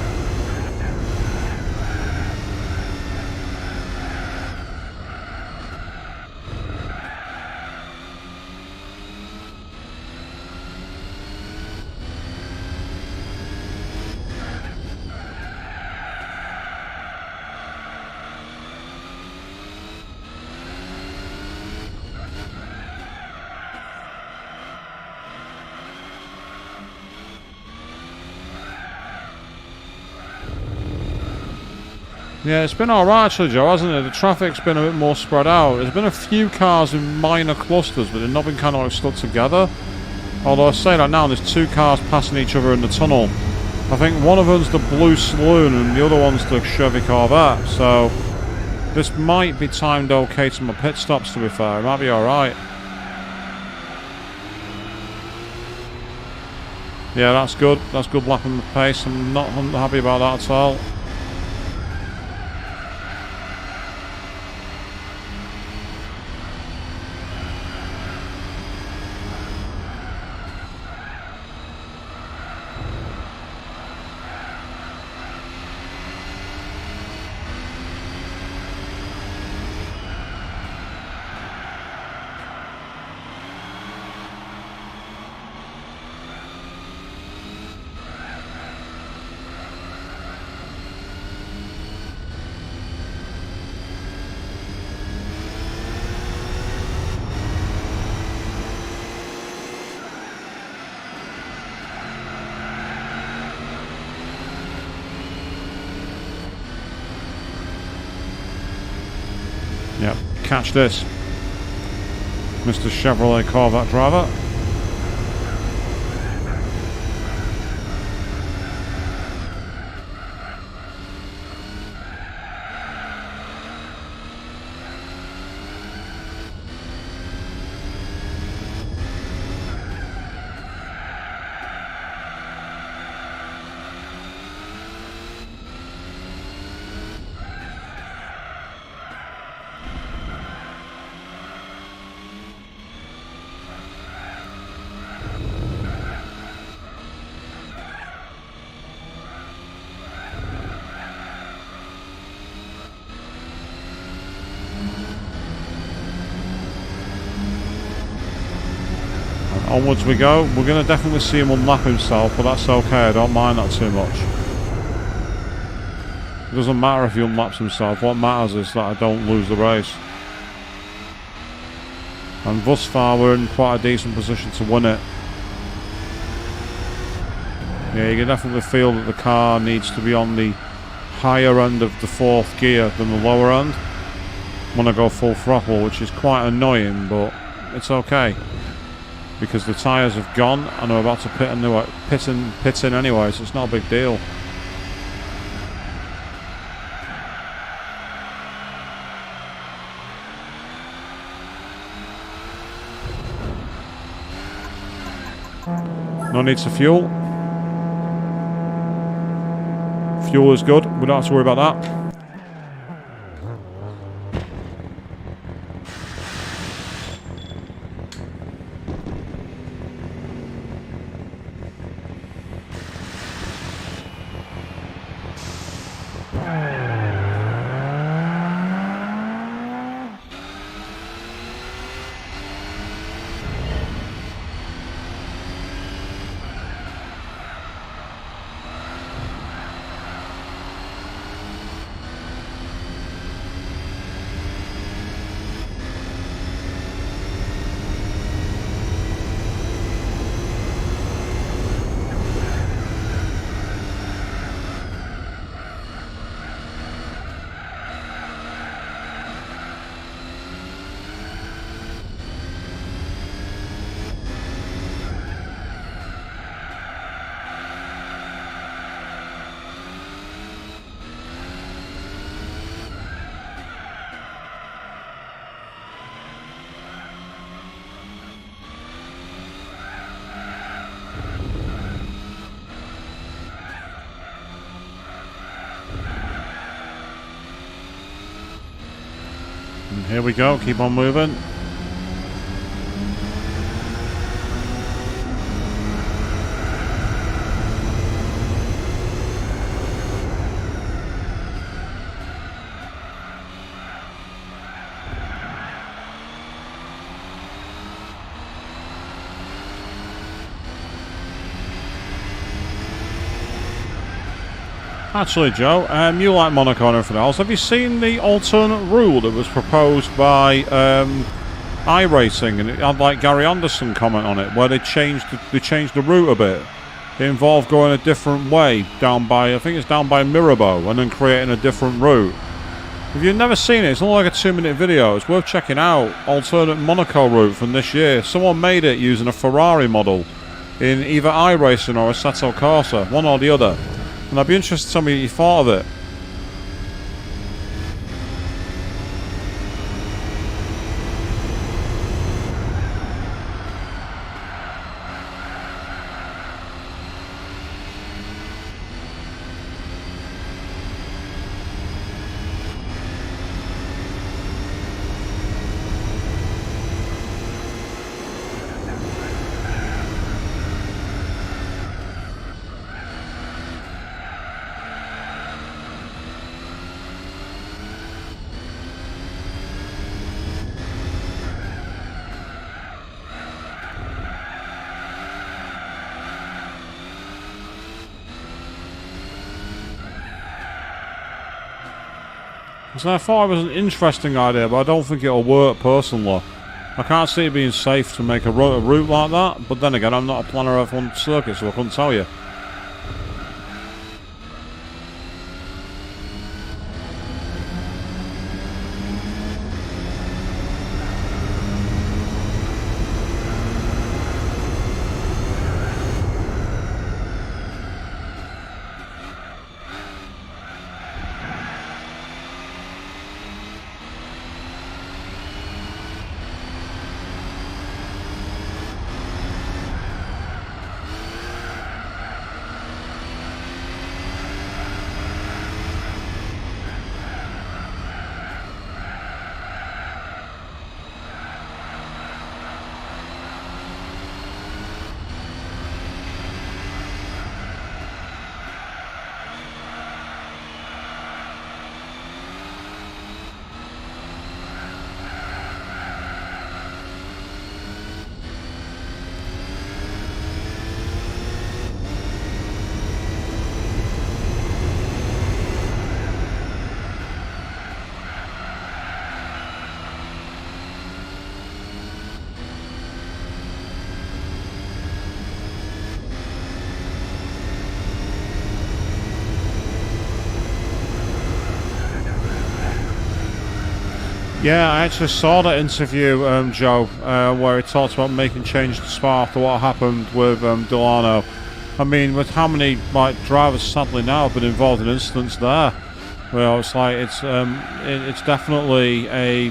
Yeah, it's been alright actually, Joe, hasn't it? The traffic's been a bit more spread out. There's been a few cars in minor clusters, but they've not been kind of like stuck together. Although I say that now, there's two cars passing each other in the tunnel. I think one of them's the Blue Saloon and the other one's the Chevy Corvette, so this might be timed okay to my pit stops, to be fair. It might be alright. Yeah, that's good. That's good lapping the pace. I'm not happy about that at all. Yep, catch this, Mr. Chevrolet Corvette driver. Onwards we go. We're going to definitely see him unlap himself, but that's okay. I don't mind that too much. It doesn't matter if he unlaps himself. What matters is that I don't lose the race. And thus far we're in quite a decent position to win it. Yeah, you can definitely feel that the car needs to be on the higher end of the fourth gear than the lower end when I go full throttle, which is quite annoying, but it's okay. Because the tyres have gone and I'm about to pit in anyway, so it's not a big deal. No need to fuel. Fuel is good, we don't have to worry about that. And here we go, keep on moving. Actually, Joe, you like Monaco and everything else. Have you seen the alternate rule that was proposed by iRacing, and it had like Gary Anderson comment on it, where they changed the route a bit? It involved going a different way down by, I think it's down by Mirabeau, and then creating a different route. If you've never seen it, it's only like a 2-minute video. It's worth checking out. Alternate Monaco route from this year. Someone made it using a Ferrari model in either iRacing or Assetto Corsa, one or the other. And I'd be interested to tell me what you thought of it. So I thought it was an interesting idea, but I don't think it'll work personally. I can't see it being safe to make a route like that, but then again, I'm not a planner of F1 circuit, so I couldn't tell you. Yeah, I actually saw that interview, Joe, where he talked about making change to Spa after what happened with Delano. I mean, with how many drivers sadly now have been involved in incidents there, well, it's like it's definitely a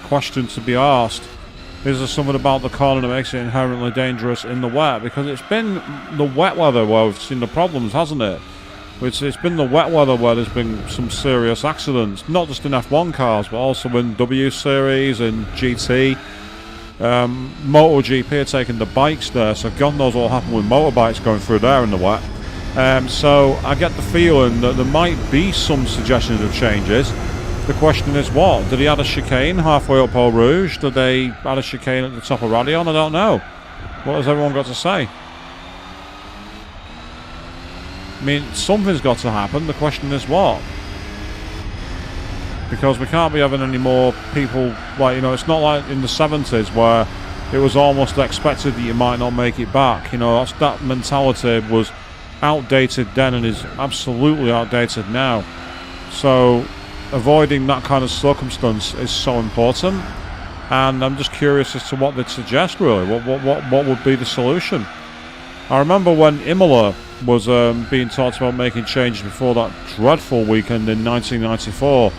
question to be asked. Is there something about the corner that makes it inherently dangerous in the wet? Because it's been the wet weather where we've seen the problems, hasn't it? It's been the wet weather where there's been some serious accidents, not just in F1 cars, but also in W Series and GT. MotoGP are taking the bikes there, so God knows what will happen with motorbikes going through there in the wet. So I get the feeling that there might be some suggestions of changes. The question is what? Did he add a chicane halfway up Eau Rouge? Did they add a chicane at the top of Radion? I don't know. What has everyone got to say? I mean, something's got to happen. The question is what? Because we can't be having any more people, it's not like in the 70s where it was almost expected that you might not make it back. That mentality was outdated then and is absolutely outdated now. So avoiding that kind of circumstance is so important. And I'm just curious as to what they'd suggest, really. What would be the solution? I remember when Imola was being talked about making changes before that dreadful weekend in 1994,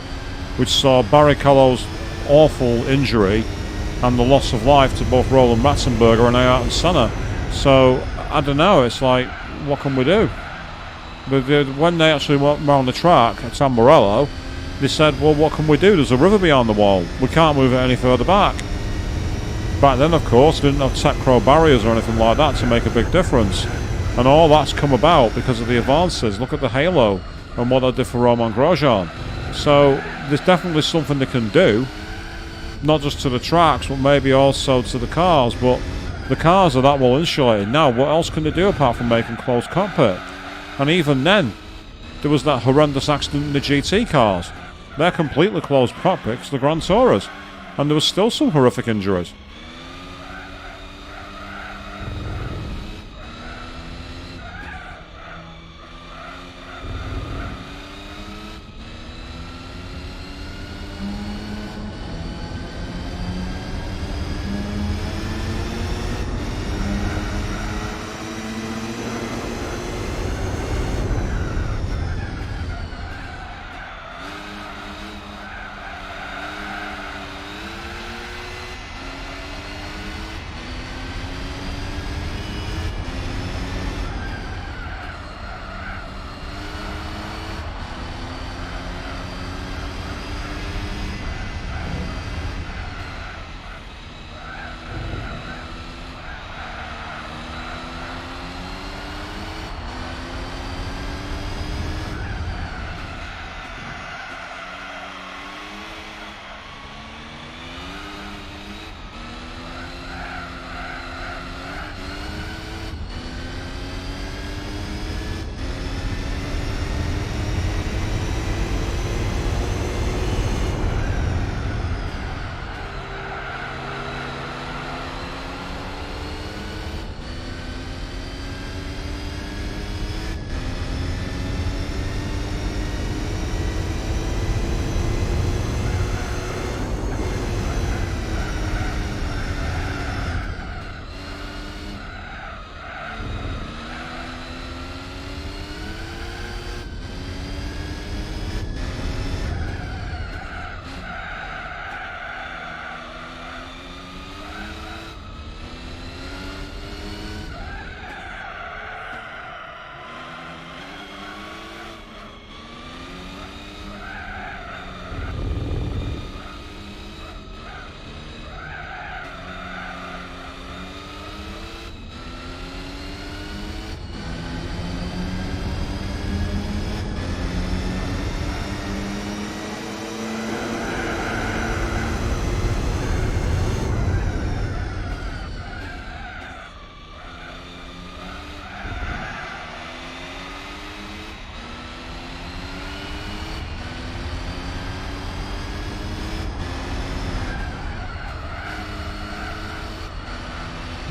which saw Barrichello's awful injury and the loss of life to both Roland Ratzenberger and Ayrton Senna. So, I don't know, it's like, what can we do? But when they actually went around the track at San Morello, they said, well, what can we do? There's a river behind the wall. We can't move it any further back. Back then, of course, they didn't have Tech-Pro barriers or anything like that to make a big difference. And all that's come about because of the advances. Look at the halo and what they did for Romain Grosjean. So there's definitely something they can do, not just to the tracks, but maybe also to the cars. But the cars are that well insulated now. What else can they do apart from making closed cockpit? And even then, there was that horrendous accident in the GT cars. They're completely closed cockpits, the Grand Tourers, and there was still some horrific injuries.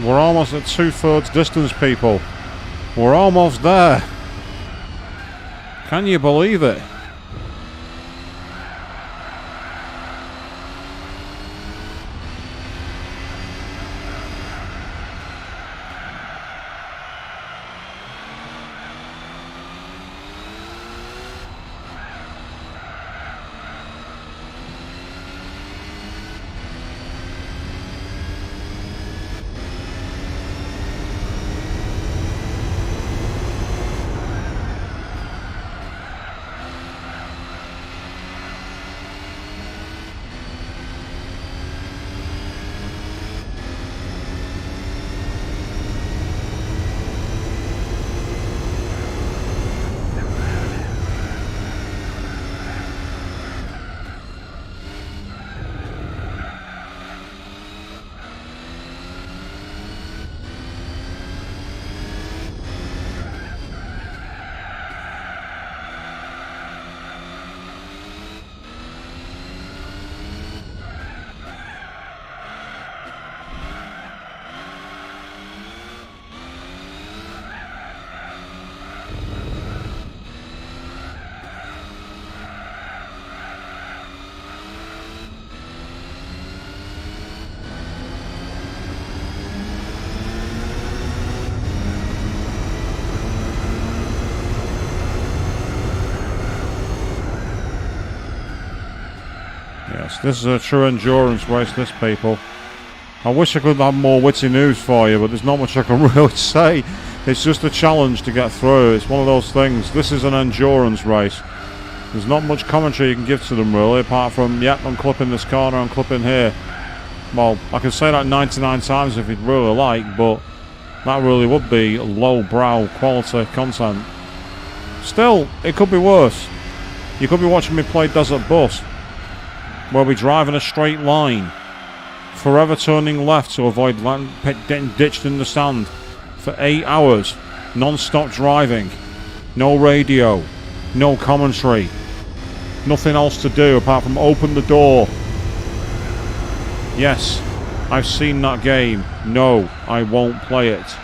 We're almost at 2/3 distance, people. We're almost there. Can you believe it? Yes, this is a true endurance race, this, people. I wish I could have more witty news for you, but there's not much I can really say. It's just a challenge to get through. It's one of those things. This is an endurance race. There's not much commentary you can give to them, really, apart from, yep, I'm clipping this corner, I'm clipping here. Well, I can say that 99 times if you'd really like, but that really would be low-brow quality content. Still, it could be worse. You could be watching me play Desert Bus, where we drive in a straight line, forever turning left to avoid getting ditched in the sand for 8 hours, non-stop driving, no radio, no commentary, nothing else to do apart from open the door. Yes, I've seen that game. No, I won't play it.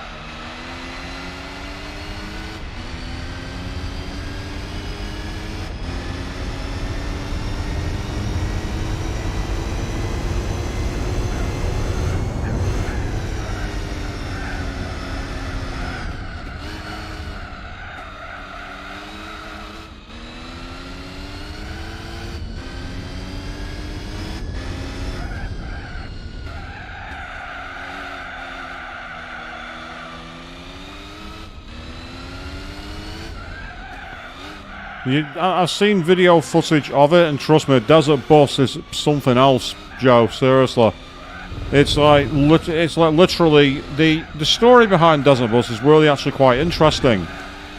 I've seen video footage of it, and trust me, Desert Bus is something else, Joe. Seriously, it's like literally the story behind Desert Bus is really actually quite interesting.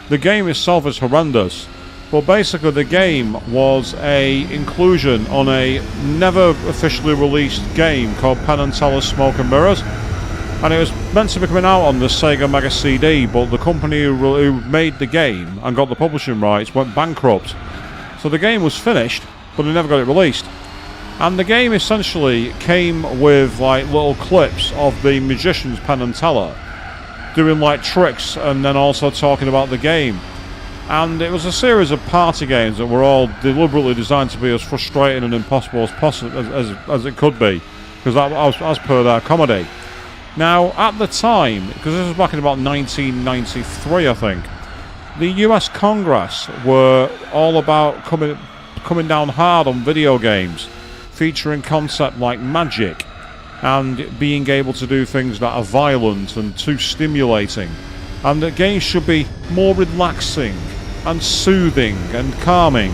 The game itself is horrendous, but basically the game was a inclusion on a never officially released game called Penn and Teller's Smoke and Mirrors. And it was meant to be coming out on the Sega Mega CD, but the company who made the game and got the publishing rights went bankrupt. So the game was finished, but they never got it released. And the game essentially came with like little clips of the magicians Penn and Teller doing like tricks and then also talking about the game. And it was a series of party games that were all deliberately designed to be as frustrating and impossible as possible as it could be, because that was as per their comedy. Now, at the time, because this was back in about 1993, I think, the US Congress were all about coming down hard on video games, featuring concepts like magic, and being able to do things that are violent and too stimulating, and that games should be more relaxing and soothing and calming.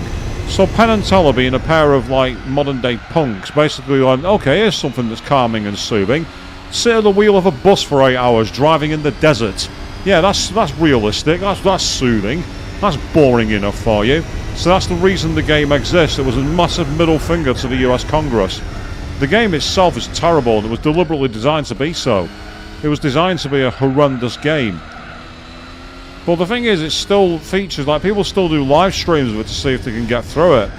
So Penn and Teller, being a pair of like modern day punks, basically like, okay, here's something that's calming and soothing. Sit at the wheel of a bus for 8 hours driving in the desert. Yeah, that's realistic, that's soothing, that's boring enough for you. So that's the reason the game exists. It was a massive middle finger to the US Congress. The game itself is terrible, and it was deliberately designed to be so. It was designed to be a horrendous game. But the thing is, it still features, like, people still do live streams of it to see if they can get through it.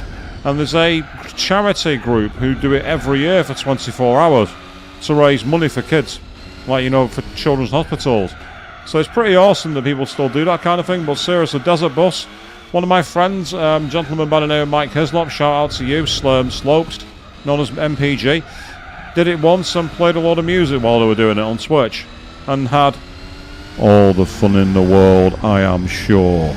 And there's a charity group who do it every year for 24 hours to raise money for kids. like, you know, for children's hospitals. So it's pretty awesome that people still do that kind of thing. But seriously, Desert Bus, one of my friends, gentleman by the name of Mike Hislop, shout out to you, Slopes, known as MPG, did it once and played a lot of music while they were doing it on Twitch, and had all the fun in the world, I am sure.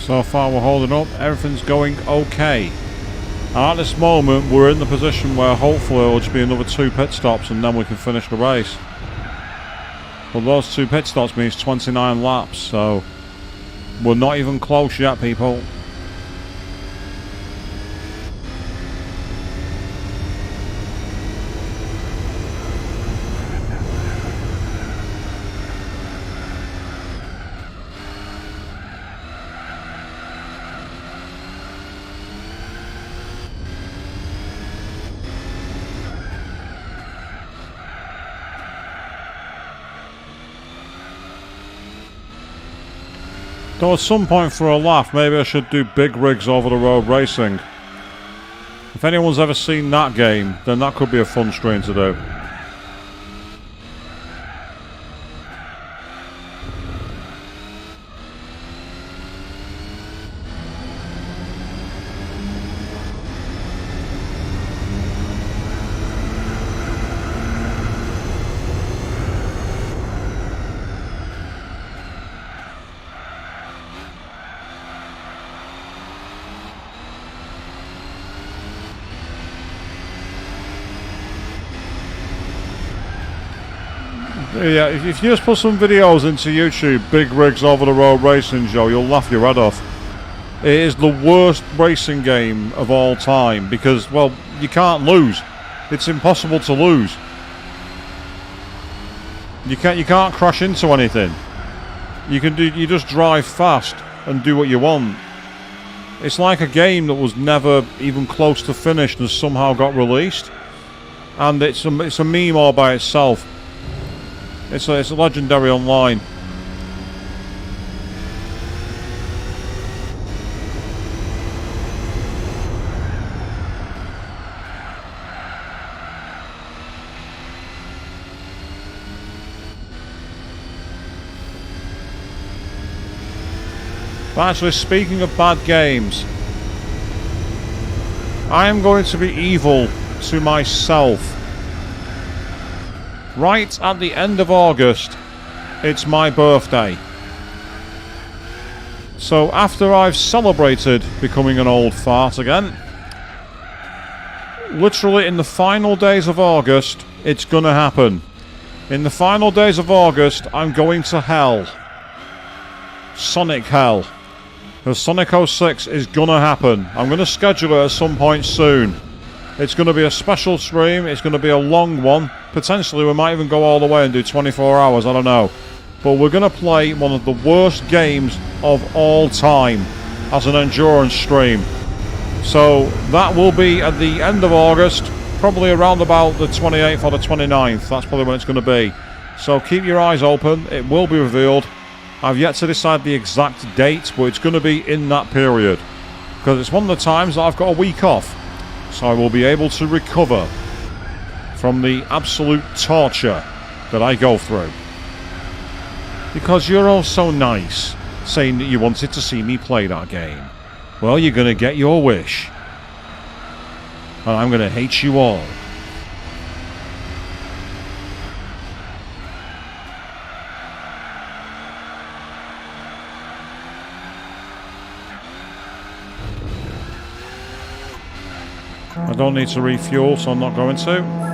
So far we're holding up, everything's going okay. At this moment we're in the position where hopefully it'll just be another 2 pit stops and then we can finish the race. But those 2 pit stops means 29 laps, so we're not even close yet, people. Though at some point for a laugh, maybe I should do big rigs over the road racing. If anyone's ever seen that game, then that could be a fun stream to do. Yeah, if you just put some videos into YouTube, big rigs over the road racing, Joe, you'll laugh your head off. It is the worst racing game of all time because, well, you can't lose. It's impossible to lose. You can't crash into anything. You just drive fast and do what you want. It's like a game that was never even close to finished and somehow got released, and it's a meme all by itself. It's a legendary online. But actually, speaking of bad games, I am going to be evil to myself. Right at the end of August, it's my birthday. So after I've celebrated becoming an old fart again, literally in the final days of August, it's gonna happen. In the final days of August, I'm going to hell. Sonic hell. The Sonic 06 is gonna happen. I'm gonna schedule it at some point soon. It's going to be a special stream. It's going to be a long one. Potentially we might even go all the way and do 24 hours. I don't know. But we're going to play one of the worst games of all time as an endurance stream. So that will be at the end of August. Probably around about the 28th or the 29th. That's probably when it's going to be. So keep your eyes open. It will be revealed. I've yet to decide the exact date, but it's going to be in that period. Because it's one of the times that I've got a week off. So I will be able to recover from the absolute torture that I go through. Because you're all so nice, saying that you wanted to see me play that game. Well, you're going to get your wish. And I'm going to hate you all. I don't need to refuel, so I'm not going to.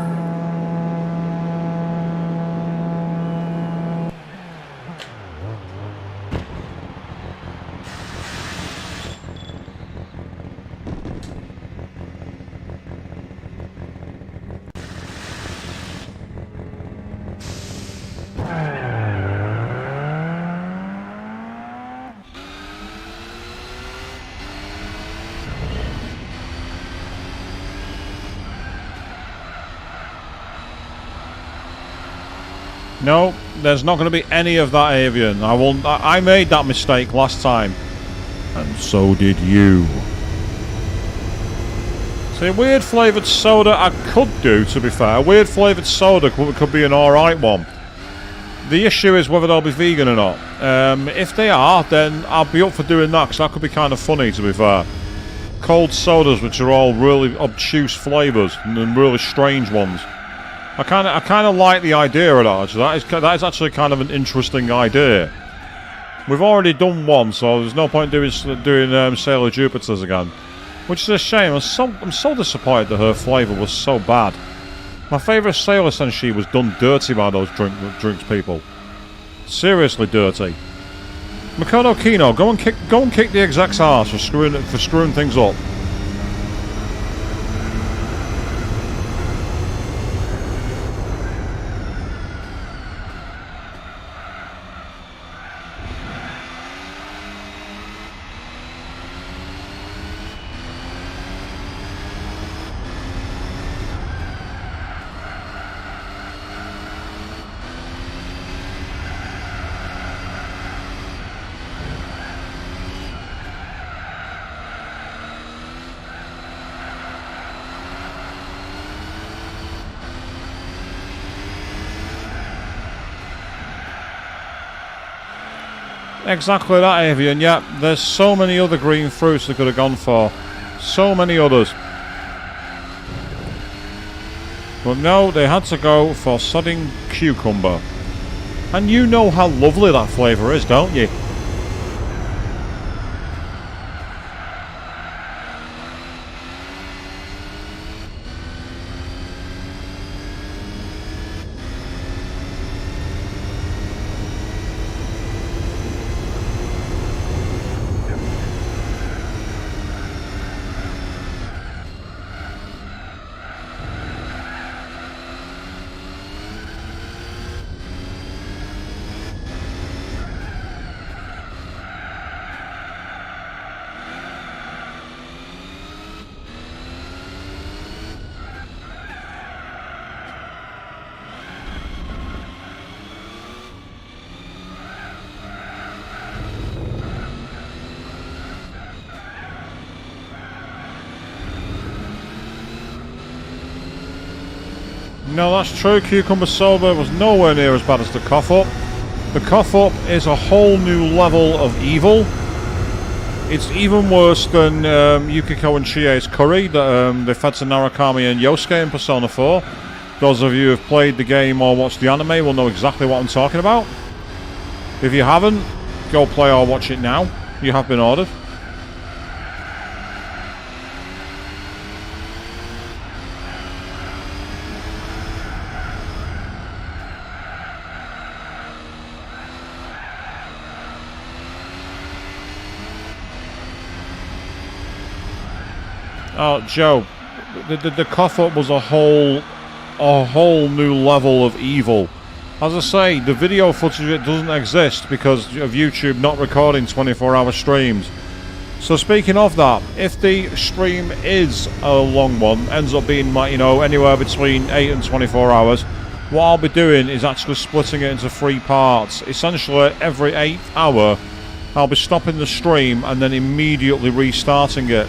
No, there's not going to be any of that avian. I made that mistake last time. And so did you. See, a weird flavoured soda I could do, to be fair. A weird flavoured soda could be an alright one. The issue is whether they'll be vegan or not. If they are, then I'll be up for doing that, because that could be kind of funny, to be fair. Cold sodas, which are all really obtuse flavours and really strange ones. I kind of like the idea of that. Actually. That is actually kind of an interesting idea. We've already done one, so there's no point doing Sailor Jupiters again, which is a shame. I'm so disappointed that her flavour was so bad. My favourite Sailor Senshi was done dirty by those drinks people. Seriously dirty. Makoto Kino, go and kick the exec's arse for screwing things up. Exactly that, Avian. Yeah, there's so many other green fruits they could have gone for. So many others. But no, they had to go for sodding cucumber. And you know how lovely that flavour is, don't you? No, that's true. Cucumber soda was nowhere near as bad as the cough up. The cough up is a whole new level of evil. It's even worse than Yukiko and Chie's curry that they fed to Narukami and Yosuke in Persona 4. Those of you who have played the game or watched the anime will know exactly what I'm talking about. If you haven't, go play or watch it now. You have been ordered. Oh, Joe, the cough up was a whole new level of evil. As I say, the video footage of it doesn't exist because of YouTube not recording 24-hour streams. So speaking of that, if the stream is a long one, ends up being, you know, anywhere between 8 and 24 hours, what I'll be doing is actually splitting it into 3 parts. Essentially, every 8th hour, I'll be stopping the stream and then immediately restarting it.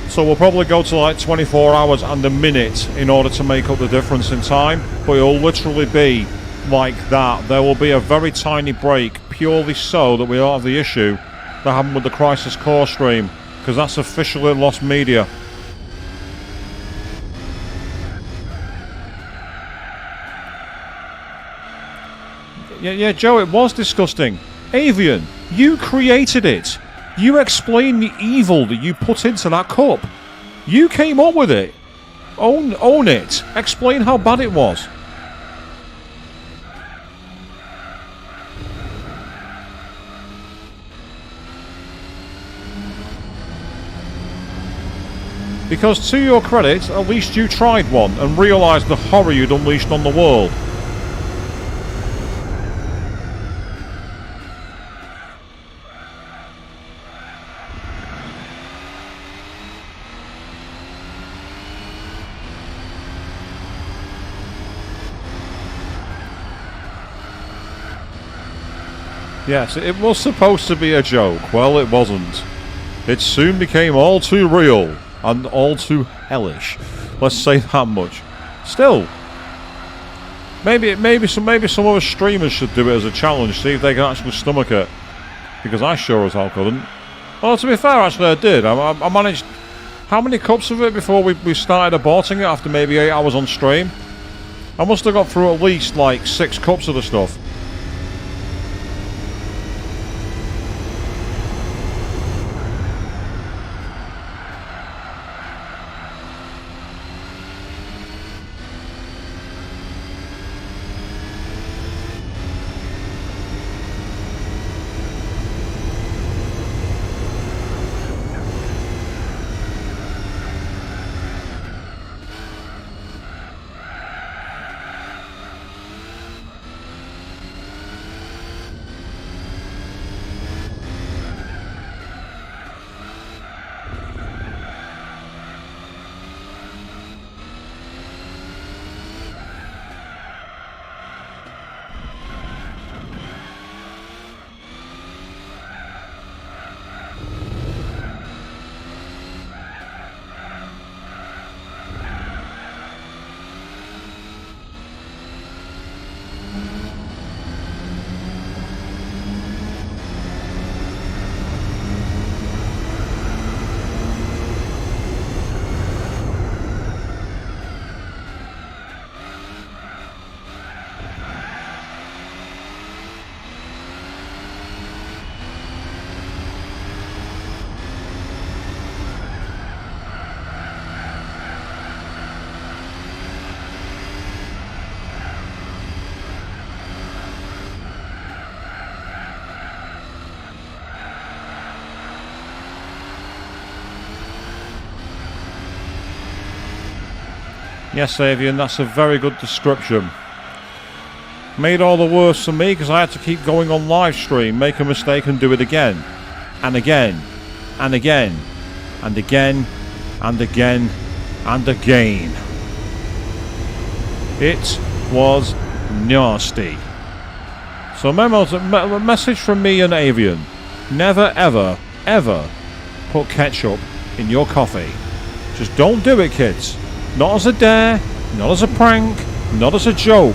So we'll probably go to like 24 hours and a minute in order to make up the difference in time, but it'll literally be like that. There will be a very tiny break, purely so that we don't have the issue that happened with the Crisis Core stream, because that's officially lost media. Yeah, Joe, it was disgusting. Avian, you created it. You explain the evil that you put into that cup. You came up with it. Own it. Explain how bad it was. Because to your credit, at least you tried one and realised the horror you'd unleashed on the world. Yes, it was supposed to be a joke. Well, it wasn't. It soon became all too real and all too hellish. Let's say that much. Still, maybe some other streamers should do it as a challenge. See if they can actually stomach it. Because I sure as hell couldn't. Well, to be fair, actually, I did. I managed. How many cups of it before we started aborting it after maybe 8 hours on stream? I must have got through at least like 6 cups of the stuff. Yes, Avian, that's a very good description. Made all the worse for me because I had to keep going on live stream, make a mistake and do it again. And again. And again. And again. And again. And again. It was nasty. So a message from me and Avian. Never, ever, ever put ketchup in your coffee. Just don't do it, kids. Not as a dare, not as a prank, not as a joke.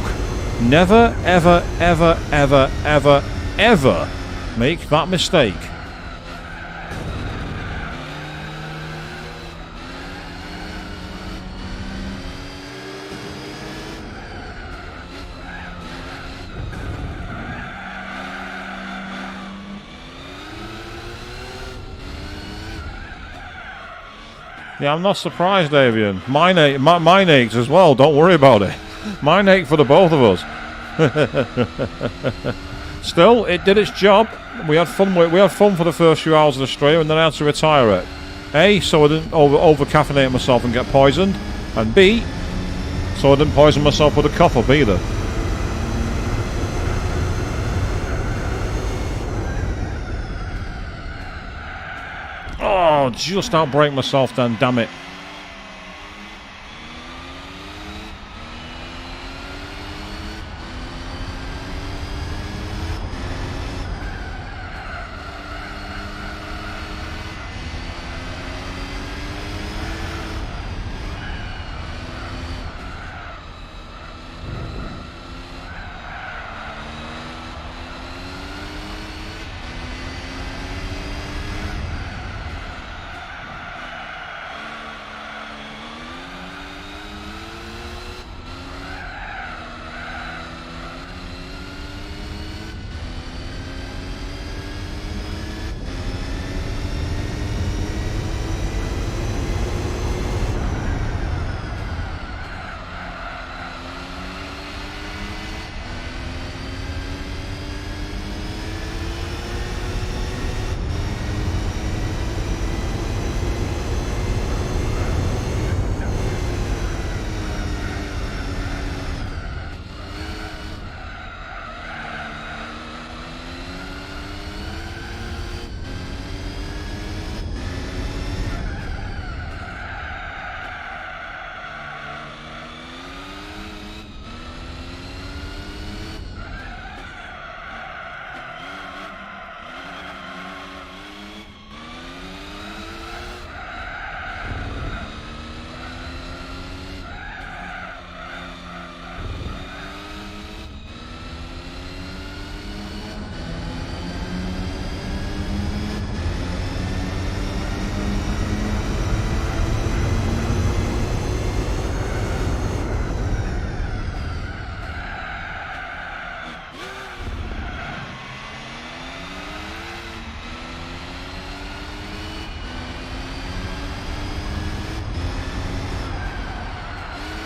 Never, ever, ever, ever, ever, ever make that mistake. Yeah, I'm not surprised, Avian. Mine aches as well. Don't worry about it. Mine ache for the both of us. Still, it did its job. We had fun. We had fun for the first few hours of the stream, and then I had to retire it. A, so I didn't over caffeinate myself and get poisoned, and B, so I didn't poison myself with a cough up either. Oh, just outbreak myself then, damn it.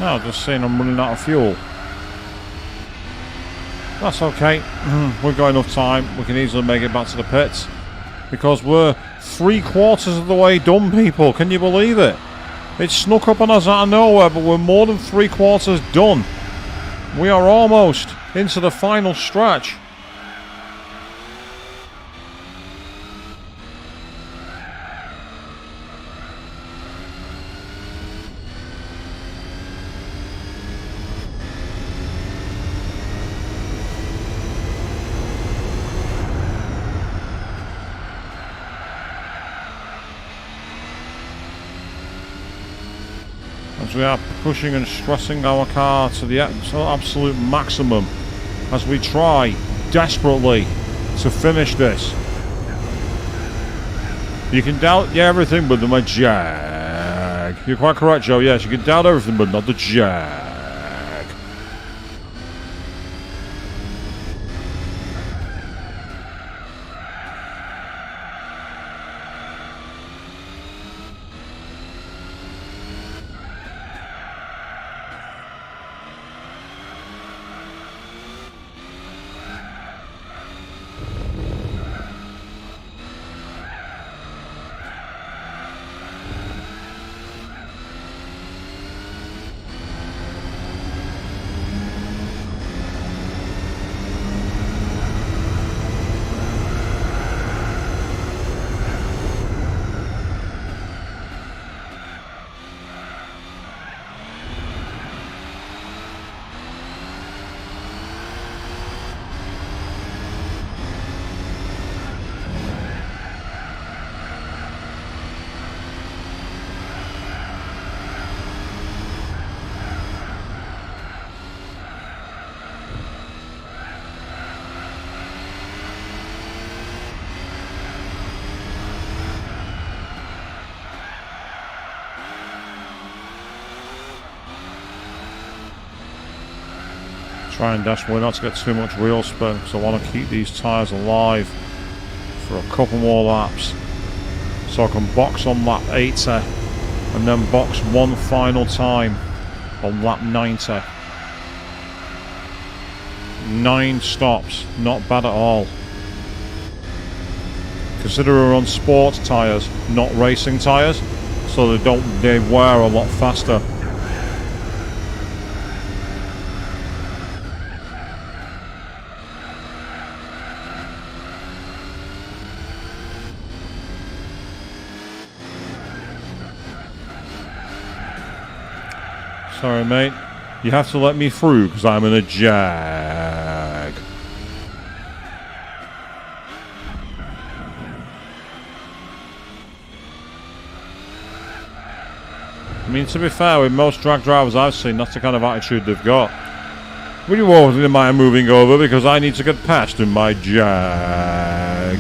Oh, just saying I'm running out of fuel. That's okay. We've got enough time. We can easily make it back to the pits. Because we're 3/4 of the way done, people. Can you believe it? It snuck up on us out of nowhere, but we're more than 3/4 done. We are almost into the final stretch. As we are pushing and stressing our car to the absolute maximum as we try desperately to finish this. You can doubt everything but the Jag. You're quite correct, Joe. Yes, you can doubt everything but not the Jag. Trying desperately not to get too much wheel spin because I want to keep these tyres alive for a couple more laps so I can box on lap 80 and then box one final time on lap 90. 9 stops, not bad at all. Consider we're on sports tyres, not racing tyres, so they wear a lot faster. Sorry, mate. You have to let me through because I'm in a Jag. I mean, to be fair, with most drag drivers I've seen, that's the kind of attitude they've got. Would you wouldn't mind moving over because I need to get past in my Jag?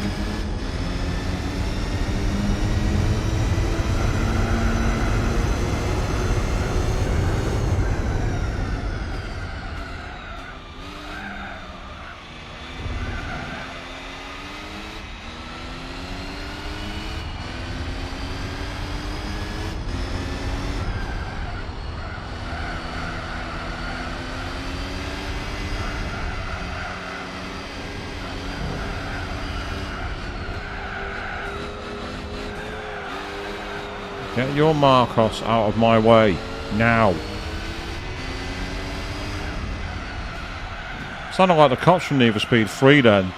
Get your Marcos out of my way, now. Sounded like the cops from Need for Speed 3 then.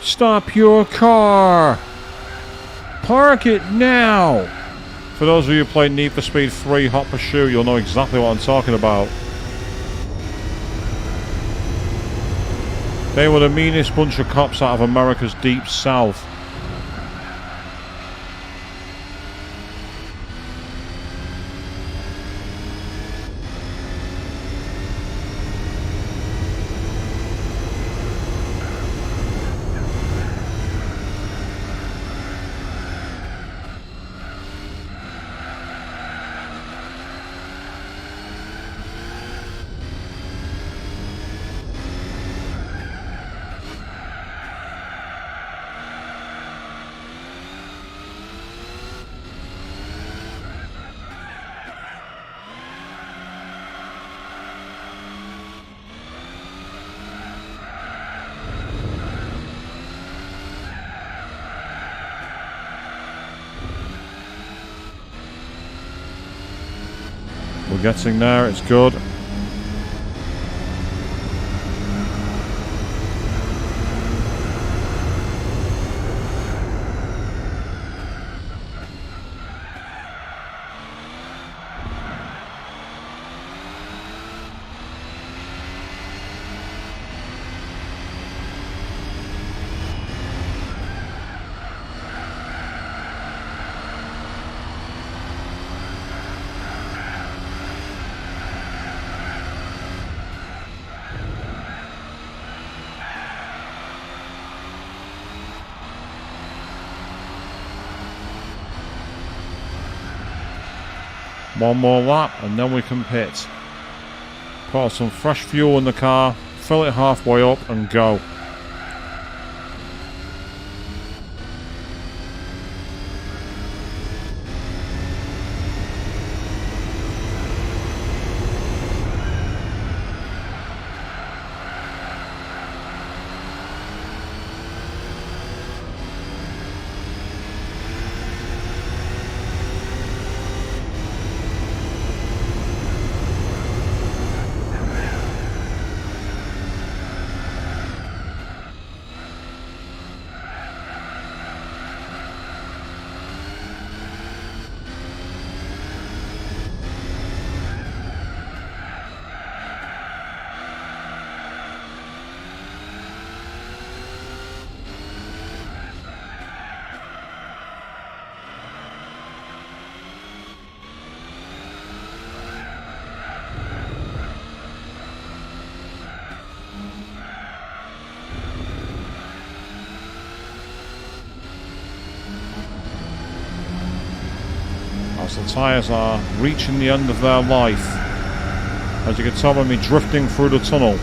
Stop your car! Park it now! For those of you who play Need for Speed 3 Hot Pursuit, you'll know exactly what I'm talking about. They were the meanest bunch of cops out of America's deep south. We're getting there, it's good. One more lap and then we can pit. Put some fresh fuel in the car, fill it halfway up and go. As the tyres are reaching the end of their life. As you can tell by me drifting through the tunnel.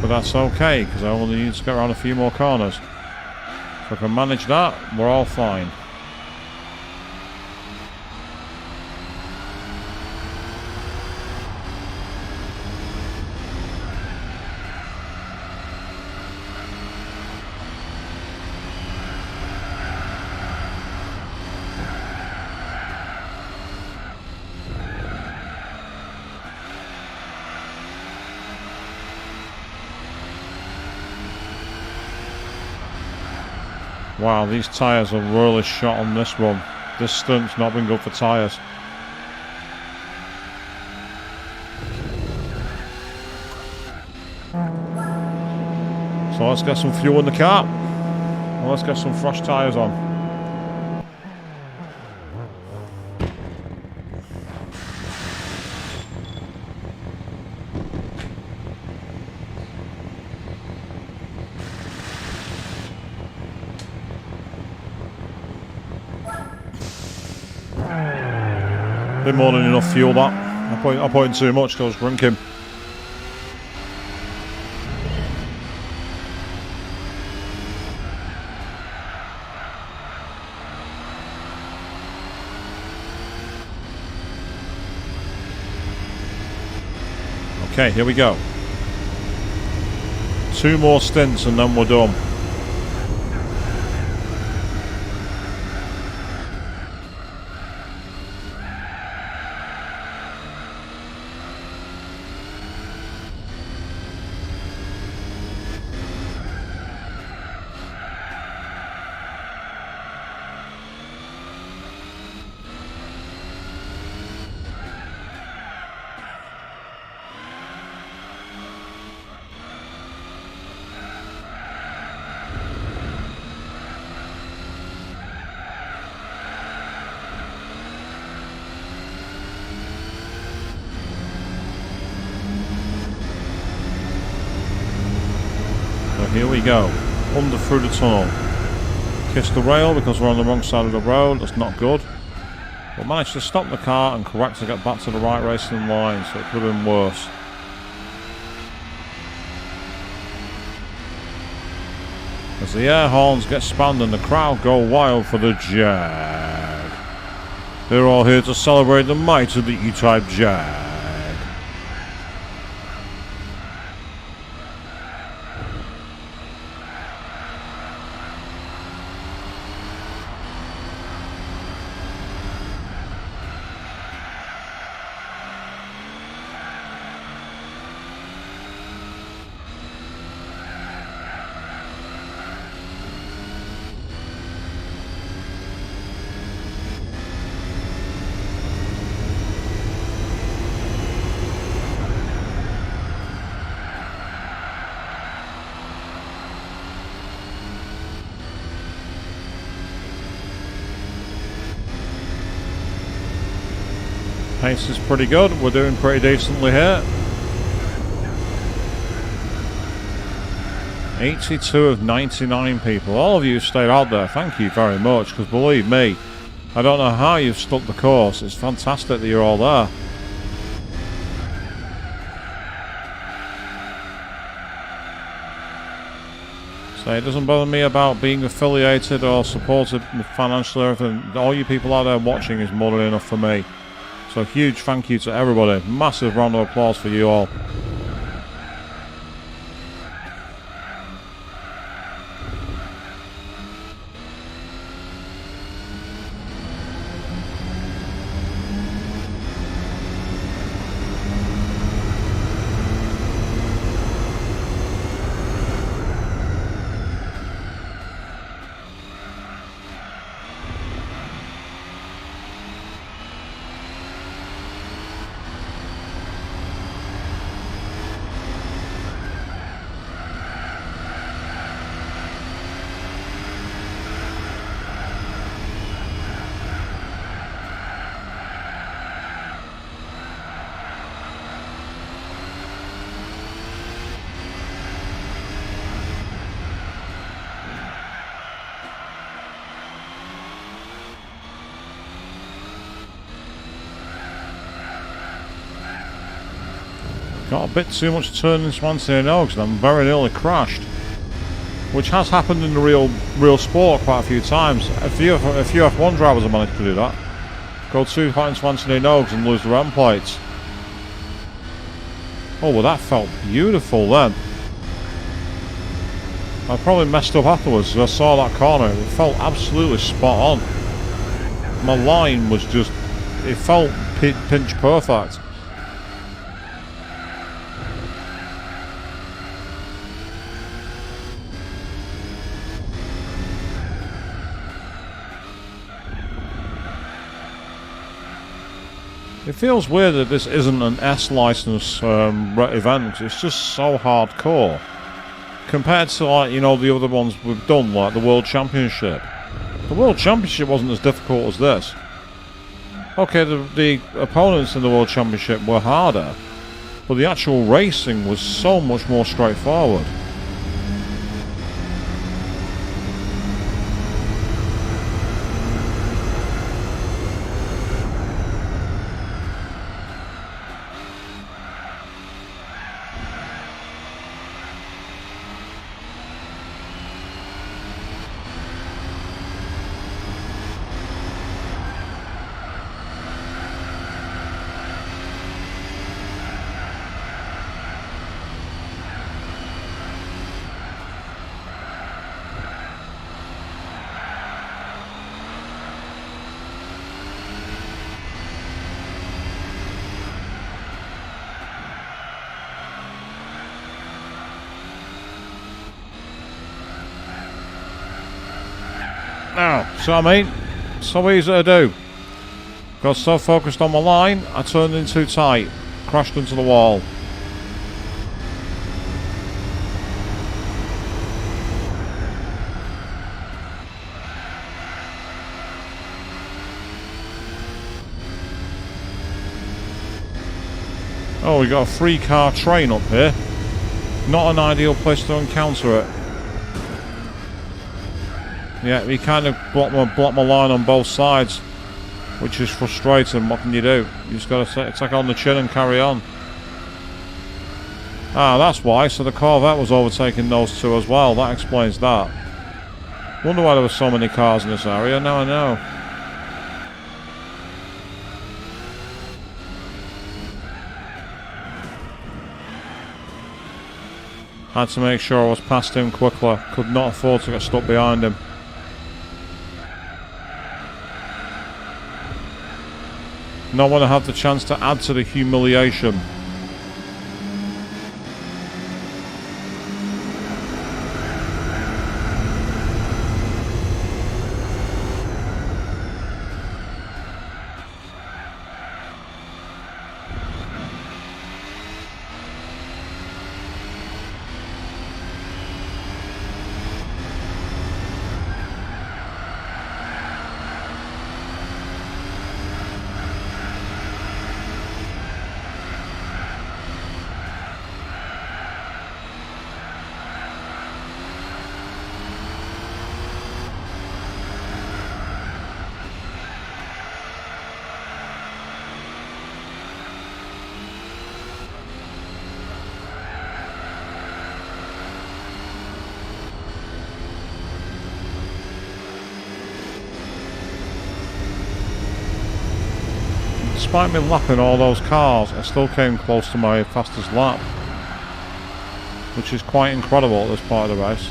But that's okay, because I only need to get around a few more corners. If I can manage that, we're all fine. Wow, these tyres are really shot on this one. This stunt's not been good for tyres. So let's get some fuel in the car. And let's get some fresh tyres on. Bit more than enough fuel that. I put in too much because I was drinking. Okay, here we go. 2 more stints and then we're done. Here we go, under through the tunnel. Kiss the rail because we're on the wrong side of the road, that's not good. But managed to stop the car and correct to get back to the right racing line, so it could have been worse. As the air horns get spanned and the crowd go wild for the Jag. They're all here to celebrate the might of the E-Type Jag. Pace is pretty good. We're doing pretty decently here. 82 of 99 people. All of you stayed out there. Thank you very much, because believe me, I don't know how you've stuck the course. It's fantastic that you're all there. So it doesn't bother me about being affiliated or supported financially or anything. All you people out there watching is more than enough for me. So a huge thank you to everybody. Massive round of applause for you all. Got a bit too much turn in Swansea and Oaks, and I'm very nearly crashed, which has happened in the real sport quite a few times. A few F1 drivers have managed to do that. Go too hot in Swansea and Oaks and lose the ramp plates. Oh, well, that felt beautiful then. I probably messed up afterwards as I saw that corner. It felt absolutely spot on. My line was just, it felt pinch perfect. It feels weird that this isn't an S license event, because it's just so hardcore compared to, like, you know, the other ones we've done, like the World Championship. The World Championship wasn't as difficult as this. Okay, the opponents in the World Championship were harder, but the actual racing was so much more straightforward. Now, so I mean, so easy to do. Got so focused on my line, I turned in too tight, crashed into the wall. Oh, we got a 3-car train up here. Not an ideal place to encounter it. Yeah, he kind of blocked my line on both sides, which is frustrating. What can you do? You just got to take on the chin and carry on. Ah, that's why. So the Corvette was overtaking those two as well. That explains that. Wonder why there were so many cars in this area. Now I know. Had to make sure I was past him quickly. Could not afford to get stuck behind him. Not want to have the chance to add to the humiliation. despite me lapping all those cars, I still came close to my fastest lap, which is quite incredible at this part of the race.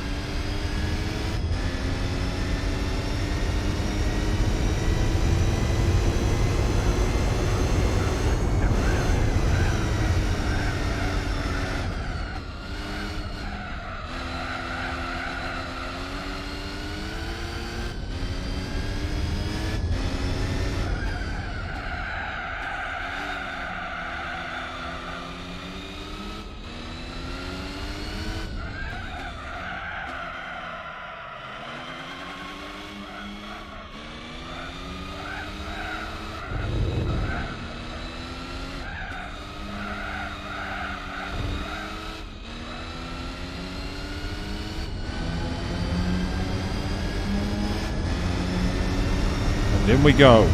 In we go.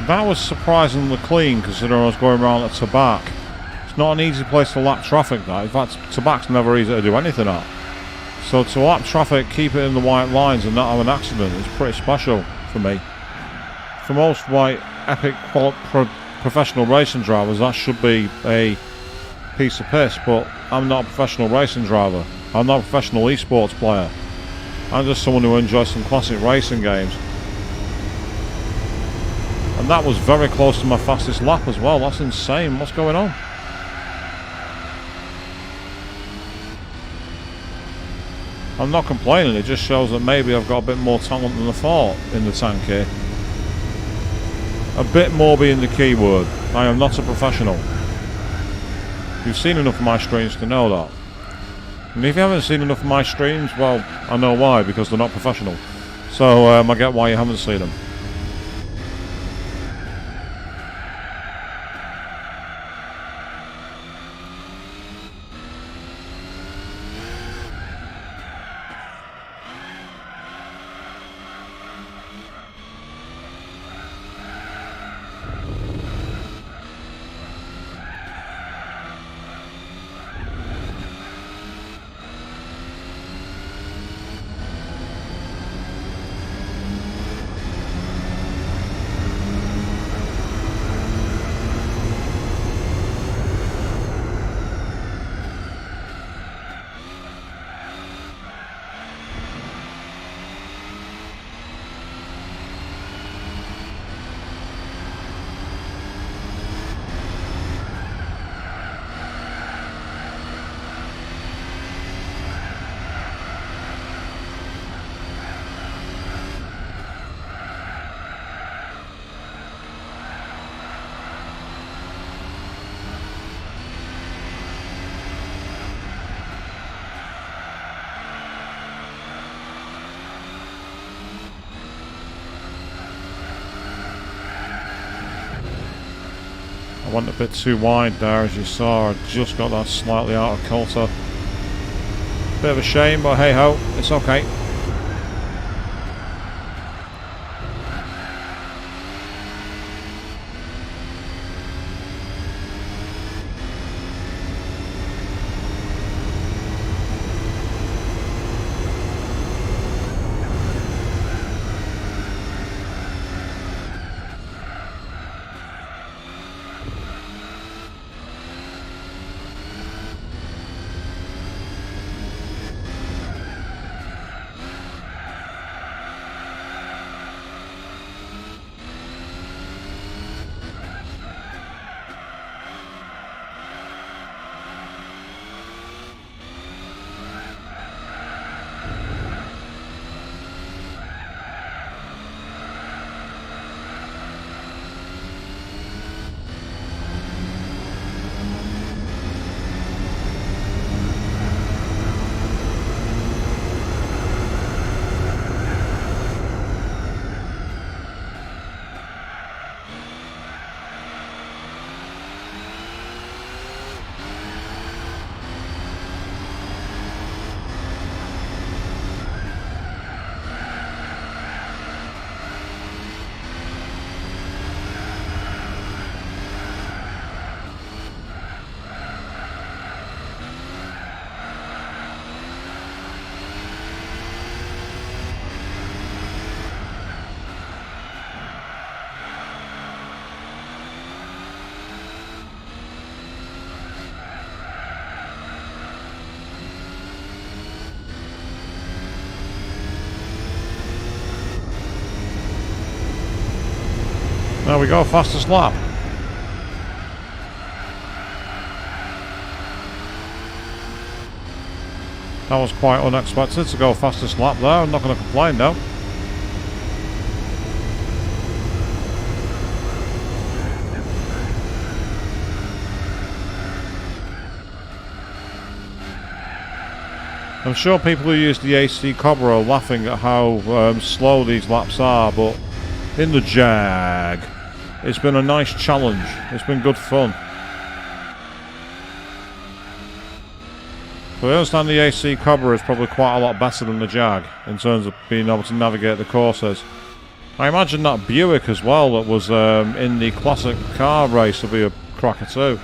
That was surprisingly clean considering I was going around at Tabac. It's not an easy place to lap traffic, that. In fact, Tabac's never easy to do anything at. So to lap traffic, keep it in the white lines and not have an accident is pretty special for me. For most white epic professional racing drivers, that should be a piece of piss, but I'm not a professional racing driver. I'm not a professional esports player. I'm just someone who enjoys some classic racing games. And that was very close to my fastest lap as well. That's insane. What's going on? I'm not complaining, it just shows that maybe I've got a bit more talent than I thought in the tank here. A bit more being the key word. I am not a professional. You've seen enough of my streams to know that. And if you haven't seen enough of my streams, well, I know why, because they're not professional. So I get why you haven't seen them. I went a bit too wide there, as you saw. I just got that slightly out of kilter. Bit of a shame, but hey ho, it's okay. There we go, fastest lap. That was quite unexpected to go fastest lap there. I'm not going to complain though. I'm sure people who use the AC Cobra are laughing at how slow these laps are, but in the Jag, it's been a nice challenge. It's been good fun. So I understand the AC Cobra is probably quite a lot better than the Jag in terms of being able to navigate the courses. I imagine that Buick as well that was in the classic car race will be a cracker too.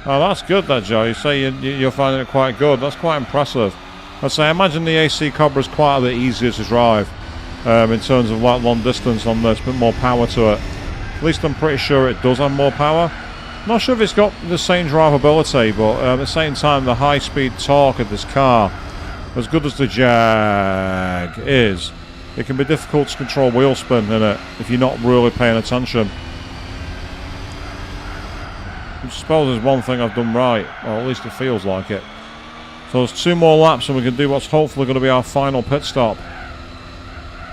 Oh, that's good, that, Joe. You say you're finding it quite good. That's quite impressive. I'd say I imagine the AC Cobra is quite a bit easier to drive in terms of like long distance on this, a bit more power to it. At least I'm pretty sure it does have more power. Not sure if it's got the same drivability, but at the same time, the high-speed torque of this car, as good as the Jag is, it can be difficult to control wheel spin in it if you're not really paying attention. I suppose is one thing I've done right, or at least it feels like it. So there's 2 more laps and we can do what's hopefully going to be our final pit stop.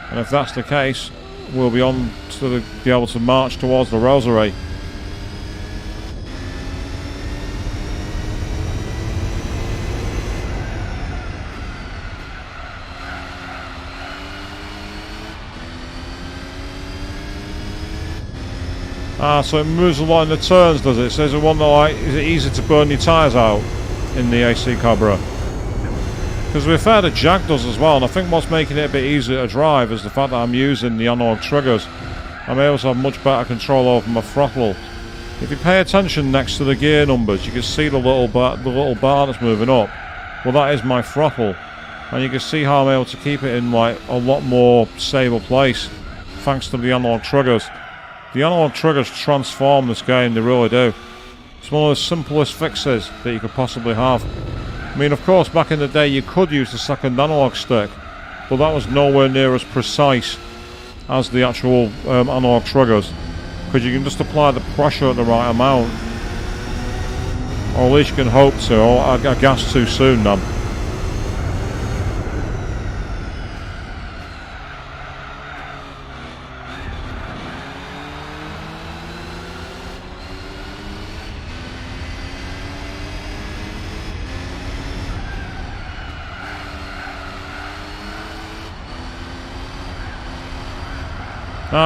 And if that's the case, we'll be on to be able to march towards the Rosary. So it moves a lot in the turns, does it? So is it one that, like, is it easy to burn your tyres out in the AC Cobra? Because to be fair, the Jag does as well, and I think what's making it a bit easier to drive is the fact that I'm using the analog triggers. I'm able to have much better control over my throttle. If you pay attention next to the gear numbers, you can see the little bar that's moving up. Well, that is my throttle, and you can see how I'm able to keep it in like a lot more stable place thanks to the analog triggers. The analog triggers transform this game, they really do. It's one of the simplest fixes that you could possibly have. I mean, of course, back in the day you could use the second analog stick, but that was nowhere near as precise as the actual analog triggers, because you can just apply the pressure at the right amount. Or at least you can hope to, or I gas too soon then.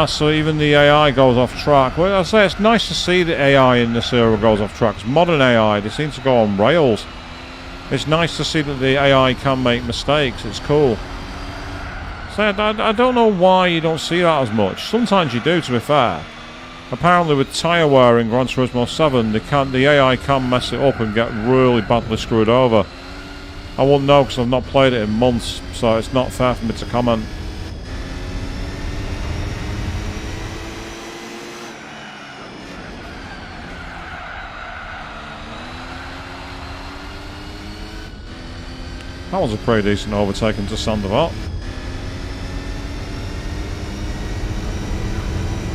So even the AI goes off track. Well, I say it's nice to see the AI in this era goes off track. It's modern AI, they seem to go on rails. It's nice to see that the AI can make mistakes. It's cool. So I don't know why you don't see that as much. Sometimes you do, to be fair. Apparently with tyre wear in Gran Turismo 7, the AI can mess it up and get really badly screwed over. I won't know because I've not played it in months, so it's not fair for me to comment. That was a pretty decent overtaking to Sandoval.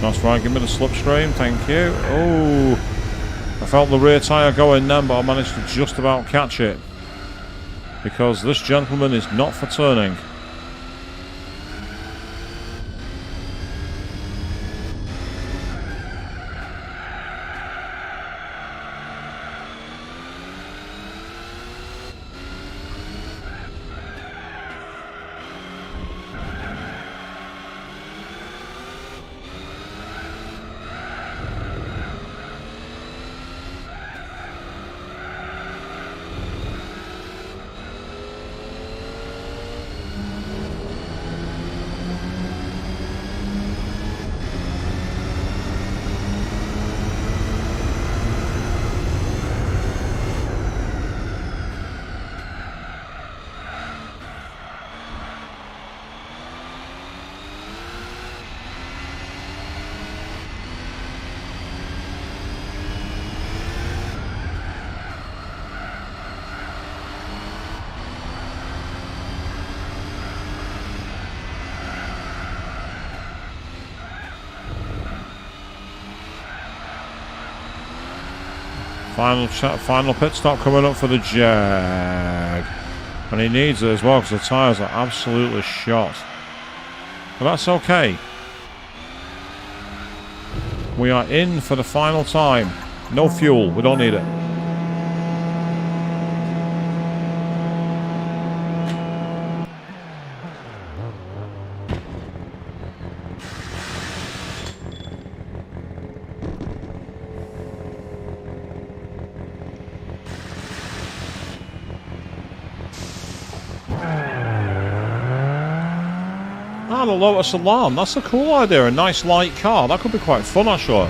That's right, give me the slipstream, thank you. Oh, I felt the rear tyre going then, but I managed to just about catch it. Because this gentleman is not for turning. Final pit stop coming up for the Jag. And he needs it as well because the tyres are absolutely shot. But that's okay. We are in for the final time. No fuel. We don't need it. Ah, the Lotus Alarm. That's a cool idea. A nice light car. That could be quite fun, actually.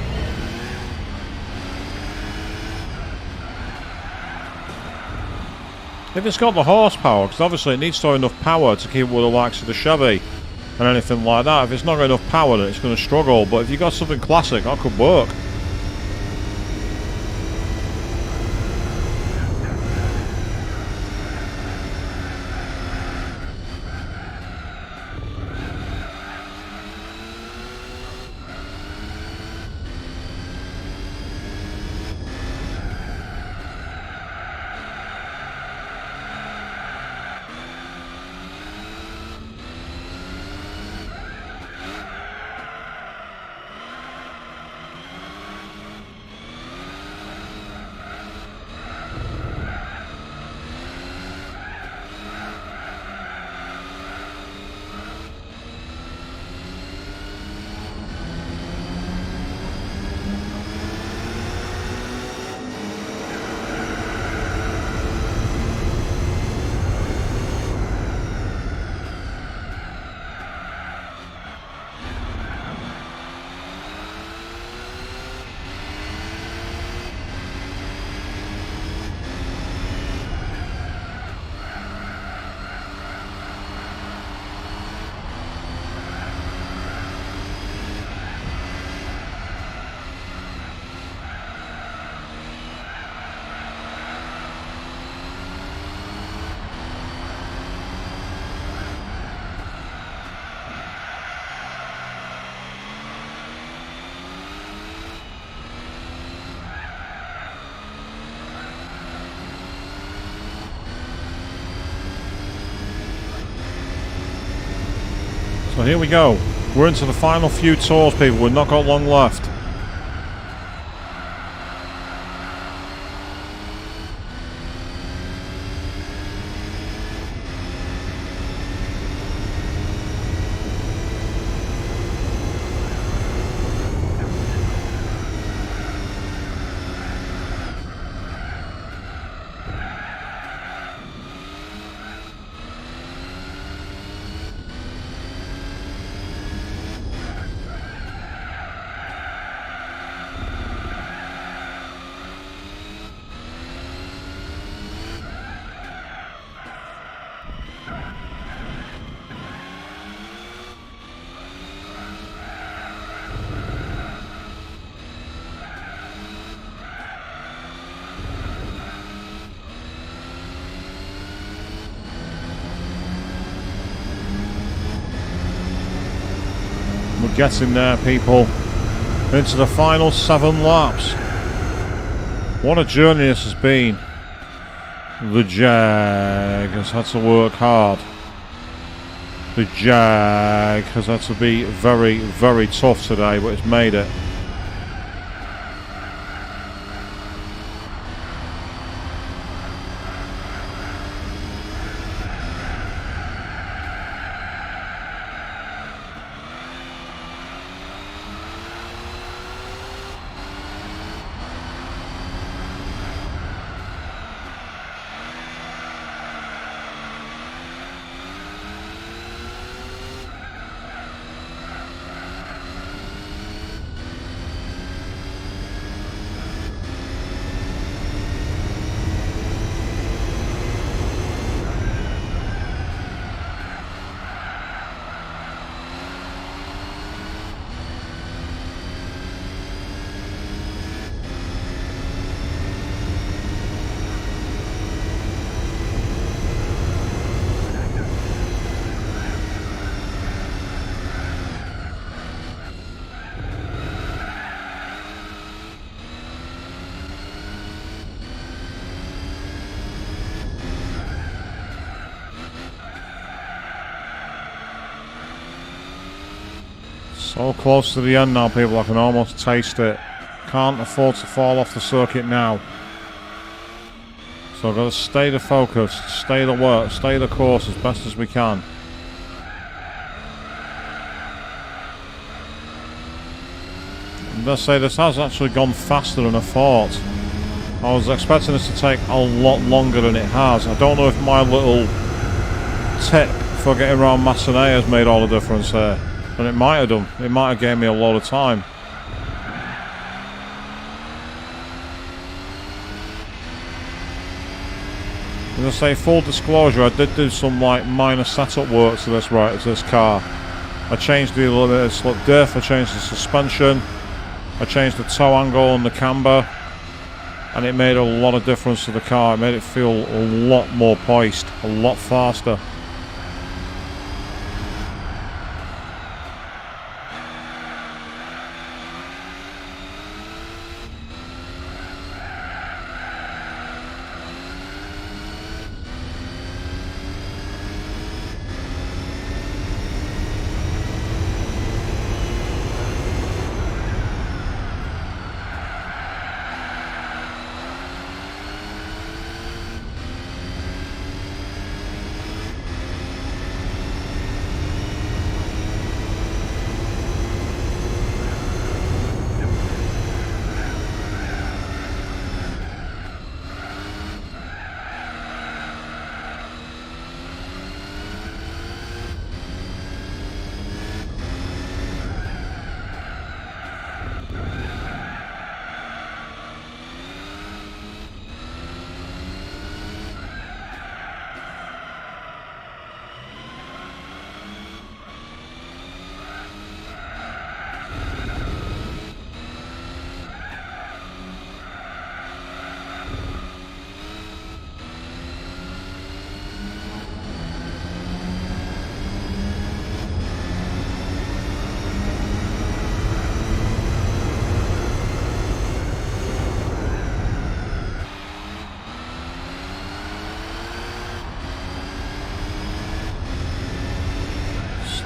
If it's got the horsepower, because obviously it needs to have enough power to keep with the likes of the Chevy and anything like that. If it's not got enough power, then it's going to struggle. But if you've got something classic, that could work. So here we go. We're into the final few tours, people. We've not got long left. We're getting there, people. Into the final 7 laps. What a journey this has been. The Jag has had to work hard. The Jag has had to be very, very tough today, but it's made it. So close to the end now, people. I can almost taste it. Can't afford to fall off the circuit now. So I've got to stay the focus, stay the work, stay the course as best as we can. And let's say this has actually gone faster than I thought. I was expecting this to take a lot longer than it has. I don't know if my little tip for getting around Massenet has made all the difference there. And it might have done. It might have gave me a lot of time. As I say, full disclosure, I did do some like minor setup work to this car. I changed the limited slip diff, I changed the suspension, I changed the toe angle and the camber, and it made a lot of difference to the car. It made it feel a lot more poised, a lot faster.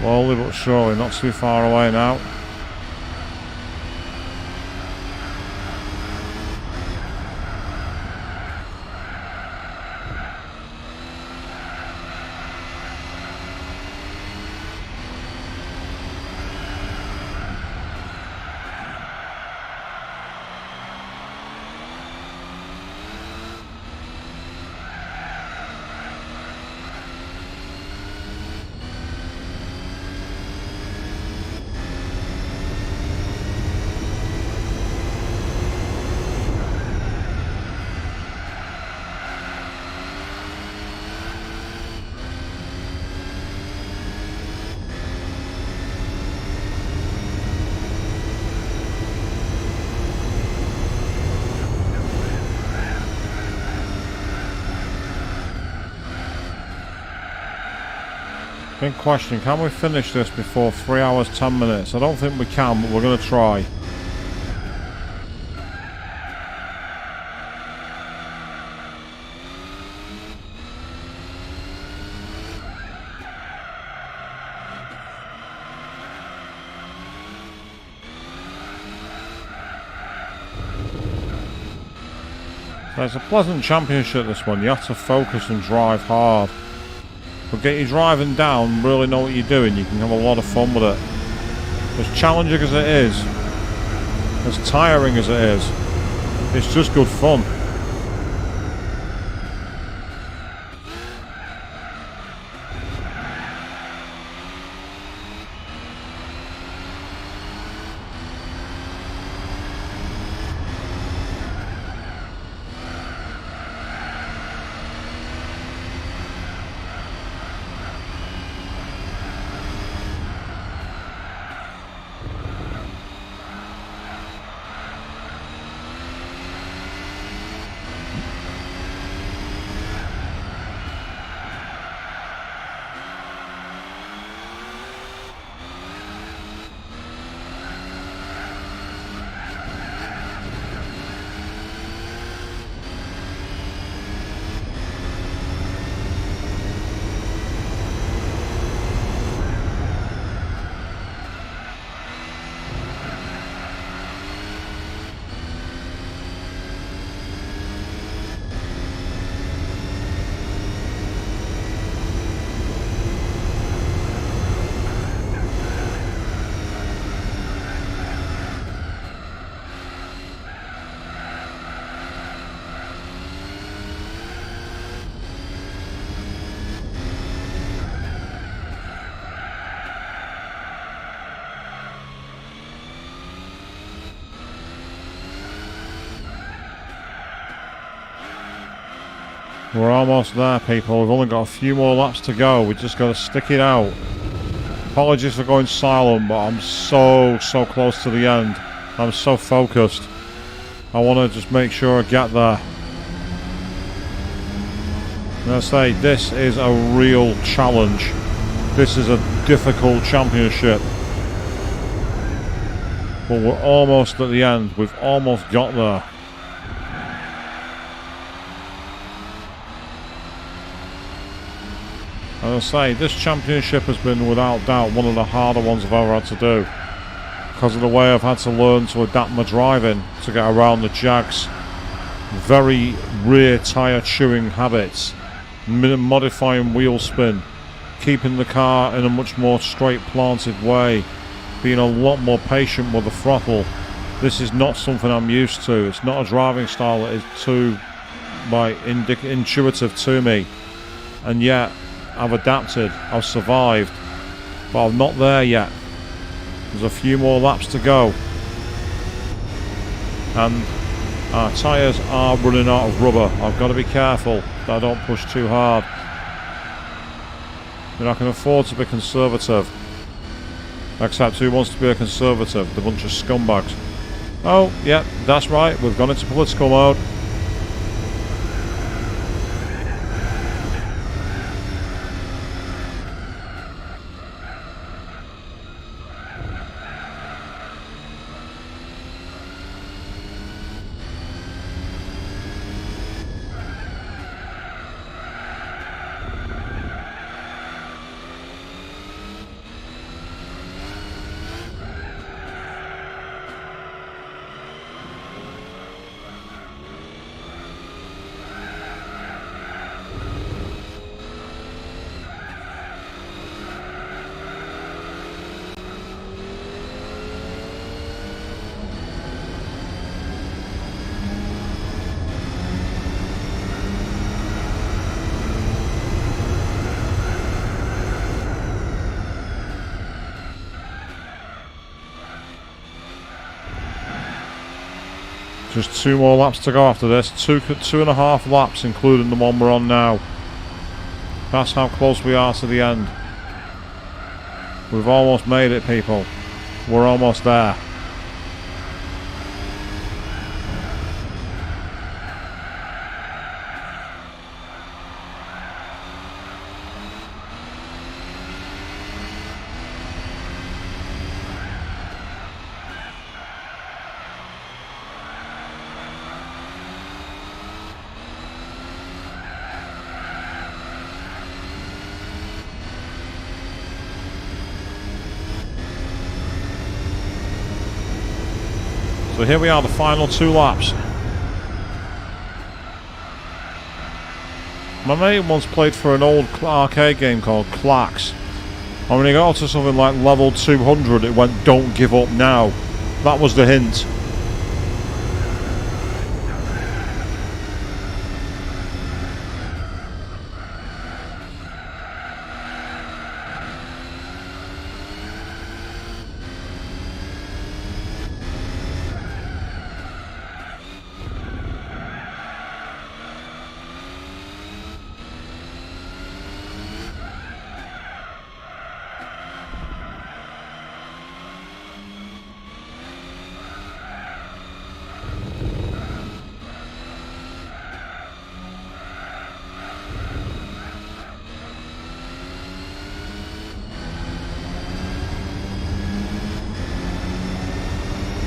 Slowly but surely, not too far away now. Big question, can we finish this before 3 hours 10 minutes? I don't think we can, but we're going to try. It's a pleasant championship, this one. You have to focus and drive hard. But get you driving down, really know what you're doing, you can have a lot of fun with it. As challenging as it is, as tiring as it is, it's just good fun. We're almost there, people. We've only got a few more laps to go. We just got to stick it out. Apologies for going silent, but I'm so close to the end. I'm so focused. I want to just make sure I get there. And I say, this is a real challenge. This is a difficult championship. But we're almost at the end. We've almost got there. As I say, this championship has been without doubt one of the harder ones I've ever had to do, because of the way I've had to learn to adapt my driving to get around the Jaag's very rear tyre chewing habits, modifying wheel spin, keeping the car in a much more straight planted way, being a lot more patient with the throttle. This is not something I'm used to. It's not a driving style that is too intuitive to me, and yet I've adapted, I've survived, but I'm not there yet. There's a few more laps to go, and our tyres are running out of rubber. I've got to be careful that I don't push too hard. And I can afford to be conservative, except who wants to be a conservative? The bunch of scumbags. Oh, yeah, that's right, we've gone into political mode. Just 2 more laps to go after this. 2.5 laps, including the one we're on now. That's how close we are to the end. We've almost made it, people. We're almost there. So here we are, the final 2 laps. My mate once played for an old arcade game called Clax. And when he got to something like level 200, it went, "Don't give up now." That was the hint.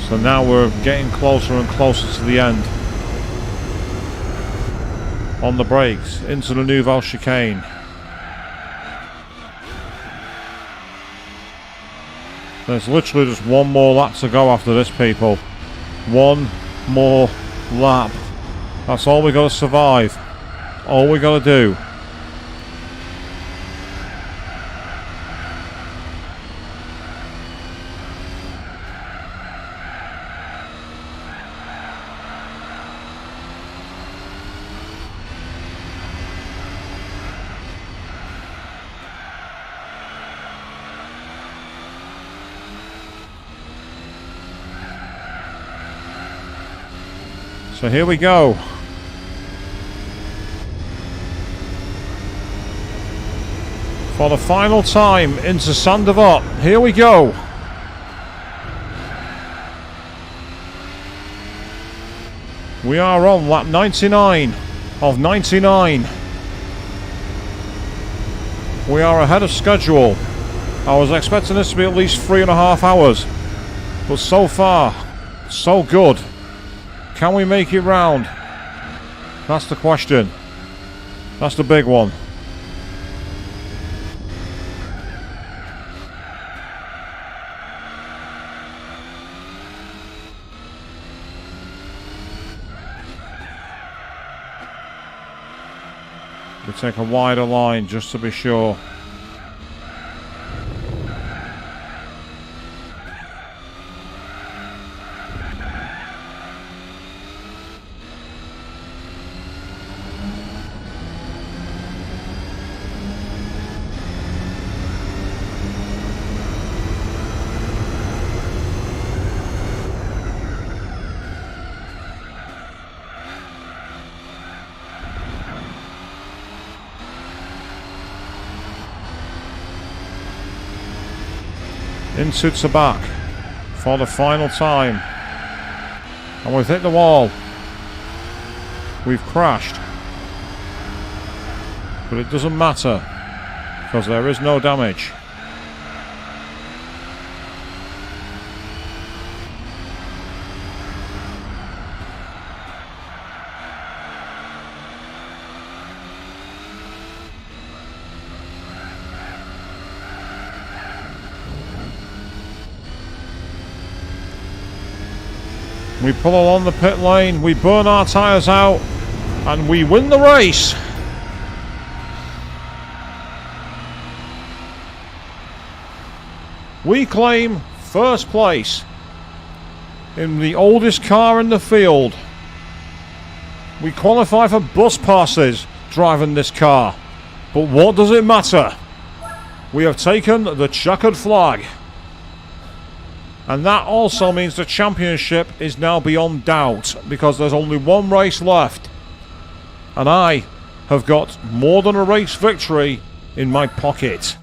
So now we're getting closer and closer to the end. On the brakes, into the Nouvelle chicane. There's literally just 1 more lap to go after this, people. 1 more lap. That's all we got to survive. All we got to do. So here we go. For the final time into Sandoval. Here we go. We are on lap 99 of 99. We are ahead of schedule. I was expecting this to be at least 3.5 hours. But so far, so good. Can we make it round? That's the question. That's the big one. We take a wider line just to be sure. Into Tabak for the final time. And we've hit the wall. We've crashed. But it doesn't matter because there is no damage. We pull along the pit lane, we burn our tyres out, and we win the race. We claim first place in the oldest car in the field. We qualify for bus passes driving this car. But what does it matter? We have taken the checkered flag. And that also means the championship is now beyond doubt because there's only one race left. And I have got more than a race victory in my pocket.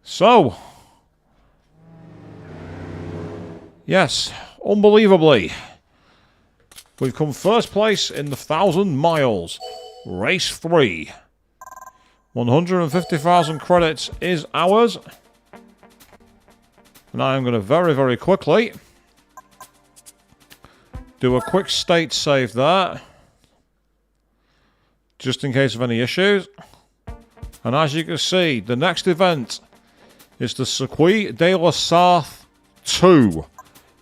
So, yes, unbelievably, we've come first place in the 1,000 miles. Race 3. 150,000 credits is ours. And I am going to very, very quickly do a quick state save there. Just in case of any issues. And as you can see, the next event is the Circuit de la Sarthe 2.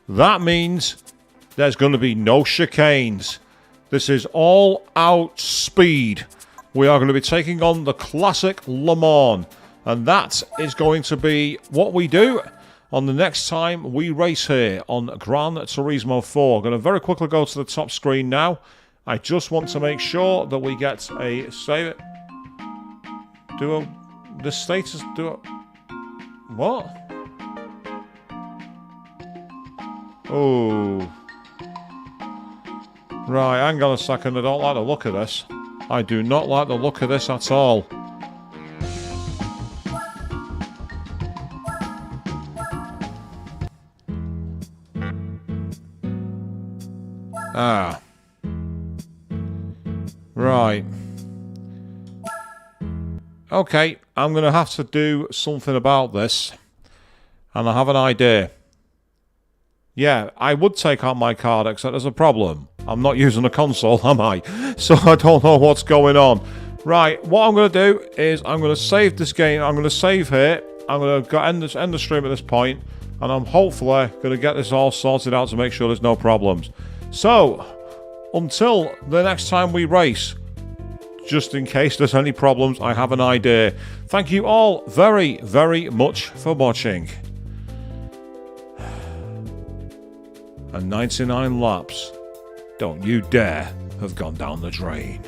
That means there's going to be no chicanes. This is all out speed. We are going to be taking on the classic Le Mans. And that is going to be what we do on the next time we race here on Gran Turismo 4. I'm going to very quickly go to the top screen now. I just want to make sure that we get a save. The status. What? Oh. Right, hang on a second. I don't like the look of this. I do not like the look of this at all. Ah. Right. Okay, I'm going to have to do something about this. And I have an idea. Yeah, I would take out my card, except there's a problem. I'm not using a console, am I? So I don't know what's going on. Right, what I'm going to do is I'm going to save this game. I'm going to save here. I'm going to end the stream at this point. And I'm hopefully going to get this all sorted out to make sure there's no problems. So, until the next time we race, just in case there's any problems, I have an idea. Thank you all very, very much for watching. And 99 laps, don't you dare have gone down the drain.